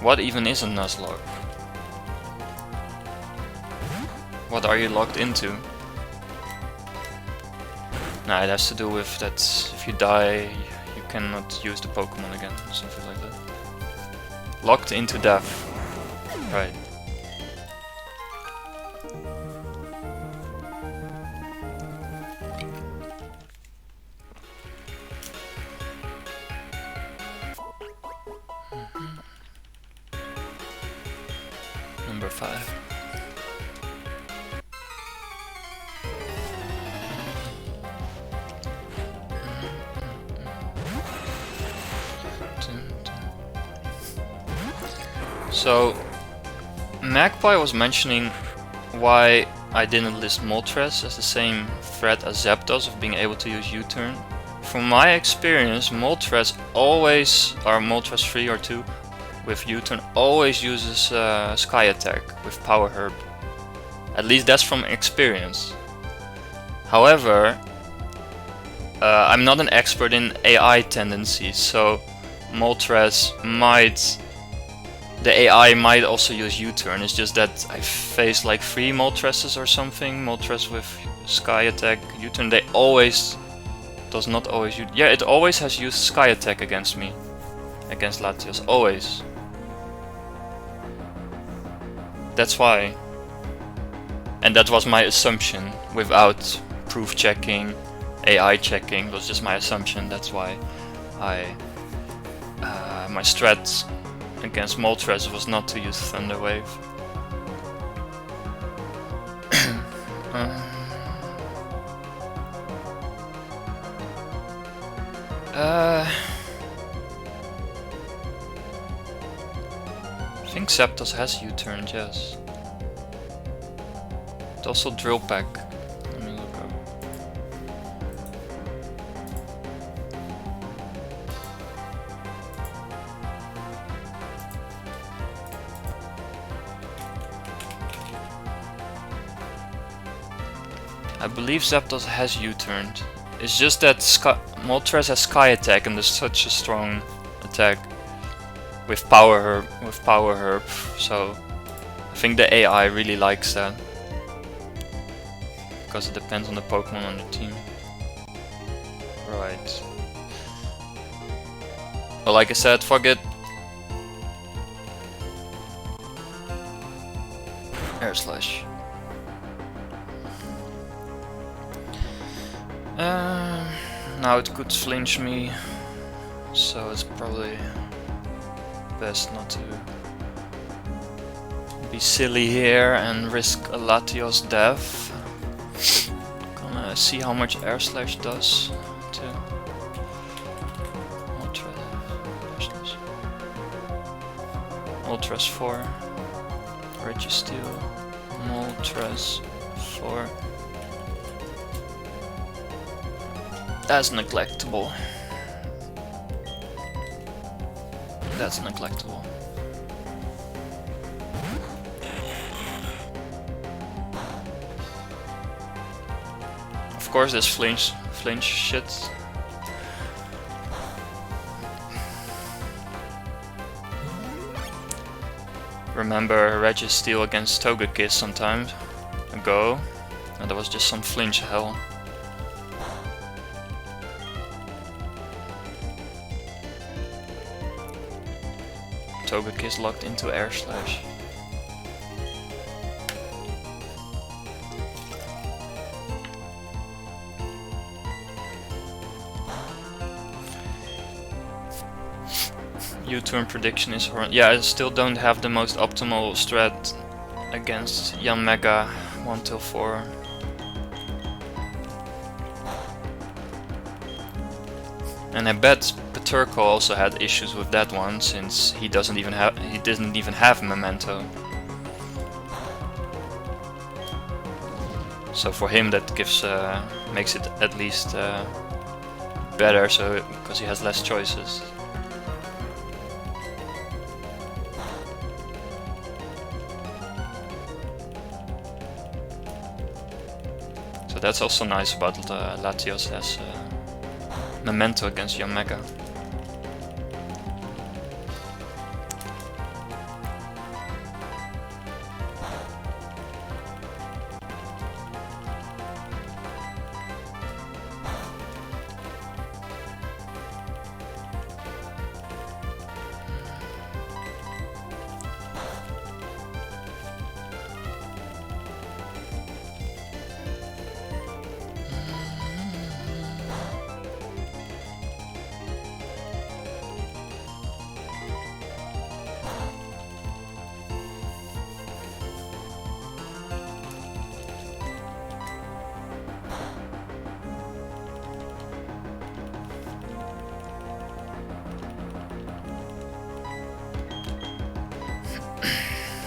What even is a Nuzlocke? What are you locked into? Nah, it has to do with that if you die, you cannot use the Pokemon again, something like that. Locked into death. Right. Number 5. So, Magpie was mentioning why I didn't list Moltres as the same threat as Zapdos of being able to use U-turn. From my experience, Moltres always, or Moltres 3 or 2 with U-turn, always uses Sky Attack with Power Herb. At least that's from experience. However, I'm not an expert in AI tendencies, so Moltres might... The AI might also use U-turn. It's just that I faced like 3 Moltresses or something. Moltres with Sky Attack, U-turn. They always... does not always use... Yeah, it always has used Sky Attack against me. Against Latios. Always. That's why. And that was my assumption. Without proof checking, AI checking. It was just my assumption. That's why I... my strat against Moltres was not to use Thunder Wave. I think Zapdos has U-turned, yes. But also Drill Peck. Let me look up. I believe Zapdos has U-turned. It's just that Moltres has Sky Attack and there's such a strong attack with Power Herb, so I think the AI really likes that because it depends on the Pokemon on the team. Right. Well, like I said, fuck it. Air Slash. Now it could flinch me, so it's probably best not to be silly here and risk a Latios death. Gonna see how much Air Slash does to Moltres 4, Registeel, Moltres 4. That's neglectable. That's neglectable. Of course, this flinch shit. Remember Registeel against Togekiss some time ago, and there was just some flinch hell. Togekiss locked into Air Slash. U-turn prediction is horrible. Yeah, I still don't have the most optimal strat against Yanmega 1 till 4. And I bet Peterko also had issues with that one, since he didn't even have Memento. So for him that makes it at least better, so because he has less choices. So that's also nice about Latios has Memento against Yanmega.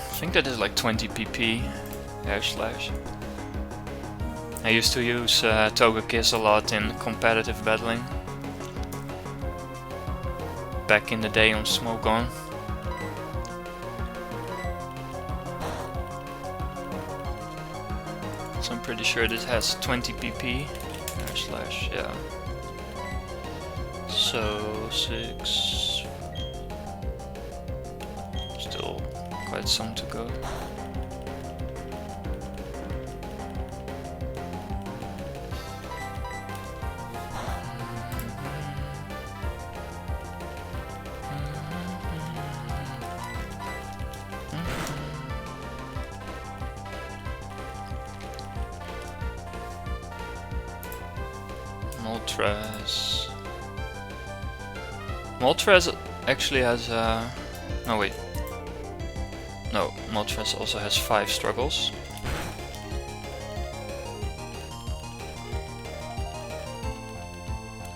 I think that is like 20 PP Air Slash. I used to use Togekiss a lot in competitive battling back in the day on Smogon. So I'm pretty sure this has 20 PP Air Slash, yeah. So 6. Still quite some to go. Moltres. Moltres actually has no wait. No, Moltres also has 5 struggles.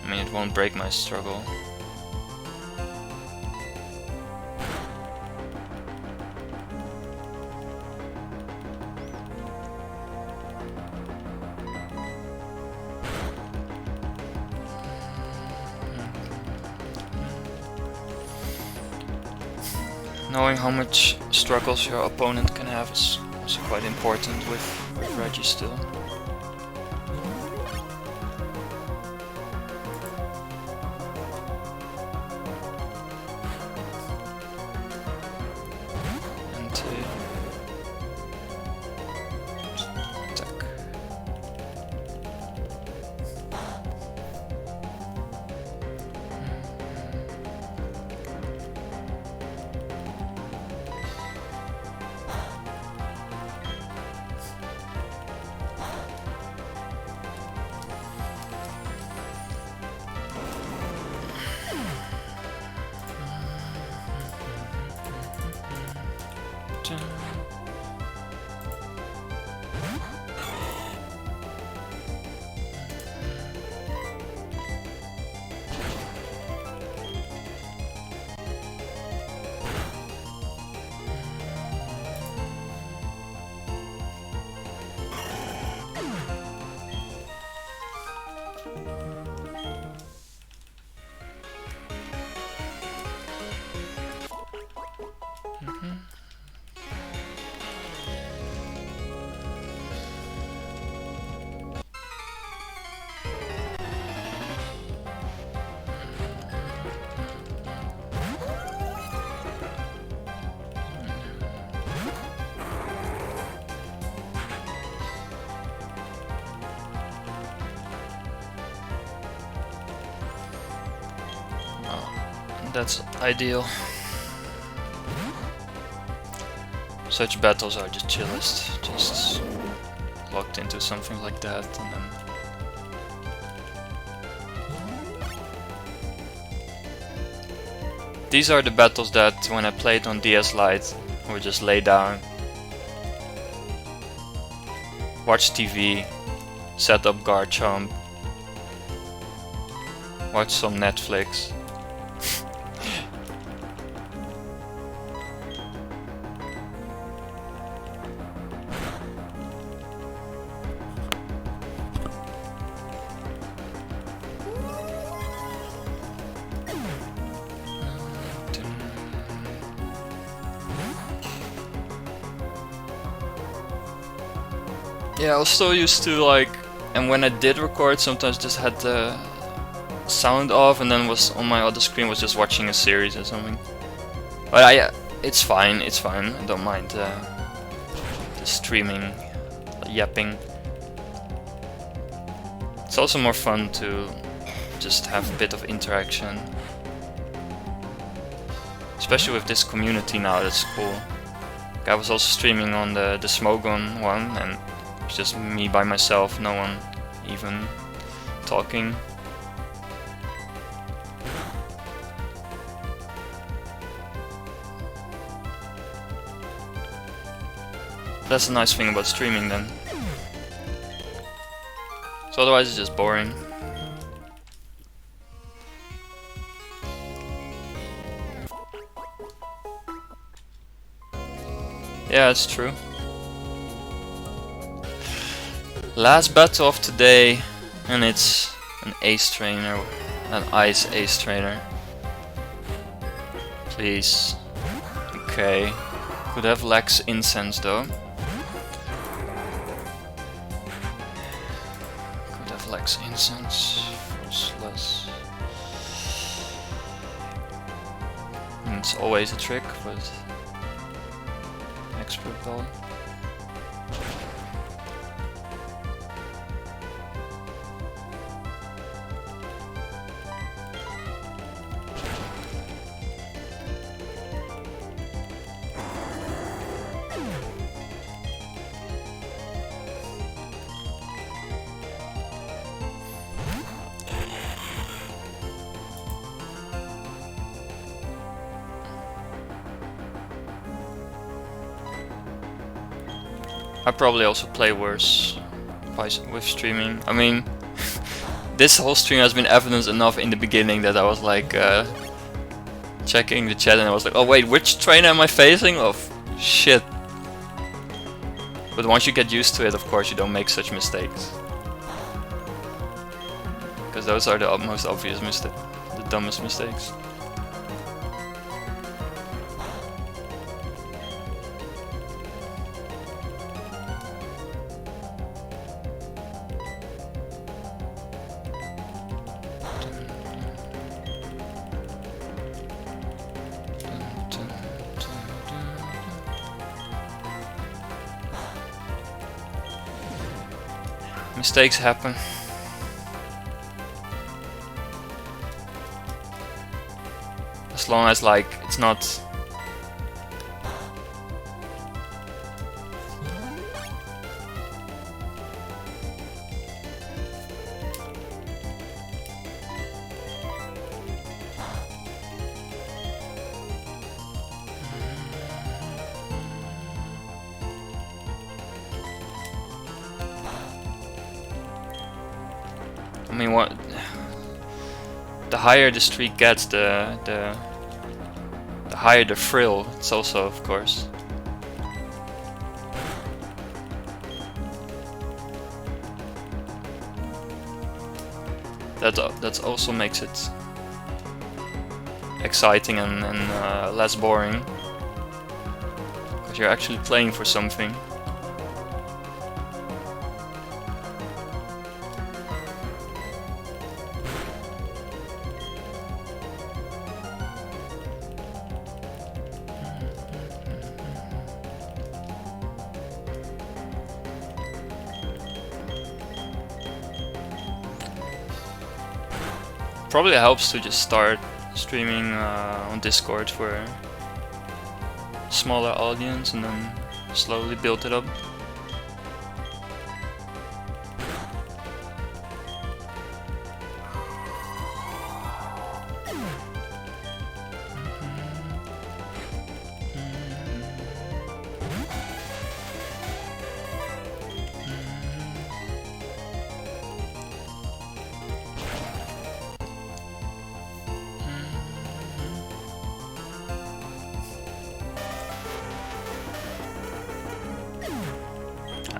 I mean, it won't break my struggle. Knowing how much struggles your opponent can have is also quite important with Reggie still. That's ideal. Such battles are just chillest, just locked into something like that, and then these are the battles that when I played on DS Lite, I would just lay down, watch TV, set up Garchomp, watch some Netflix. Yeah, I was so used to like, and when I did record, sometimes just had the sound off, and then was on my other screen was just watching a series or something. But it's fine. I don't mind the streaming, yapping. It's also more fun to just have a bit of interaction, especially with this community now. That's cool. I was also streaming on the Smogon one, and it's just me by myself, no one even talking. That's a nice thing about streaming then. So otherwise it's just boring. Yeah, it's true. Last battle of today, and it's an ace trainer, an ice ace trainer. Please. Okay. Could have Lex Incense though. Could have Lex Incense. Less. It's always a trick, but expert ball. I probably also play worse with streaming. I mean, this whole stream has been evidence enough in the beginning that I was like checking the chat and I was like, oh wait, which trainer am I facing? Oh shit. But once you get used to it, of course you don't make such mistakes. Because those are the most obvious mistakes, the dumbest mistakes. Mistakes happen. As long as like it's not I mean, what the higher the streak gets, the higher the thrill. It's also, of course. That also makes it exciting and less boring, because you're actually playing for something. Probably helps to just start streaming on Discord for a smaller audience and then slowly build it up.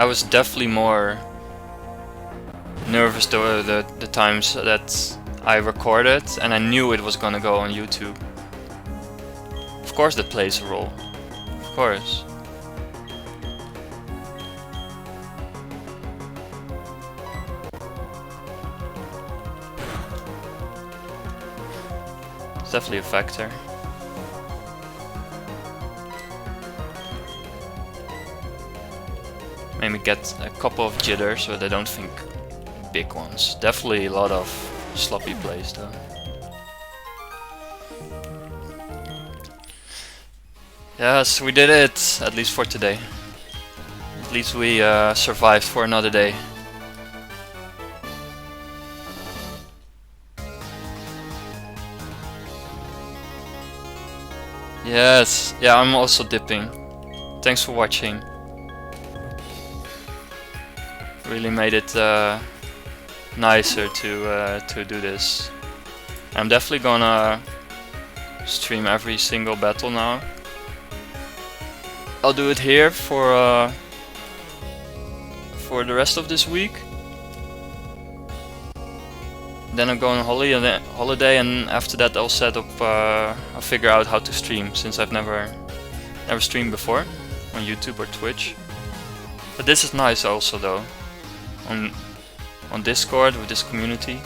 I was definitely more nervous the times that I recorded and I knew it was gonna go on YouTube. Of course that plays a role. Of course. It's definitely a factor. Maybe get a couple of jitters so they don't think big ones. Definitely a lot of sloppy plays though. Yes, we did it, at least for today. At least we survived for another day. Yes, yeah, I'm also dipping. Thanks for watching. Really made it nicer to do this. I'm definitely gonna stream every single battle now. I'll do it here for the rest of this week. Then I'm going on holiday, and after that I'll set up. I'll figure out how to stream, since I've never streamed before on YouTube or Twitch. But this is nice also though. On Discord with this community.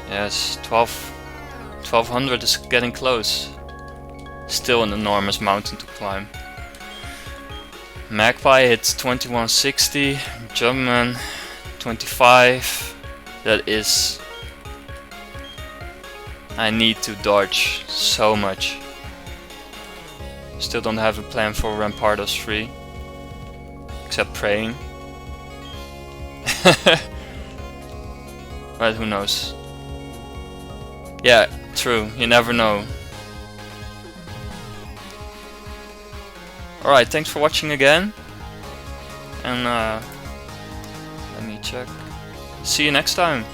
Yes, 1200 is getting close. Still an enormous mountain to climb. Magpie hits 2160, Jumpman 25. That is... I need to dodge so much. Still don't have a plan for Rampardos 3. Except praying. But who knows? Yeah, true, you never know. Alright, thanks for watching again. And Let me check. See you next time.